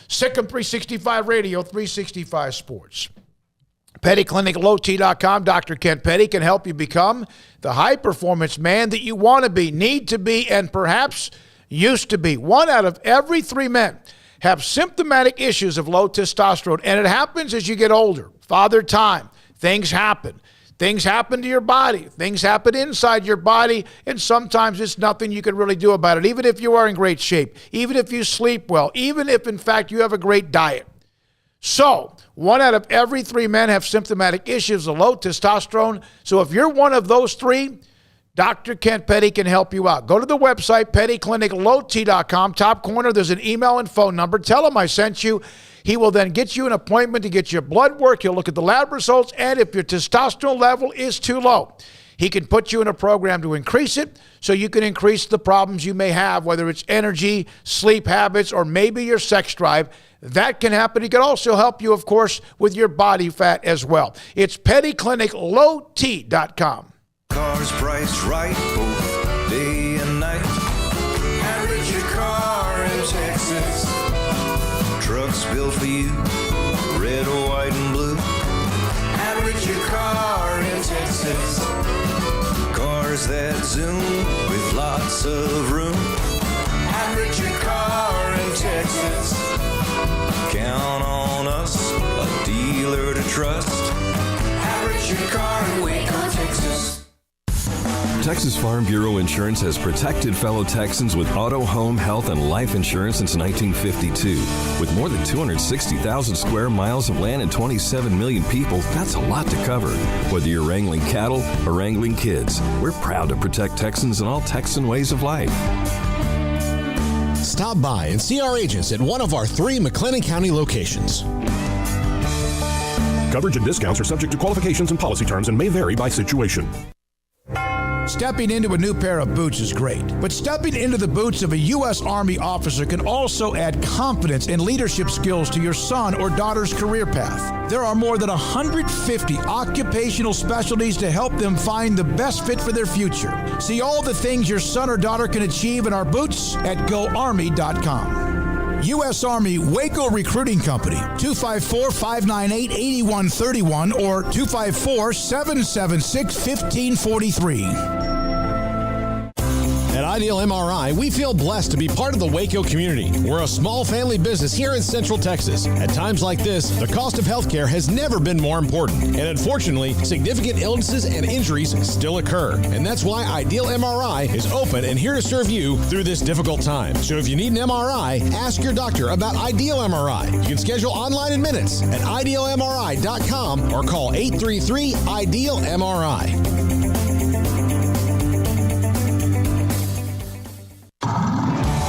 Sikkim 365 Radio, 365 Sports. PettyClinicLowT.com. Dr. Kent Petty can help you become the high-performance man that you want to be, need to be, and perhaps used to be. 1 out of every 3 men have symptomatic issues of low testosterone, and it happens as you get older. Father time. Things happen. Things happen to your body. Things happen inside your body, and sometimes it's nothing you can really do about it, even if you are in great shape, even if you sleep well, even if, in fact, you have a great diet. So, 1 out of every 3 men have symptomatic issues of low testosterone. So if you're one of those 3, Dr. Kent Petty can help you out. Go to the website, PettyClinicLowT.com. Top corner, there's an email and phone number. Tell him I sent you. He will then get you an appointment to get your blood work. He'll look at the lab results, and if your testosterone level is too low, he can put you in a program to increase it so you can increase the problems you may have, whether it's energy, sleep habits, or maybe your sex drive. That can happen. He can also help you, of course, with your body fat as well. It's PettyClinicLowT.com. Cars priced right both day and night. Average your car in Texas. Trucks built for you, red, white, and blue. Average your car in Texas. Cars that zoom with lots of room. Average your car in Texas. Count on us, a dealer to trust. Average your car in Waco, Texas. Texas Farm Bureau Insurance has protected fellow Texans with auto, home, health, and life insurance since 1952. With more than 260,000 square miles of land and 27 million people, that's a lot to cover. Whether you're wrangling cattle or wrangling kids, we're proud to protect Texans in all Texan ways of life. Stop by and see our agents at one of our 3 McLennan County locations. Coverage and discounts are subject to qualifications and policy terms and may vary by situation. Stepping into a new pair of boots is great, but stepping into the boots of a U.S. Army officer can also add confidence and leadership skills to your son or daughter's career path. There are more than 150 occupational specialties to help them find the best fit for their future. See all the things your son or daughter can achieve in our boots at GoArmy.com. U.S. Army Waco Recruiting Company, 254-598-8131 or 254-776-1543. At Ideal MRI, we feel blessed to be part of the Waco community. We're a small family business here in Central Texas. At times like this, the cost of healthcare has never been more important. And unfortunately, significant illnesses and injuries still occur. And that's why Ideal MRI is open and here to serve you through this difficult time. So if you need an MRI, ask your doctor about Ideal MRI. You can schedule online in minutes at idealmri.com or call 833-IDEAL-MRI.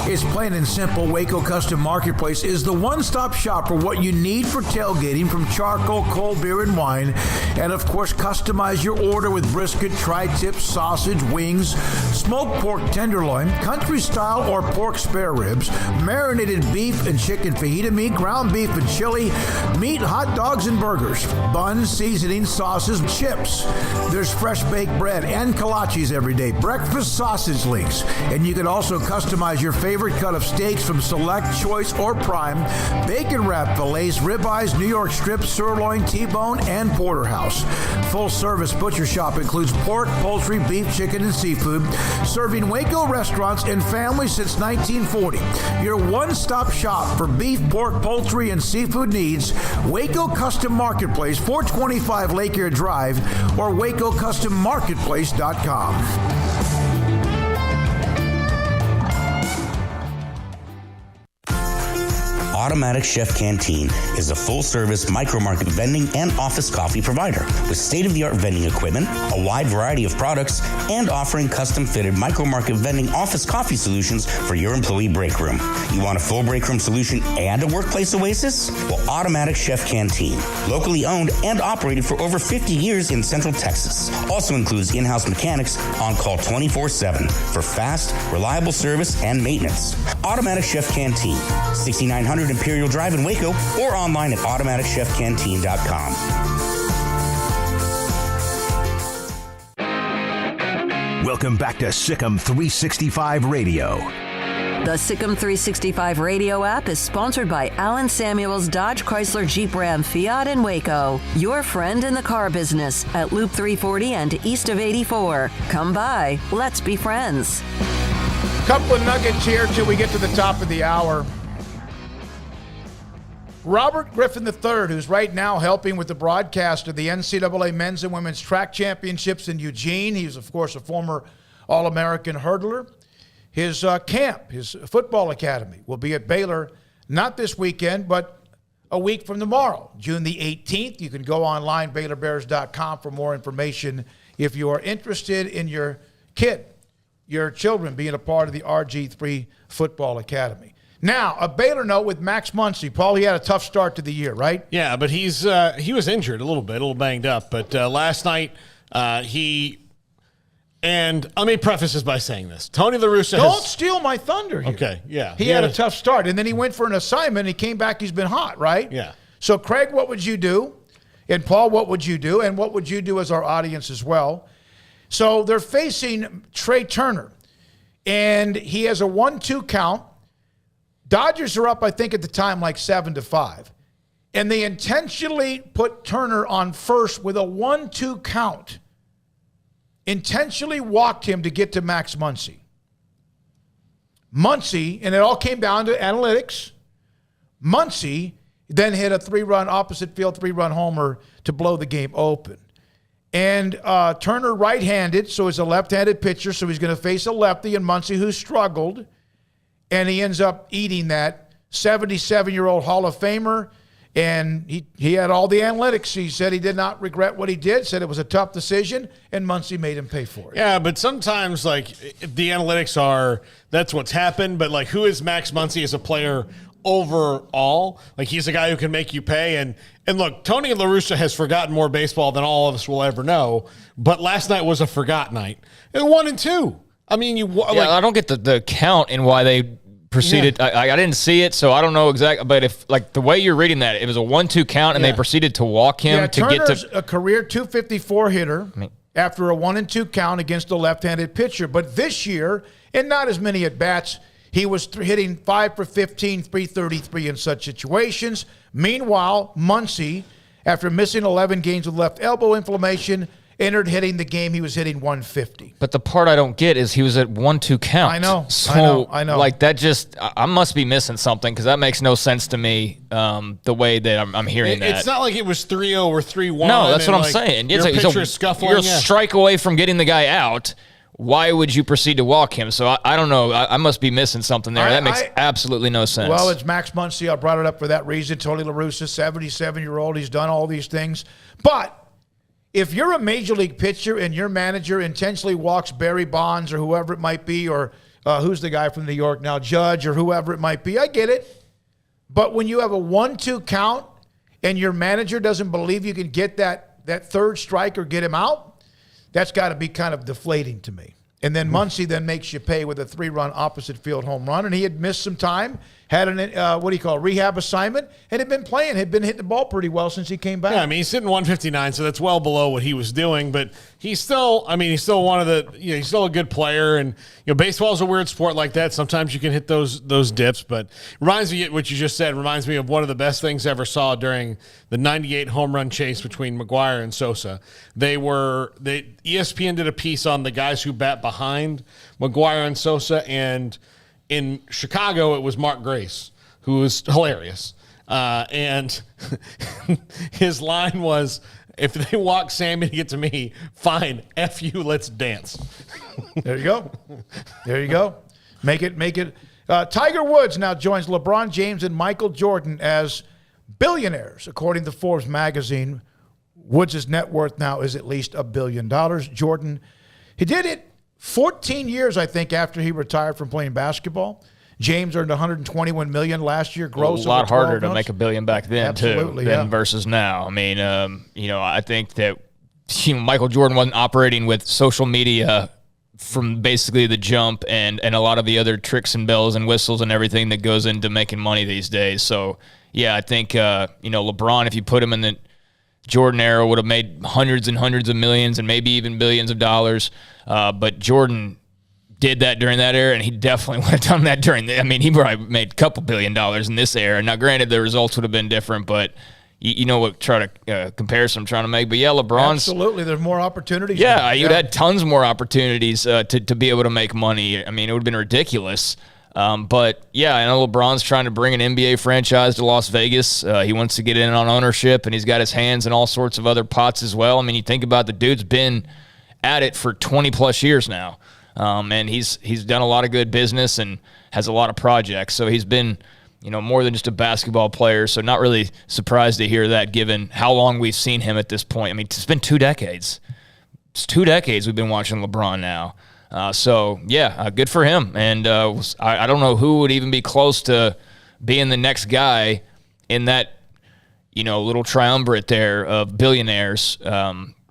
It's plain and simple. Waco Custom Marketplace is the one-stop shop for what you need for tailgating, from charcoal, cold beer, and wine. And, of course, customize your order with brisket, tri-tip, sausage, wings, smoked pork tenderloin, country-style or pork spare ribs, marinated beef and chicken fajita meat, ground beef and chili, meat, hot dogs, and burgers, buns, seasoning, sauces, chips. There's fresh baked bread and kolaches every day, breakfast sausage links. And you can also customize your favorite favorite cut of steaks from Select, Choice, or Prime, bacon wrap fillets, ribeyes, New York strips, sirloin, T-bone, and porterhouse. Full-service butcher shop includes pork, poultry, beef, chicken, and seafood, serving Waco restaurants and families since 1940. Your one-stop shop for beef, pork, poultry, and seafood needs, Waco Custom Marketplace, 425 Lake Erie Drive, or WacoCustomMarketplace.com. Automatic Chef Canteen is a full-service micro-market vending and office coffee provider with state-of-the-art vending equipment, a wide variety of products, and offering custom-fitted micro-market vending office coffee solutions for your employee break room. You want a full break room solution and a workplace oasis? Well, Automatic Chef Canteen, locally owned and operated for over 50 years in Central Texas, also includes in-house mechanics on call 24/7 for fast, reliable service and maintenance. Automatic Chef Canteen, 6900 Imperial Drive in Waco, or online at automaticchefcanteen.com. Welcome back to Sikkim 365 Radio. The Sikkim 365 Radio app is sponsored by Alan Samuels Dodge Chrysler Jeep Ram Fiat in Waco. Your friend in the car business at Loop 340 and east of 84. Come by. Let's be friends. Couple of nuggets here till we get to the top of the hour. Robert Griffin III, who's right now helping with the broadcast of the NCAA men's and women's track championships in Eugene. He's, of course, a former All-American hurdler. His camp, his football academy, will be at Baylor, not this weekend, but a week from tomorrow, June the 18th. You can go online, BaylorBears.com, for more information if you are interested in your kid, your children being a part of the RG3 Football Academy. Now, a Baylor note with Max Muncy. Paul, he had a tough start to the year, right? Yeah, but he was injured a little banged up. But last night, and let me preface this by saying this. Tony La Russa Don't steal my thunder here. Okay, yeah. He had a tough start, and then he went for an assignment, and he came back, he's been hot, right? Yeah. So, Craig, what would you do? And Paul, what would you do? And what would you do as our audience as well? So they're facing Trey Turner, and he has a 1-2 count. Dodgers are up, I think, at the time, like 7-5. And they intentionally put Turner on first with a 1-2 count. Intentionally walked him to get to Max Muncy. Muncy, and it all came down to analytics. Muncy then hit a 3-run opposite field, 3-run homer to blow the game open. And Turner right-handed, so he's a left-handed pitcher, so he's going to face a lefty, and Muncy, who struggled. And he ends up eating that 77-year-old Hall of Famer. And he had all the analytics. He said he did not regret what he did, said it was a tough decision, and Muncy made him pay for it. Yeah, but sometimes, like, the analytics are, that's what's happened. But, like, who is Max Muncy as a player overall? Like, he's a guy who can make you pay. And look, Tony La Russa has forgotten more baseball than all of us will ever know. But last night was a forgot night. And 1-2. I mean, I don't get the count and why they proceeded. Yeah. I didn't see it, so I don't know exactly. But if, like, the way you're reading that, it was a 1-2 count, and they proceeded to walk him to Turner's get to a career 254 hitter after a 1-2 count against a left-handed pitcher. But this year, and not as many at bats, he was hitting 5 for 15, 333 in such situations. Meanwhile, Muncy, after missing 11 games with left elbow inflammation, entered hitting the game. He was hitting 150. But the part I don't get is he was at 1-2 count. I know. So, I know. Like, that just, I must be missing something because that makes no sense to me, the way that I'm hearing that. It's not like it was 3-0 or 3-1. No, that's what I'm saying. Your pitcher's scuffling. You're a strike away from getting the guy out. Why would you proceed to walk him? So I don't know. I must be missing something there. That makes absolutely no sense. Well, it's Max Muncy. I brought it up for that reason. Tony La Russa, 77-year-old. He's done all these things. But if you're a major league pitcher and your manager intentionally walks Barry Bonds or whoever it might be, or who's the guy from New York now, Judge or whoever it might be, I get it. But when you have a 1-2 count and your manager doesn't believe you can get that third strike or get him out, that's got to be kind of deflating to me. And then Muncy then makes you pay with a 3-run opposite field home run. And he had missed some time, had an rehab assignment, and had been playing, had been hitting the ball pretty well since he came back. Yeah, I mean, he's hitting 159, so that's well below what he was doing. But he's still one of the, he's still a good player. And, baseball's a weird sport like that. Sometimes you can hit those dips. But reminds me, what you just said, reminds me of one of the best things I ever saw during the 98 home run chase between McGwire and Sosa. ESPN did a piece on the guys who bat behind McGwire and Sosa, and in Chicago, it was Mark Grace, who was hilarious. And his line was, if they walk Sammy to get to me, fine, F you, let's dance. There you go. There you go. Make it. Tiger Woods now joins LeBron James and Michael Jordan as billionaires, according to Forbes magazine. Woods' net worth now is at least $1 billion. Jordan, he did it 14 years, I think, after he retired from playing basketball. James earned $121 million last year, gross. A lot harder to make $1 billion back then, absolutely, than versus now. I mean, I think that Michael Jordan wasn't operating with social media from basically the jump and a lot of the other tricks and bells and whistles and everything that goes into making money these days. So, yeah, I think, LeBron, if you put him in the Jordan era, would have made hundreds and hundreds of millions and maybe even billions of dollars. But Jordan did that during that era, and he definitely would have done that he probably made a couple $1 billion in this era. Now, granted, the results would have been different, but you know what comparison I'm trying to make. But, yeah, LeBron's... Absolutely. There's more opportunities. Yeah, you'd had tons more opportunities to be able to make money. I mean, it would have been ridiculous. But, yeah, I know LeBron's trying to bring an NBA franchise to Las Vegas. He wants to get in on ownership, and he's got his hands in all sorts of other pots as well. I mean, you think about the dude's been at it for 20-plus years now. And he's done a lot of good business and has a lot of projects. So he's been, more than just a basketball player. So not really surprised to hear that, given how long we've seen him at this point. I mean, it's been 2 decades. It's 2 decades we've been watching LeBron now. Good for him. And I don't know who would even be close to being the next guy in that, little triumvirate there of billionaires.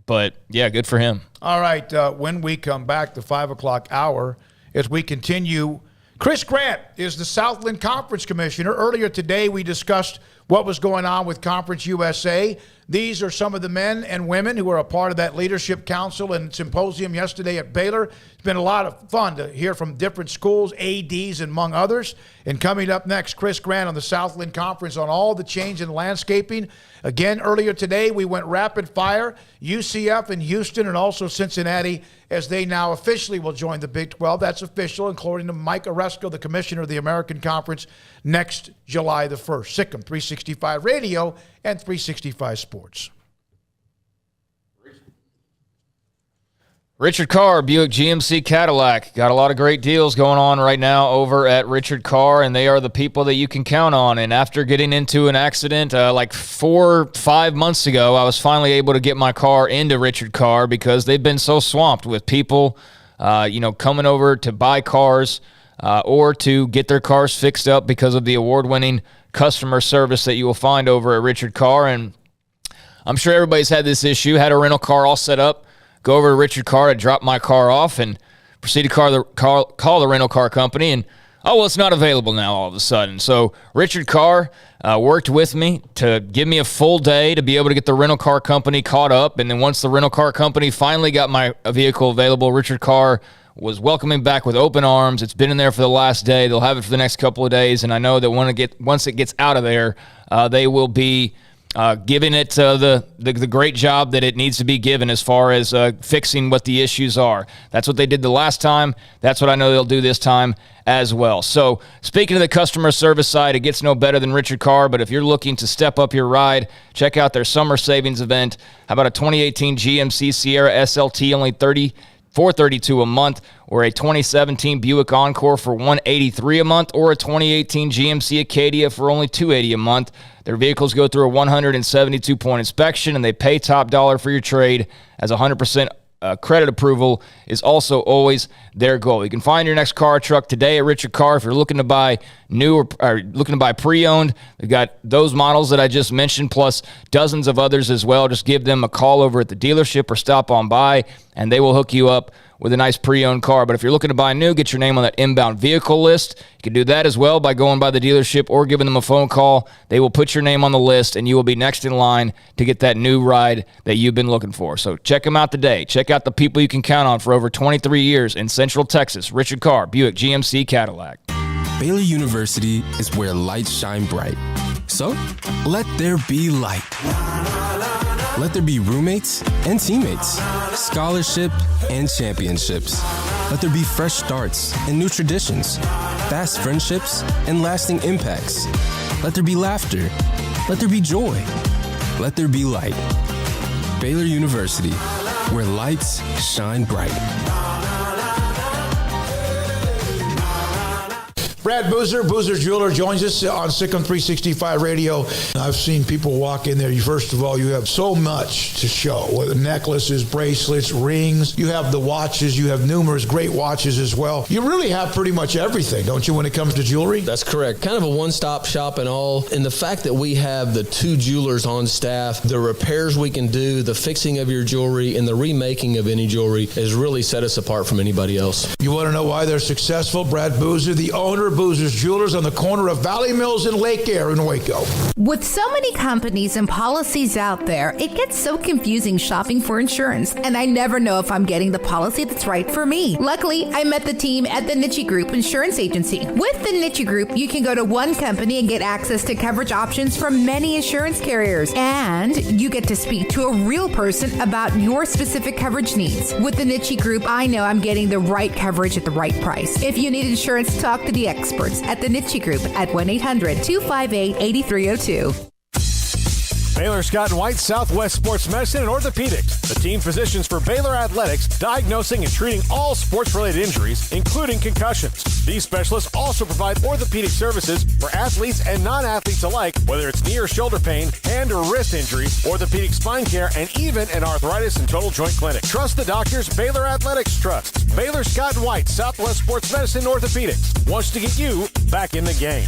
But, yeah, good for him. All right, when we come back, the 5 o'clock hour, as we continue, Chris Grant is the Southland Conference Commissioner. Earlier today, we discussed what was going on with Conference USA. These are some of the men and women who are a part of that leadership council and symposium yesterday at Baylor. It's been a lot of fun to hear from different schools, ADs, among others. And coming up next, Chris Grant on the Southland Conference on all the change in landscaping. Again, earlier today, we went rapid fire, UCF and Houston and also Cincinnati, as they now officially will join the Big 12. That's official, according to Mike Oresco, the commissioner of the American Conference, next July the 1st. Sikkim 365 Radio and 365 Sports. Richard Carr, Buick GMC Cadillac. Got a lot of great deals going on right now over at Richard Carr, and they are the people that you can count on. And after getting into an accident like 4 or 5 months ago, I was finally able to get my car into Richard Carr because they've been so swamped with people, coming over to buy cars or to get their cars fixed up because of the award-winning customer service that you will find over at Richard Carr. And I'm sure everybody's had this issue, had a rental car all set up, go over to Richard Carr to drop my car off and proceed to call the rental car company, and, it's not available now all of a sudden. So Richard Carr worked with me to give me a full day to be able to get the rental car company caught up, and then once the rental car company finally got my vehicle available, Richard Carr was welcoming back with open arms. It's been in there for the last day. They'll have it for the next couple of days, and I know that once it gets out of there, they will be giving it the great job that it needs to be given as far as fixing what the issues are. That's what they did the last time. That's what I know they'll do this time as well. So speaking of the customer service side, it gets no better than Richard Carr, but if you're looking to step up your ride, check out their summer savings event. How about a 2018 GMC Sierra SLT, only $432 a month, or a 2017 Buick Encore for $183 a month, or a 2018 GMC Acadia for only $280 a month. Their vehicles go through a 172-point inspection, and they pay top dollar for your trade, as 100% credit approval is also always their goal. You can find your next car or truck today at Richard Carr. If you're looking to buy new or looking to buy pre-owned, they've got those models that I just mentioned, plus dozens of others as well. Just give them a call over at the dealership or stop on by, and they will hook you up with a nice pre-owned car. But if you're looking to buy new, get your name on that inbound vehicle list. You can do that as well by going by the dealership or giving them a phone call. They will put your name on the list, and you will be next in line to get that new ride that you've been looking for. So check them out today. Check out the people you can count on for over 23 years in Central Texas. Richard Carr, Buick GMC Cadillac. Baylor University is where lights shine bright. So, let there be light. Let there be roommates and teammates, scholarship and championships. Let there be fresh starts and new traditions, fast friendships and lasting impacts. Let there be laughter. Let there be joy. Let there be light. Baylor University, where lights shine bright. Brad Boozer Jeweler, joins us on Sikkim 365 Radio. I've seen people walk in there. First of all, you have so much to show, whether necklaces, bracelets, rings. You have the watches. You have numerous great watches as well. You really have pretty much everything, don't you, when it comes to jewelry? That's correct. Kind of a one-stop shop and all. And the fact that we have the 2 jewelers on staff, the repairs we can do, the fixing of your jewelry, and the remaking of any jewelry has really set us apart from anybody else. You want to know why they're successful? Brad Boozer, the owner of Boozer's Jewelers on the corner of Valley Mills and Lake Air in Waco. With so many companies and policies out there, it gets so confusing shopping for insurance, and I never know if I'm getting the policy that's right for me. Luckily, I met the team at the Niche Group Insurance Agency. With the Niche Group, you can go to one company and get access to coverage options from many insurance carriers, and you get to speak to a real person about your specific coverage needs. With the Niche Group, I know I'm getting the right coverage at the right price. If you need insurance, talk to the experts at the Niche Group at 1-800-258-8302. Baylor Scott and White Southwest Sports Medicine and Orthopedics, the team physicians for Baylor Athletics, diagnosing and treating all sports-related injuries, including concussions. These specialists also provide orthopedic services for athletes and non-athletes alike, whether it's knee or shoulder pain, hand or wrist injury, orthopedic spine care, and even an arthritis and total joint clinic. Trust the doctors Baylor Athletics trusts. Baylor Scott and White Southwest Sports Medicine and Orthopedics wants to get you back in the game.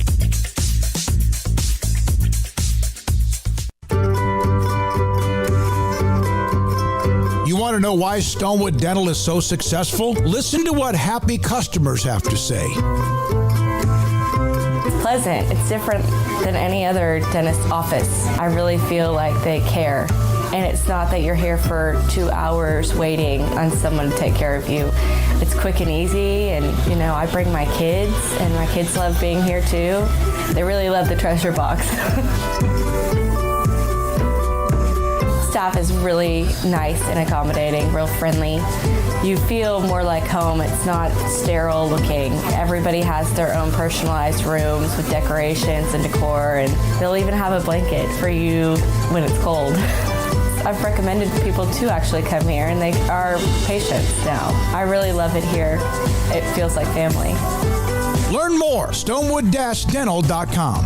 You want to know why Stonewood Dental is so successful? Listen to what happy customers have to say. It's pleasant. It's different than any other dentist office. I really feel like they care. And it's not that you're here for 2 hours waiting on someone to take care of you. It's quick and easy, and I bring my kids, and my kids love being here too. They really love the treasure box. Staff is really nice and accommodating, real friendly. You feel more like home. It's not sterile looking. Everybody has their own personalized rooms with decorations and decor, and they'll even have a blanket for you when it's cold. I've recommended people to actually come here, and they are patients now. I really love it here. It feels like family. Learn more, stonewood-dental.com.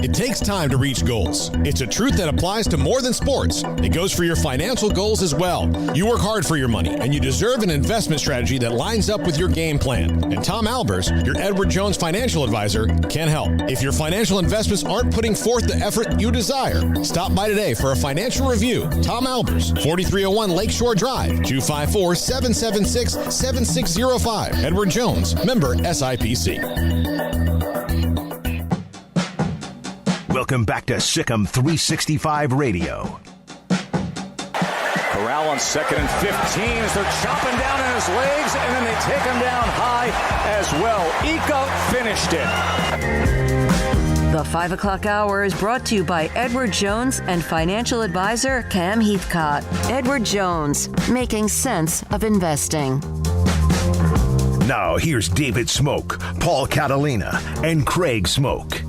It takes time to reach goals. It's a truth that applies to more than sports. It goes for your financial goals as well. You work hard for your money, and you deserve an investment strategy that lines up with your game plan. And Tom Albers, your Edward Jones financial advisor, can help. If your financial investments aren't putting forth the effort you desire, stop by today for a financial review. Tom Albers, 4301 Lakeshore Drive, 254-776-7605. Edward Jones, member SIPC. Welcome back to Sikkim 365 Radio. Corral on 2nd and 15 as they're chopping down on his legs, and then they take him down high as well. Ika finished it. The 5 o'clock hour is brought to you by Edward Jones and financial advisor Cam Heathcott. Edward Jones, making sense of investing. Now here's David Smoak, Paul Catalina, and Craig Smoak.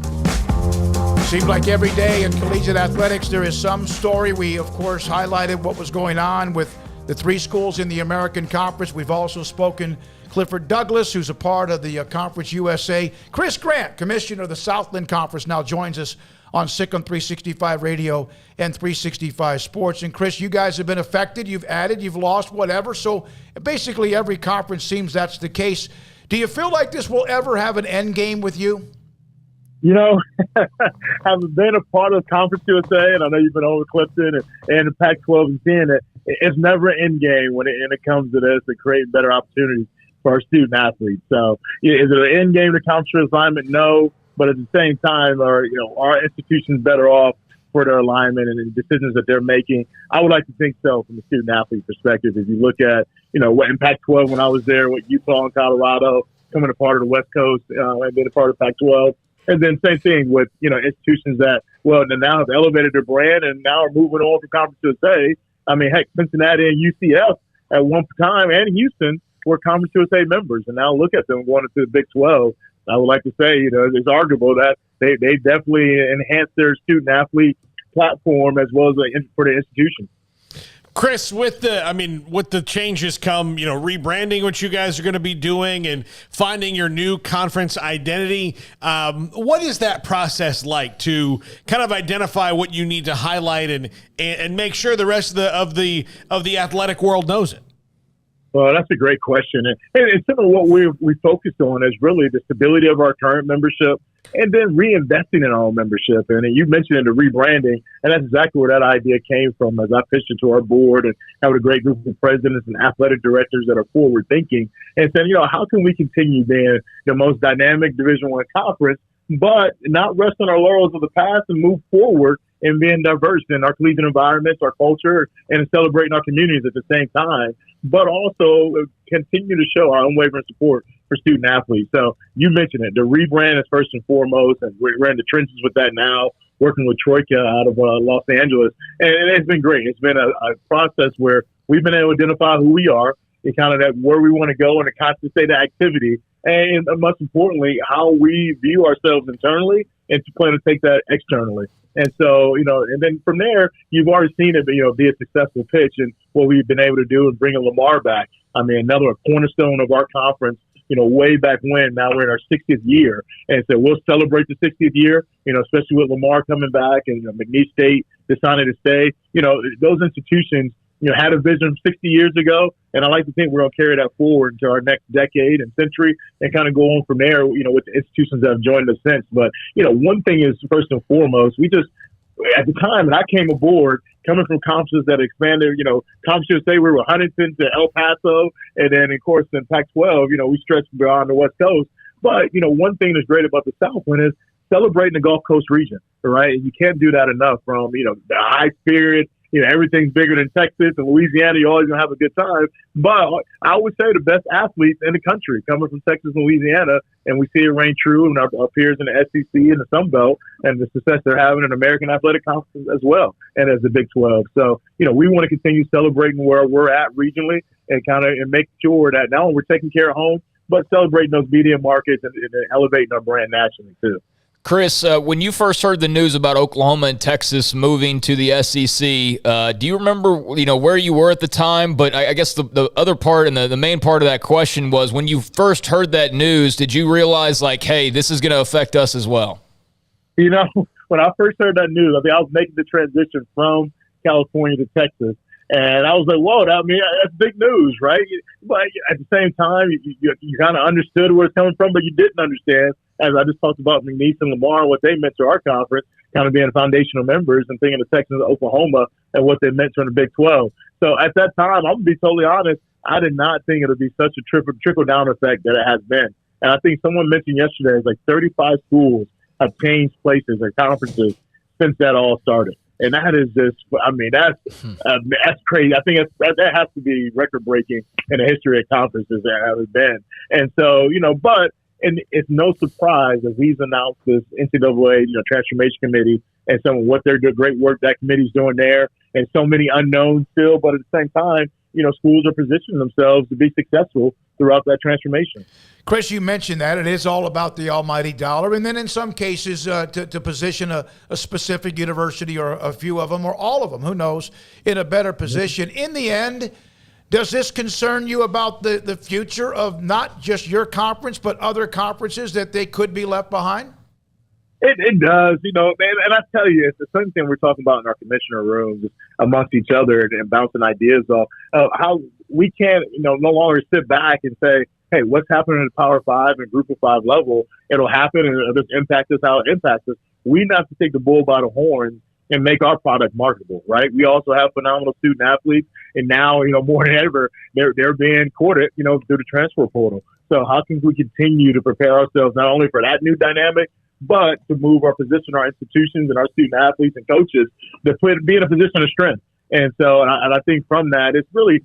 Seems like every day in collegiate athletics there is some story. We, of course, highlighted what was going on with the 3 schools in the American Conference. We've also spoken Clifford Douglas, who's a part of the Conference USA. Chris Grant, commissioner of the Southland Conference, now joins us on Sikkim 365 Radio and 365 Sports. And Chris, you guys have been affected. You've added, you've lost, whatever. So basically every conference seems that's the case. Do you feel like this will ever have an end game with you? Having been a part of Conference USA, and I know you've been over Clifton and the Pac-12 and seeing it, it's never an end game when it comes to this to create better opportunities for our student athletes. So is it an end game to conference alignment? No, but at the same time, our institutions better off for their alignment and the decisions that they're making? I would like to think so from a student athlete perspective. If you look at, what in Pac-12 when I was there, what Utah and Colorado coming a part of the West Coast and being a part of Pac-12. And then same thing with, institutions that, now have elevated their brand and now are moving on from Conference USA. I mean, heck, Cincinnati and UCF at one time and Houston were Conference USA members. And now look at them going into the Big 12. I would like to say, it's arguable that they definitely enhanced their student athlete platform as well as for the institution. Chris, with the changes come, rebranding, what you guys are going to be doing and finding your new conference identity. What is that process like to kind of identify what you need to highlight and make sure the rest of the athletic world knows it? Well, that's a great question. And some of what we focused on is really the stability of our current membership and then reinvesting in our own membership. And you mentioned the rebranding, and that's exactly where that idea came from as I pitched it to our board and having a great group of presidents and athletic directors that are forward thinking and saying, how can we continue being the most dynamic Division I conference, but not rest on our laurels of the past and move forward and being diverse in our collegiate environments, our culture, and celebrating our communities at the same time, but also continue to show our unwavering support for student athletes. So you mentioned it. The rebrand is first and foremost, and we're in the trenches with that now, working with Troika out of Los Angeles. And it's been great. It's been a process where we've been able to identify who we are and kind of that where we want to go in a constant state of activity. And most importantly, how we view ourselves internally and to plan to take that externally. And so, and then from there, you've already seen it, be a successful pitch and what we've been able to do and bringing Lamar back. I mean, another cornerstone of our conference, way back when. Now we're in our 60th year. And so we'll celebrate the 60th year, especially with Lamar coming back and McNeese State deciding to stay. Those institutions, had a vision 60 years ago. And I like to think we're going to carry that forward into our next decade and century and kind of go on from there, with the institutions that have joined us since. But, one thing is first and foremost, at the time that I came aboard, coming from conferences that expanded, Conference USA, we were Huntington to El Paso. And then, of course, in Pac-12, we stretched beyond the West Coast. But, one thing that's great about the Southland is celebrating the Gulf Coast region, right? And you can't do that enough from, the high spirit, everything's bigger than Texas and Louisiana. You're always going to have a good time. But I would say the best athletes in the country coming from Texas and Louisiana, and we see it reign true in our peers in the SEC and the Sun Belt and the success they're having in American Athletic Conference as well and as the Big 12. So, we want to continue celebrating where we're at regionally and and make sure that not only we're taking care of home, but celebrating those media markets and elevating our brand nationally too. Chris, when you first heard the news about Oklahoma and Texas moving to the SEC, do you remember, where you were at the time? But I guess the other part and the main part of that question was when you first heard that news, did you realize hey, this is going to affect us as well? When I first heard that news, I was making the transition from California to Texas. And I was like, whoa, that's big news, right? But at the same time, you kind of understood where it's coming from, but you didn't understand, as I just talked about McNeese and Lamar and what they meant to our conference, kind of being foundational members and thinking of Texas and Oklahoma and what they meant to the Big 12. So at that time, I'm going to be totally honest, I did not think it would be such a trickle-down effect that it has been. And I think someone mentioned yesterday, it's 35 schools have changed places or conferences since that all started. And that is just, that's crazy. I think that has to be record-breaking in the history of conferences that have been. And so, and it's no surprise that he's announced this NCAA, transformation committee and some of what they're doing, great work that committee's doing there, and so many unknowns still. But at the same time, schools are positioning themselves to be successful throughout that transformation. Chris, you mentioned that it is all about the almighty dollar, and then in some cases to position a specific university or a few of them or all of them, who knows, in a better position. In the end, does this concern you about the future of not just your conference but other conferences, that they could be left behind? It does, and I tell you, it's the same thing we're talking about in our commissioner rooms amongst each other and bouncing ideas off how we can't, no longer sit back and say, hey, what's happening at the Power 5 and Group of 5 level, it'll happen and it'll just impact us how it impacts us. We have to take the bull by the horns and make our product marketable, right? We also have phenomenal student athletes, and now, more than ever, they're being courted, through the transfer portal. So how can we continue to prepare ourselves not only for that new dynamic, but to move our position, our institutions, and our student athletes and coaches to be in a position of strength? And so, and I think from that, it's really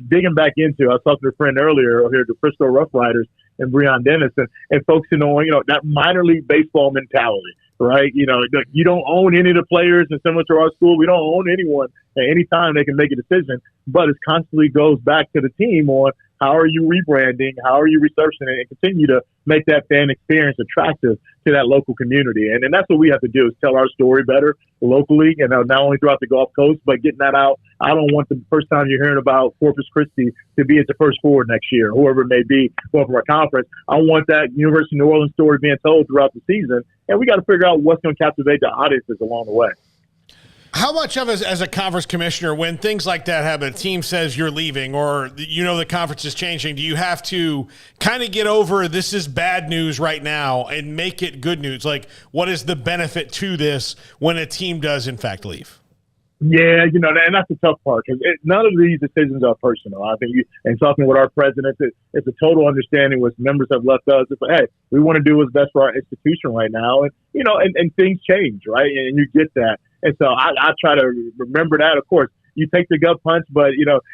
digging back into. I was talking to a friend earlier here, the Frisco Rough Riders and Breon Dennis, and focusing on that minor league baseball mentality, right? You don't own any of the players, and similar to our school, we don't own anyone. At any time they can make a decision, but it constantly goes back to the team on how are you rebranding, how are you researching it, and continue to make that fan experience attractive to that local community. And that's what we have to do, is tell our story better locally, and not only throughout the Gulf Coast, but getting that out. I don't want the first time you're hearing about Corpus Christi to be at the first four next year, whoever it may be, going from our conference. I want that University of New Orleans story being told throughout the season, and we got to figure out what's going to captivate the audiences along the way. How much of us as a conference commissioner, when things like that happen, a team says you're leaving or the conference is changing, do you have to kind of get over this is bad news right now and make it good news? Like, what is the benefit to this when a team does in fact leave? Yeah, and that's the tough part, because none of these decisions are personal. I think, and talking with our president, it's a total understanding with members have left us. It's like, hey, we want to do what's best for our institution right now. And, and things change, right? And you get that. And so I try to remember that. Of course, you take the gut punch, but,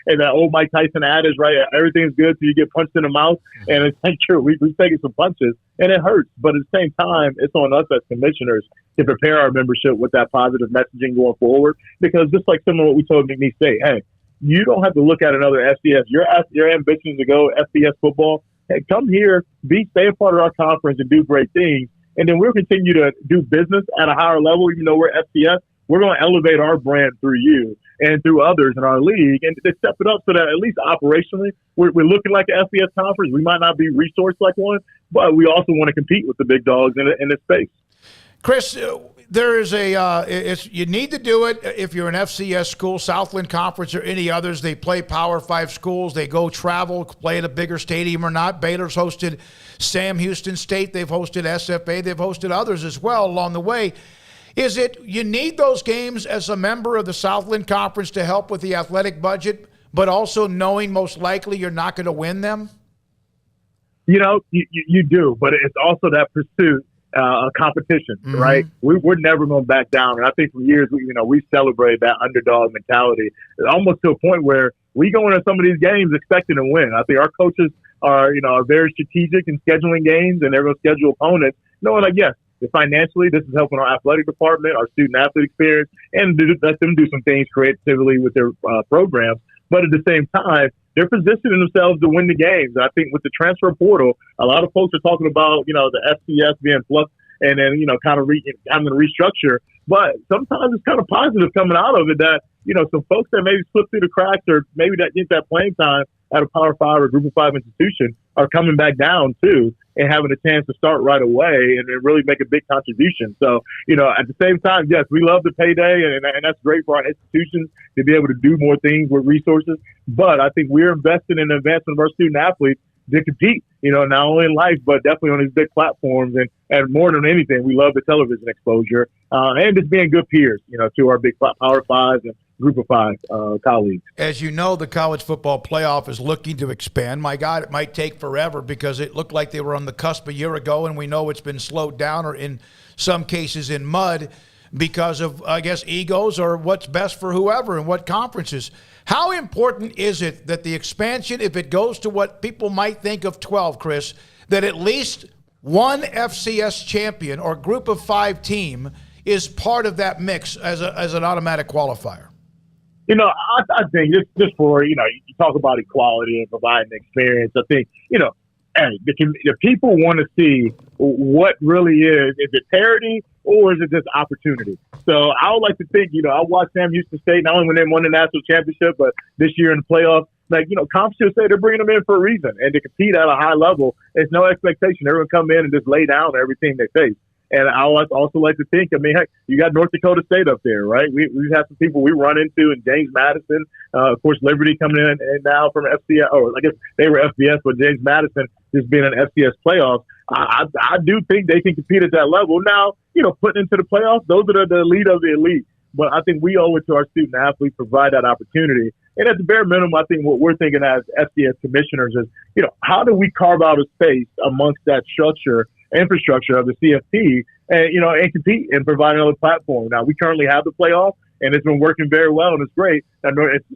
and that old Mike Tyson adage, right? Everything's good till you get punched in the mouth. And it's like, true, we've taken some punches, and it hurts. But at the same time, it's on us as commissioners to prepare our membership with that positive messaging going forward. Because just like some of what we told McNeese State, hey, you don't have to look at another FCS. Your ambition to go FCS football, hey, come here, stay a part of our conference and do great things. And then we'll continue to do business at a higher level, even though we're FCS. We're going to elevate our brand through you and through others in our league, and to step it up so that at least operationally we're looking like an FCS conference. We might not be resourced like one, but we also want to compete with the big dogs in this space. Chris, there is you need to do it if you're an FCS school, Southland Conference or any others. They play Power 5 schools. They go travel, play at a bigger stadium or not. Baylor's hosted Sam Houston State. They've hosted SFA. They've hosted others as well along the way. Is it you need those games as a member of the Southland Conference to help with the athletic budget, but also knowing most likely you're not going to win them? You do, but it's also that pursuit of competition, right? We're never going to back down. And I think for years, we celebrated that underdog mentality, almost to a point where we go into some of these games expecting to win. I think our coaches are very strategic in scheduling games, and they're going to schedule opponents knowing, like, yes, financially, this is helping our athletic department, our student athlete experience, and let them do some things creatively with their programs. But at the same time, they're positioning themselves to win the games. I think with the transfer portal, a lot of folks are talking about, the FCS being fluff and then, kind of having to restructure. But sometimes it's kind of positive coming out of it that, some folks that maybe slip through the cracks or maybe that get that playing time at a Power 5 or Group of 5 institution are coming back down too and having a chance to start right away and really make a big contribution. So, at the same time, yes, we love the payday and that's great for our institutions to be able to do more things with resources. But I think we're investing in the advancement of our student athletes to compete, not only in life, but definitely on these big platforms. And more than anything, we love the television exposure and just being good peers, to our big Power 5s and Group of 5 colleagues. As you know, the college football playoff is looking to expand. My God, it might take forever because it looked like they were on the cusp a year ago, and we know it's been slowed down or in some cases in mud because of, I guess, egos or what's best for whoever and what conferences. How important is it that the expansion, if it goes to what people might think of 12, Chris, that at least one FCS champion or Group of 5 team is part of that mix as an automatic qualifier? I think just for, you talk about equality and providing experience. I think, the people want to see what really is it parity or is it just opportunity? So I would like to think, I watched Sam Houston State, not only when they won the national championship, but this year in the playoffs. Like, conferences say they're bringing them in for a reason and to compete at a high level. There's no expectation. Everyone come in and just lay down everything they face. And I also like to think, heck, you got North Dakota State up there, right? We've had some people we run into, and James Madison, of course, Liberty coming in and now from FCS, or I guess they were FBS, but James Madison this being an FCS playoff, I do think they can compete at that level. Now, putting into the playoffs, those are the elite of the elite. But I think we owe it to our student athletes to provide that opportunity. And at the bare minimum, I think what we're thinking as FCS commissioners is, how do we carve out a space amongst that infrastructure of the CFP and compete and provide another platform. Now, we currently have the playoff, and it's been working very well, and it's great.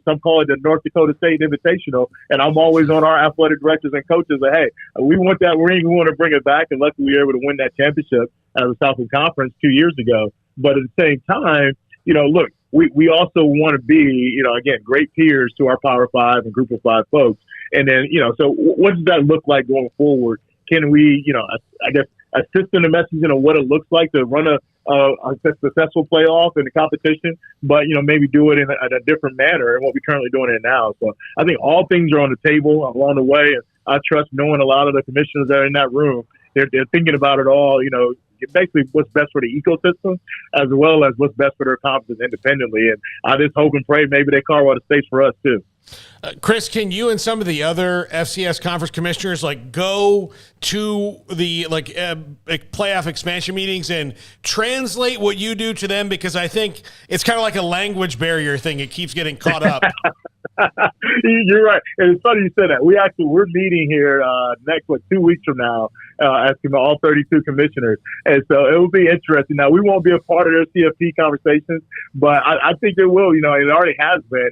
Some call it the North Dakota State Invitational, and I'm always on our athletic directors and coaches that, hey, we want that ring. We want to bring it back, and luckily we were able to win that championship at the Southland Conference 2 years ago. But at the same time, look, we also want to be, again, great peers to our Power 5 and Group of 5 folks. And then, so what does that look like going forward? Can we, I guess, assist in the messaging of what it looks like to run a successful playoff in the competition, but, maybe do it in a different manner than what we're currently doing it now. So I think all things are on the table along the way. And I trust knowing a lot of the commissioners that are in that room, they're thinking about it all, basically what's best for the ecosystem as well as what's best for their conference independently. And I just hope and pray maybe they carve out a space for us too. Chris, can you and some of the other FCS conference commissioners go to the playoff expansion meetings and translate what you do to them? Because I think it's kind of like a language barrier thing. It keeps getting caught up. You're right. And it's funny you said that. We're meeting here next 2 weeks from now as all 32 commissioners. And so it will be interesting. Now, we won't be a part of their CFP conversations, but I think it will. It already has been.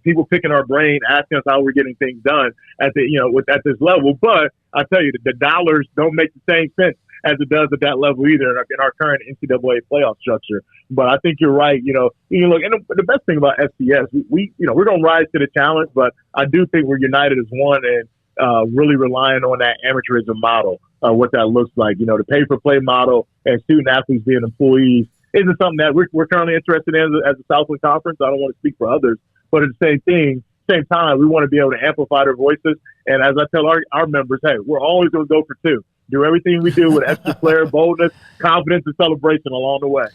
People picking our brain, asking us how we're getting things done at this level. But I tell you, the dollars don't make the same sense as it does at that level either in our current NCAA playoff structure. But I think you're right. Look, and the best thing about FCS, we're going to rise to the challenge, but I do think we're united as one and really relying on that amateurism model, what that looks like. The pay-for-play model and student athletes being employees isn't something that we're currently interested in as a Southland Conference. I don't want to speak for others, but at the same time, we want to be able to amplify their voices. And as I tell our members, hey, we're always going to go for two. Do everything we do with extra flair, boldness, confidence, and celebration along the way.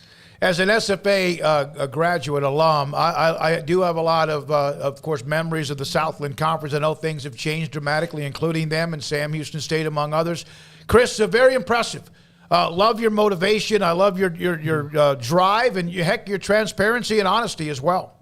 As an SFA a graduate alum, I do have a lot of course, memories of the Southland Conference. I know things have changed dramatically, including them and Sam Houston State, among others. Chris, very impressive. Love your motivation. I love your drive and your transparency and honesty as well.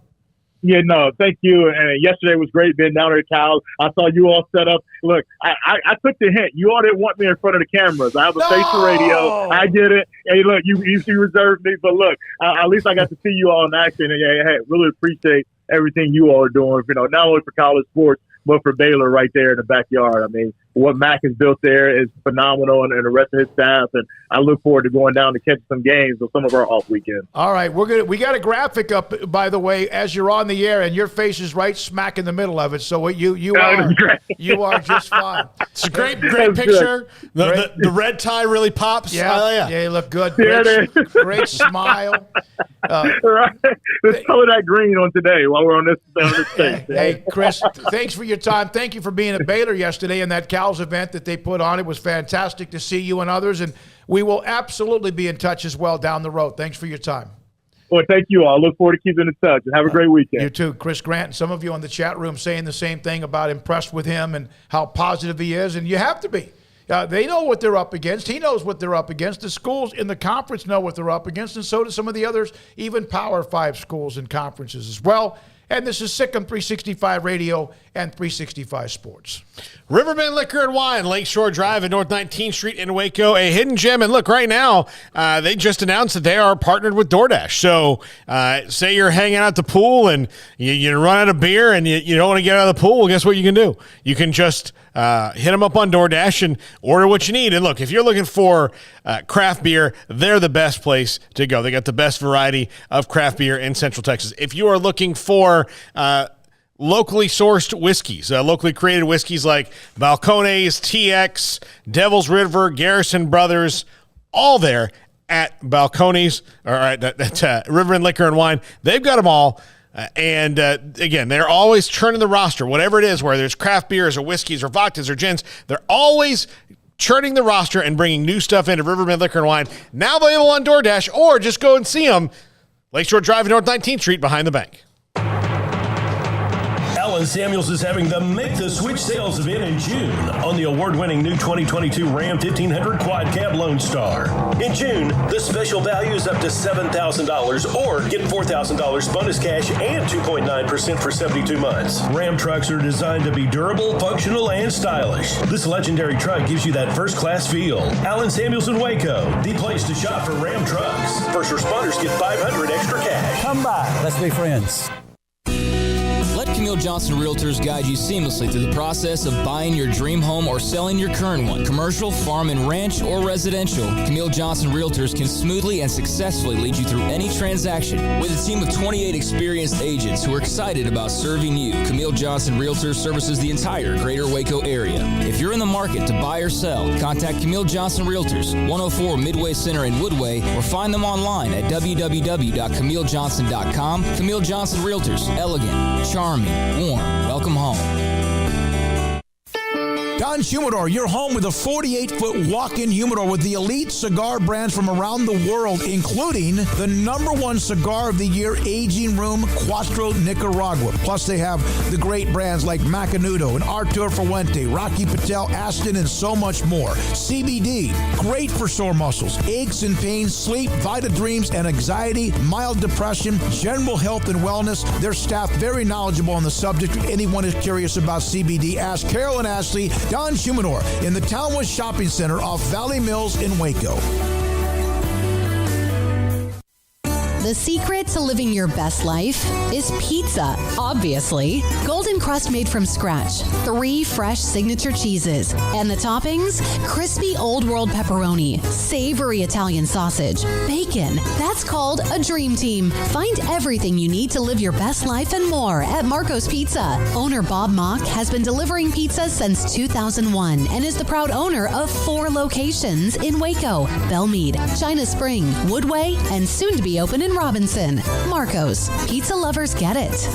Yeah, no, thank you. And yesterday was great being down at Cal. I saw you all set up. Look, I took the hint. You all didn't want me in front of the cameras. I have a face for radio. I get it. Hey, look, you reserved me. But look, at least I got to see you all in action. And hey, really appreciate everything you all are doing, not only for college sports, but for Baylor right there in the backyard. I mean, what Mac has built there is phenomenal, and the rest of his staff. And I look forward to going down to catch some games on some of our off weekends. All right, we got a graphic up, by the way, as you're on the air, and your face is right smack in the middle of it. So you are just fine. It's a great picture. The red tie really pops. Yeah, you look good. Great smile. Right. Let's color that green on today while we're on this stage. Hey, Chris, thanks for your time. Thank you for being at Baylor yesterday in that Cal's event that they put on. It was fantastic to see you and others, and we will absolutely be in touch as well down the road. Thanks for your time. Well, thank you all. I look forward to keeping in touch, and have a great weekend. You too. Chris Grant and some of you on the chat room saying the same thing about impressed with him and how positive he is, and you have to be. They know what they're up against. He knows what they're up against. The schools in the conference know what they're up against, and so do some of the others, even Power 5 schools and conferences as well. And this is Sikkim 365 Radio and 365 Sports. Riverbend Liquor and Wine, Lakeshore Drive at North 19th Street in Waco, a hidden gem. And look, right now, they just announced that they are partnered with DoorDash. So say you're hanging out at the pool and you run out of beer and you don't want to get out of the pool, well, guess what you can do? You can just hit them up on DoorDash and order what you need. And look, if you're looking for craft beer, they're the best place to go. They got the best variety of craft beer in Central Texas. If you are looking for locally sourced whiskeys, locally created whiskeys like Balcones, TX, Devil's River, Garrison Brothers, all there at Balcones, or at Riverbend Liquor and Wine. They've got them all. And again, they're always churning the roster, whatever it is, whether it's craft beers or whiskeys or vodkas or gins. They're always churning the roster and bringing new stuff into Riverbend Liquor and Wine. Now available on DoorDash, or just go and see them. Lakeshore Drive, North 19th Street, behind the bank. Allen Samuels is having the Make the Switch sales event in June on the award-winning new 2022 Ram 1500 Quad Cab Lone Star. In June, the special value is up to $7,000 or get $4,000 bonus cash and 2.9% for 72 months. Ram trucks are designed to be durable, functional, and stylish. This legendary truck gives you that first-class feel. Allen Samuels in Waco, the place to shop for Ram trucks. First responders get $500 extra cash. Come by. Let's be friends. Let Camille Johnson Realtors guide you seamlessly through the process of buying your dream home or selling your current one. Commercial, farm and ranch, or residential, Camille Johnson Realtors can smoothly and successfully lead you through any transaction. With a team of 28 experienced agents who are excited about serving you, Camille Johnson Realtors services the entire greater Waco area. If you're in the market to buy or sell, contact Camille Johnson Realtors, 104 Midway Center in Woodway, or find them online at www.camillejohnson.com. Camille Johnson Realtors, elegant, charming, warm. Welcome home. Don Humidor, your home with a 48-foot walk-in humidor with the elite cigar brands from around the world, including the #1 cigar of the year, Aging Room Cuatro Nicaragua. Plus, they have the great brands like Macanudo and Artur Fuente, Rocky Patel, Aston, and so much more. CBD, great for sore muscles, aches and pains, sleep, Vita Dreams, and anxiety, mild depression, general health and wellness. Their staff very knowledgeable on the subject. If anyone is curious about CBD, ask Carol and Ashley. Don Humidor in the Townwest Shopping Center off Valley Mills in Waco. The secret to living your best life is pizza, obviously. Golden crust made from scratch, 3 fresh signature cheeses, and the toppings, crispy Old World pepperoni, savory Italian sausage, bacon. That's called a dream team. Find everything you need to live your best life and more at Marco's Pizza. Owner Bob Mock has been delivering pizza since 2001 and is the proud owner of 4 locations in Waco, Belmead, China Spring, Woodway, and soon to be open in Robinson. Marco's. Pizza lovers get it.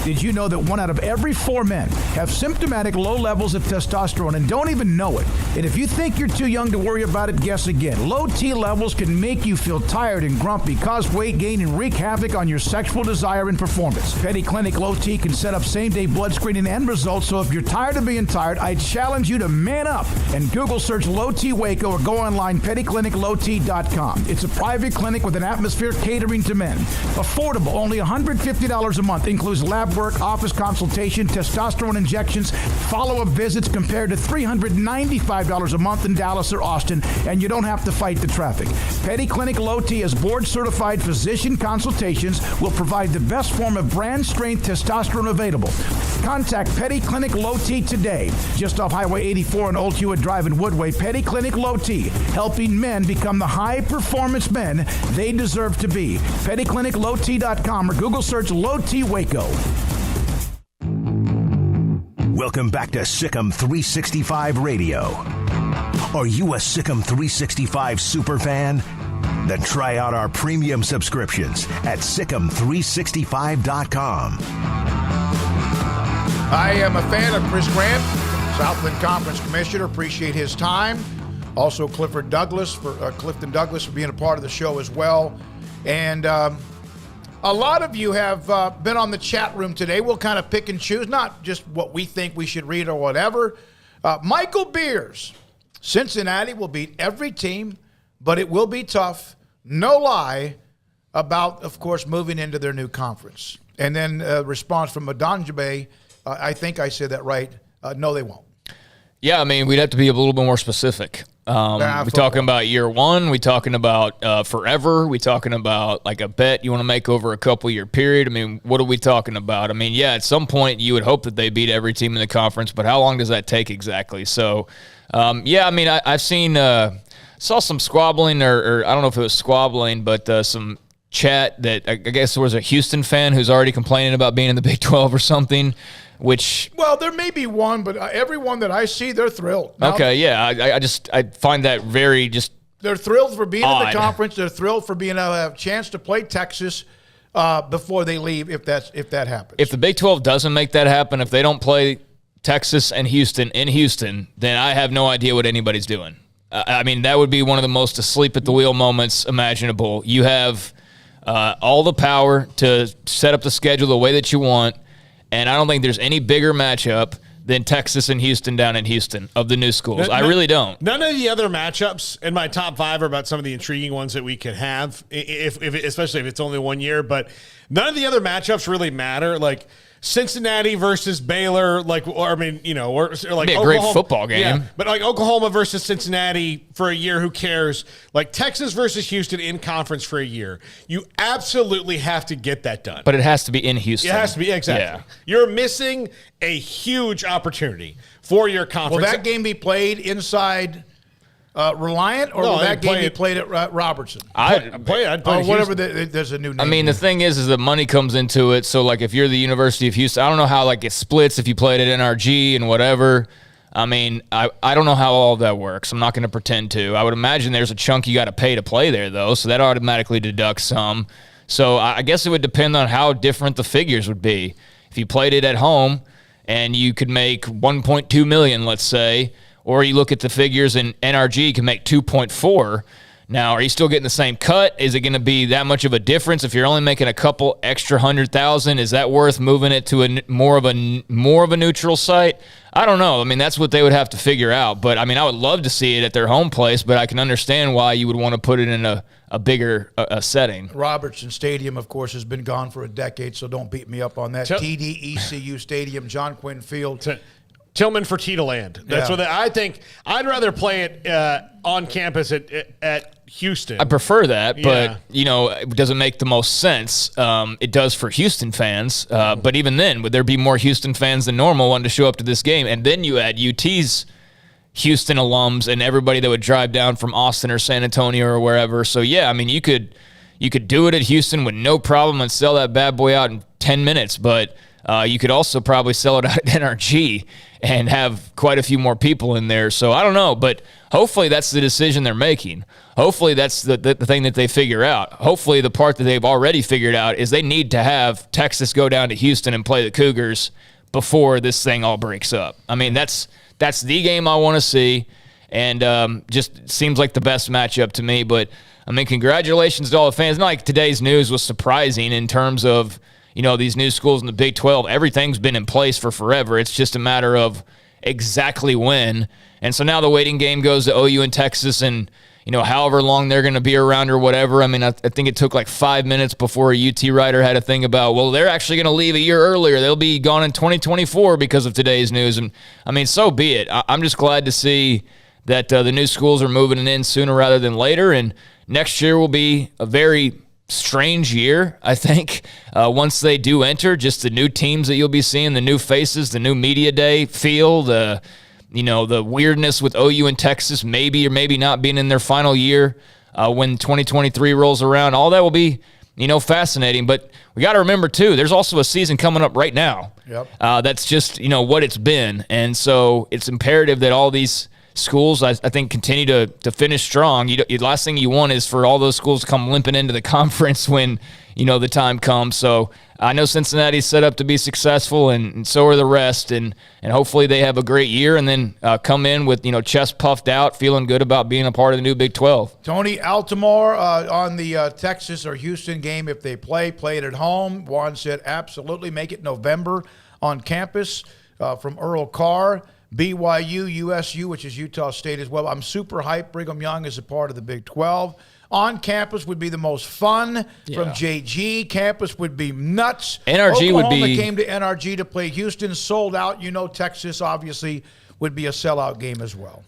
Did you know that 1 out of every 4 men have symptomatic low levels of testosterone and don't even know it? And if you think you're too young to worry about it, guess again. Low T levels can make you feel tired and grumpy, cause weight gain, and wreak havoc on your sexual desire and performance. Petty Clinic Low T can set up same-day blood screening and results, so if you're tired of being tired, I challenge you to man up and Google search Low T Waco or go online, pettycliniclowt.com. It's a private clinic with an atmosphere catering to men. Affordable, only $150 a month, includes lab work, office consultation, testosterone injections, follow-up visits compared to $395 a month in Dallas or Austin, and you don't have to fight the traffic. Petty Clinic Low T as board-certified physician consultations will provide the best form of brand-strength testosterone available. Contact Petty Clinic Low T today, just off Highway 84 and Old Hewitt Drive in Woodway. Petty Clinic Low T, helping men become the high-performance men they deserve to be. PettyClinicLowT.com or Google search Low T Waco. Welcome back to Sikkim 365 Radio. Are you a Sikkim 365 super fan? Then try out our premium subscriptions at Sikkim365.com. I am a fan of Chris Grant, Southland Conference Commissioner. Appreciate his time. Also Clifton Douglas for being a part of the show as well. And a lot of you have been on the chat room today. We'll kind of pick and choose, not just what we think we should read or whatever. Michael Beers, Cincinnati will beat every team, but it will be tough. No lie about, of course, moving into their new conference. And then a response from Madanjabe, I think I said that right. No, they won't. Yeah, I mean, we'd have to be a little bit more specific. We talking about year one? We talking about forever? We talking about like a bet you want to make over a couple-year period? I mean, what are we talking about? I mean, yeah, at some point you would hope that they beat every team in the conference, but how long does that take exactly? So, yeah, I mean, I've seen saw some squabbling, or I don't know if it was squabbling, but some chat that I guess there was a Houston fan who's already complaining about being in the Big 12 or something. Well, there may be one, but everyone that I see, they're thrilled. Now, okay, yeah, I find that very just they're thrilled for being odd. in the conference. They're thrilled for being able to have a chance to play Texas before they leave, if that happens. If the Big 12 doesn't make that happen, if they don't play Texas and Houston in Houston, then I have no idea what anybody's doing. I mean, that would be one of the most asleep at the wheel moments imaginable. You have all the power to set up the schedule the way that you want, and I don't think there's any bigger matchup than Texas and Houston down in Houston of the new schools. I really don't. None of the other matchups in my top 5 are about some of the intriguing ones that we could have, especially if it's only 1 year. But none of the other matchups really matter. Like Cincinnati versus Baylor, or Oklahoma, great football game. Yeah, but like Oklahoma versus Cincinnati for a year, who cares? Like Texas versus Houston in conference for a year. You absolutely have to get that done. But it has to be in Houston. It has to be, exactly. Yeah. You're missing a huge opportunity for your conference. Will that game be played inside Reliant, or will that game be played at Robertson? I'd play whatever. There's a new name. I mean, the thing is that money comes into it. So, like, if you're the University of Houston, I don't know how, like, it splits if you played at NRG and whatever. I mean, I don't know how all of that works. I'm not going to pretend to. I would imagine there's a chunk you got to pay to play there, though, so that automatically deducts some. So I guess it would depend on how different the figures would be. If you played it at home and you could make $1.2 million, let's say, or you look at the figures and NRG can make 2.4. Now, are you still getting the same cut? Is it going to be that much of a difference if you're only making a couple extra 100,000? Is that worth moving it to more of a neutral site? I don't know. I mean, that's what they would have to figure out. But I mean, I would love to see it at their home place, but I can understand why you would want to put it in a bigger setting. Robertson Stadium, of course, has been gone for a decade, so don't beat me up on that. TDECU Stadium, John Quinn Field. Tillman Fertitta Land. That's what I think. I'd rather play it on campus at Houston. I prefer that, but it doesn't make the most sense. It does for Houston fans, but even then, would there be more Houston fans than normal wanting to show up to this game? And then you add UT's Houston alums and everybody that would drive down from Austin or San Antonio or wherever. So yeah, I mean, you could do it at Houston with no problem and sell that bad boy out in 10 minutes, but you could also probably sell it out at NRG and have quite a few more people in there. So I don't know, but hopefully that's the decision they're making. Hopefully that's the thing that they figure out. Hopefully the part that they've already figured out is they need to have Texas go down to Houston and play the Cougars before this thing all breaks up. I mean, that's the game I want to see, and just seems like the best matchup to me. But, I mean, congratulations to all the fans. Not like today's news was surprising in terms of, these new schools in the Big 12, everything's been in place for forever. It's just a matter of exactly when. And so now the waiting game goes to OU and Texas and, however long they're going to be around or whatever. I mean, I think it took like 5 minutes before a UT writer had a thing about, well, they're actually going to leave a year earlier. They'll be gone in 2024 because of today's news. And, I mean, so be it. I'm just glad to see that the new schools are moving in sooner rather than later. And next year will be a very strange year, I think, once they do enter. Just the new teams that you'll be seeing, the new faces, the new media day feel, the weirdness with OU and Texas maybe or maybe not being in their final year when 2023 rolls around. All that will be, fascinating. But we got to remember, too, there's also a season coming up right now. Yep. That's just, what it's been. And so it's imperative that all these schools, I think, continue to finish strong. The last thing you want is for all those schools to come limping into the conference when, the time comes. So I know Cincinnati's set up to be successful, and so are the rest. And hopefully they have a great year and then come in with, chest puffed out, feeling good about being a part of the new Big 12. Tony Altomare on the Texas or Houston game, if they play it at home. Juan said absolutely make it November on campus from Earl Carr. BYU, USU, which is Utah State as well. I'm super hyped. Brigham Young is a part of the Big 12. On campus would be the most fun from JG. Campus would be nuts. NRG Oklahoma would be. Came to NRG to play Houston, sold out. Texas obviously would be a sellout game as well.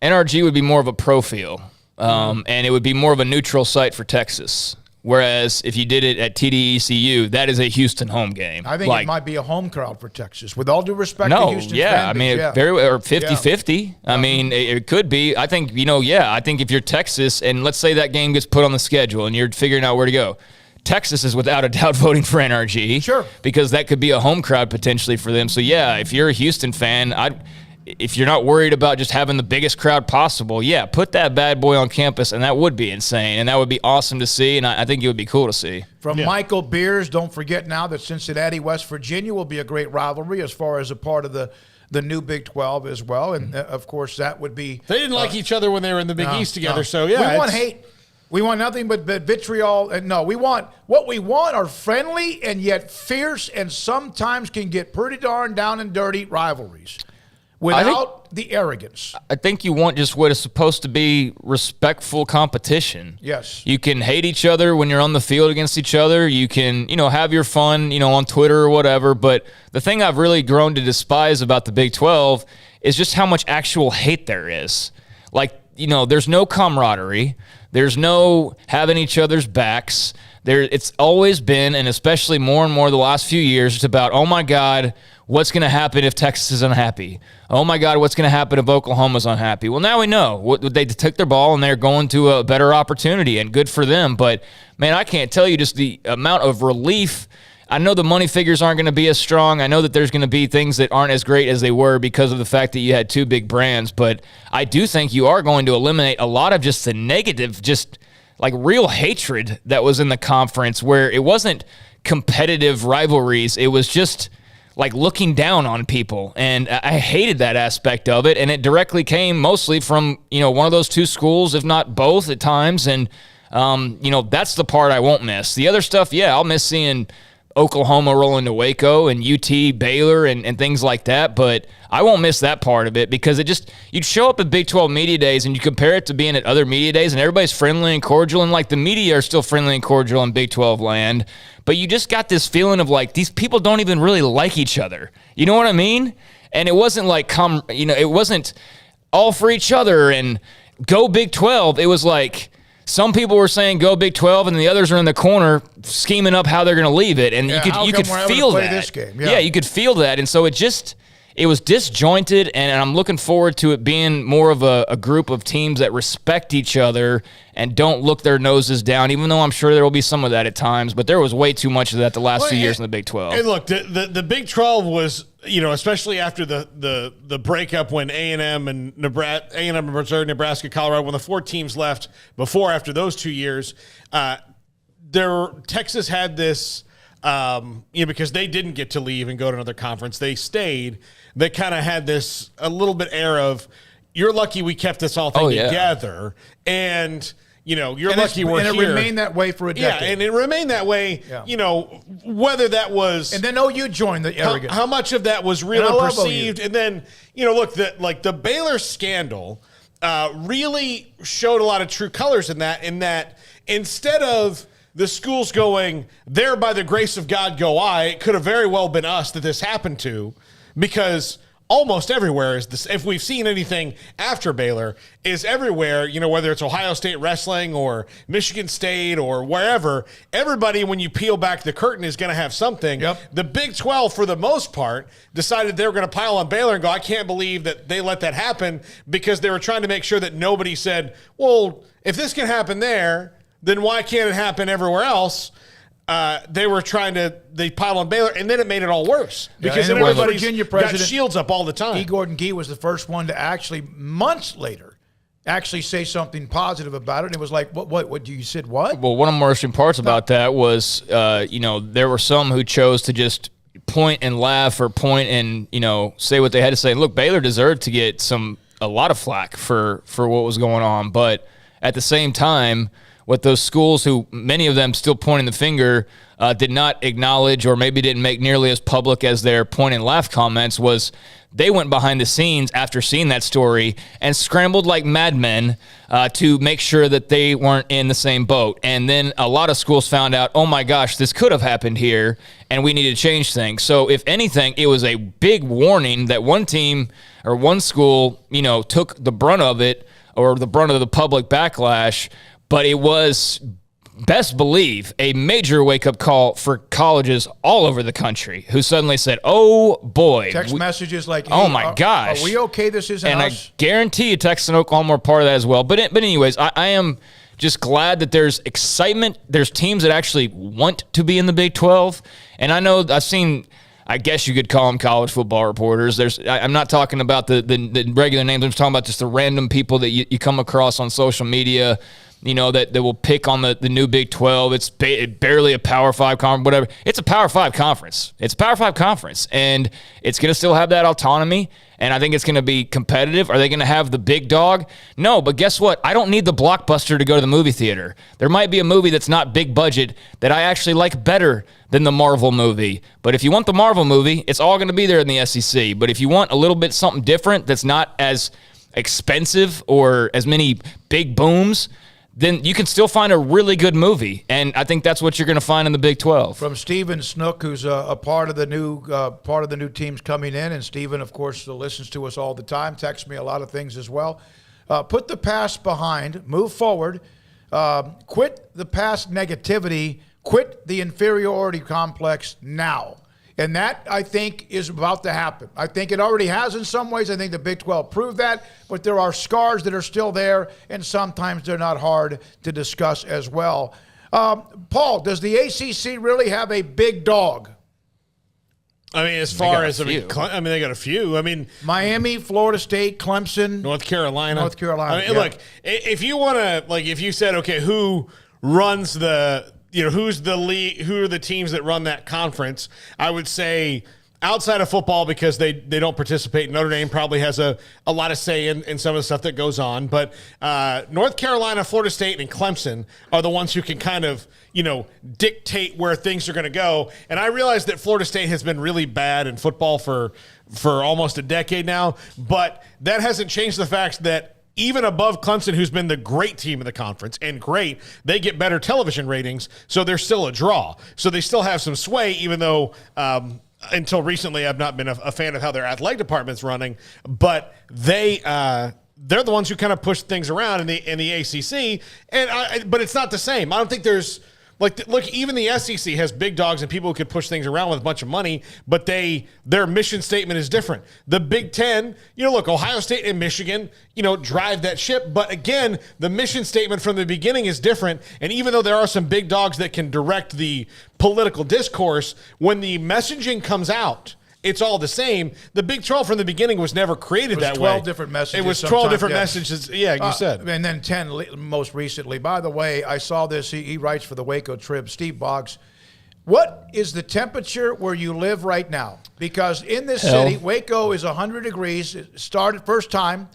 NRG would be more of a pro feel, and it would be more of a neutral site for Texas. Whereas if you did it at TDECU, that is a Houston home game. I think it might be a home crowd for Texas, with all due respect to Houston I mean, very or 50-50. I mean, it could be. I think, I think if you're Texas, and let's say that game gets put on the schedule and you're figuring out where to go, Texas is without a doubt voting for NRG. Sure. Because that could be a home crowd potentially for them. So, if you're a Houston fan, if you're not worried about just having the biggest crowd possible, put that bad boy on campus, and that would be insane, and that would be awesome to see, and I think it would be cool to see. From Michael Beers, don't forget now that Cincinnati, West Virginia will be a great rivalry as far as a part of the the new Big 12 as well. And, of course, that would be... They didn't like each other when they were in the Big East together, so, We want hate. We want nothing but vitriol. And no, what we want are friendly and yet fierce and sometimes can get pretty darn down and dirty rivalries without the arrogance. I think you want just what is supposed to be respectful competition. Yes. You can hate each other when you're on the field against each other. You can, have your fun, on Twitter or whatever. But the thing I've really grown to despise about the Big 12 is just how much actual hate there is. Like, there's no camaraderie. There's no having each other's backs. It's always been, and especially more and more the last few years, it's about, oh my God, what's going to happen if Texas is unhappy? Oh my God, what's going to happen if Oklahoma's unhappy? Well, now we know. They took their ball and they're going to a better opportunity, and good for them. But, man, I can't tell you just the amount of relief. I know the money figures aren't going to be as strong. I know that there's going to be things that aren't as great as they were because of the fact that you had two big brands. But I do think you are going to eliminate a lot of just the negative, just like real hatred that was in the conference, where it wasn't competitive rivalries. It was just like looking down on people. And I hated that aspect of it. And it directly came mostly from, one of those two schools, if not both at times. And, that's the part I won't miss. The other stuff, I'll miss seeing Oklahoma rolling to Waco and UT Baylor and things like that, but I won't miss that part of it because you'd show up at Big 12 media days and you compare it to being at other media days and everybody's friendly and cordial, and like the media are still friendly and cordial in Big 12 land, but you just got this feeling of like these people don't even really like each other. You know what I mean? And it wasn't like it wasn't all for each other and go Big 12. It was like some people were saying go Big 12, and the others are in the corner scheming up how they're going to leave it, and you could feel that. This game? Yeah, you could feel that, and so it was disjointed, and I'm looking forward to it being more of a group of teams that respect each other and don't look their noses down, even though I'm sure there will be some of that at times, but there was way too much of that the last few years in the Big 12. And look, the Big 12 was, especially after the breakup when A&M and Missouri, Nebraska, Colorado, when the four teams left after those 2 years, Texas had this, because they didn't get to leave and go to another conference, they stayed. They kind of had this a little bit air of, you're lucky we kept this all thing together, and you're lucky we're here. And it remained that way for a decade. Yeah, and it remained that way, whether that was... And then, you joined the arrogance. How much of that was real and perceived? And then, look, the Baylor scandal really showed a lot of true colors in that instead of the schools going, there by the grace of God go I, it could have very well been us that this happened to, because almost everywhere is this. If we've seen anything after Baylor, is everywhere, whether it's Ohio State wrestling or Michigan State or wherever, everybody, when you peel back the curtain, is going to have something. Yep. The Big 12, for the most part, decided they were going to pile on Baylor and go, I can't believe that they let that happen, because they were trying to make sure that nobody said, well, if this can happen there, then why can't it happen everywhere else? They piled on Baylor, and then it made it all worse because everybody's Virginia got shields up all the time. E. Gordon Gee was the first one to actually, months later, say something positive about it. And it was like, what you said, what? Well, one of the more interesting parts about that was, there were some who chose to just point and laugh or point and, say what they had to say. Look, Baylor deserved to get a lot of flack for what was going on. But at the same time, what those schools, who many of them still pointing the finger, did not acknowledge or maybe didn't make nearly as public as their point and laugh comments, was they went behind the scenes after seeing that story and scrambled like madmen to make sure that they weren't in the same boat. And then a lot of schools found out, oh my gosh, this could have happened here, and we need to change things. So if anything, it was a big warning that one team or one school, took the brunt of it, or the brunt of the public backlash. But it was, best believe, a major wake-up call for colleges all over the country who suddenly said, oh, boy. Text messages like, hey, oh, my gosh. Are we okay? This isn't and us? I guarantee you Texas and Oklahoma are part of that as well. But anyways, I am just glad that there's excitement. There's teams that actually want to be in the Big 12. And I know I've seen, I guess you could call them college football reporters. I'm not talking about the regular names. I'm just talking about just the random people that you come across on social media that will pick on the new Big 12. It's barely a Power 5 conference, whatever. It's a Power 5 conference. It's a Power 5 conference, and it's going to still have that autonomy, and I think it's going to be competitive. Are they going to have the big dog? No, but guess what? I don't need the blockbuster to go to the movie theater. There might be a movie that's not big budget that I actually like better than the Marvel movie. But if you want the Marvel movie, it's all going to be there in the SEC. But if you want a little bit something different that's not as expensive or as many big booms, then you can still find a really good movie. And I think that's what you're going to find in the Big 12. From Stephen Snook, who's a part of the new teams coming in. And Stephen, of course, listens to us all the time, texts me a lot of things as well. Put the past behind, move forward, quit the past negativity, quit the inferiority complex now. And that, I think, is about to happen. I think it already has in some ways. I think the Big 12 proved that. But there are scars that are still there, and sometimes they're not hard to discuss as well. Paul, does the ACC really have a big dog? I mean, as far as they got a few. I mean, Miami, Florida State, Clemson, North Carolina. I mean, look, if you want to, if you said, okay, who runs the who's the league, who are the teams that run that conference? I would say outside of football, because they don't participate, Notre Dame probably has a lot of say in some of the stuff that goes on. But North Carolina, Florida State, and Clemson are the ones who can kind of, dictate where things are going to go. And I realize that Florida State has been really bad in football for almost a decade now, but that hasn't changed the fact that even above Clemson, who's been the great team in the conference, and great, they get better television ratings, so they're still a draw. So they still have some sway, even though until recently I've not been a fan of how their athletic department's running. But they're the ones who kind of push things around in the ACC. But it's not the same. I don't think there's – look, even the SEC has big dogs and people who could push things around with a bunch of money, but their mission statement is different. The Big Ten, look, Ohio State and Michigan, drive that ship. But again, the mission statement from the beginning is different. And even though there are some big dogs that can direct the political discourse, when the messaging comes out, it's all the same. The Big 12 from the beginning was never created that way. 12 different messages. It was 12 different messages. Yeah, you said. And then 10 most recently. By the way, I saw this. He writes for the Waco Trib, Steve Boggs. What is the temperature where you live right now? Because in this city, Waco is 100 degrees. It started first time,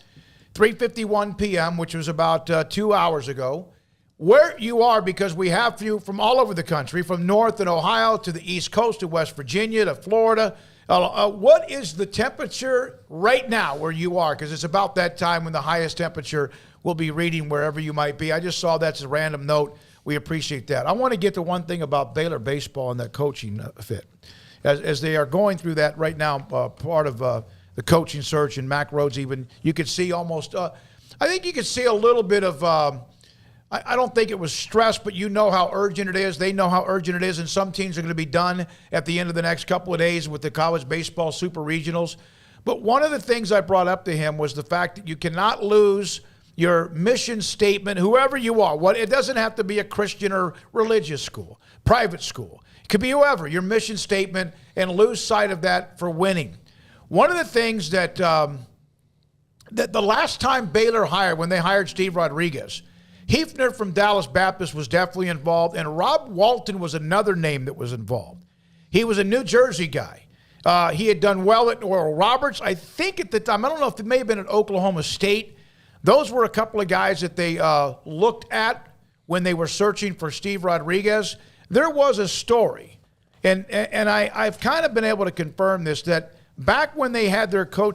3:51 p.m., which was about 2 hours ago. Where you are, because we have you from all over the country, from north in Ohio to the East Coast to West Virginia to Florida. What is the temperature right now where you are? Because it's about that time when the highest temperature will be reading wherever you might be. I just saw that's a random note. We appreciate that. I want to get to one thing about Baylor baseball and that coaching fit. As they are going through that right now, part of the coaching search, and Mac Rhodes even, you could see almost, I think you could see a little bit of, I don't think it was stress, but you know how urgent it is. They know how urgent it is, and some teams are going to be done at the end of the next couple of days with the college baseball super regionals. But one of the things I brought up to him was the fact that you cannot lose your mission statement, whoever you are. It doesn't have to be a Christian or religious school, private school. It could be whoever, your mission statement, and lose sight of that for winning. One of the things that the last time Baylor hired, when they hired Steve Rodriguez, Hefner from Dallas Baptist was definitely involved, and Rob Walton was another name that was involved. He was a New Jersey guy. He had done well at Oral Roberts. I think at the time, I don't know if it may have been at Oklahoma State. Those were a couple of guys that they looked at when they were searching for Steve Rodriguez. There was a story, and I've kind of been able to confirm this, that back when they had their coach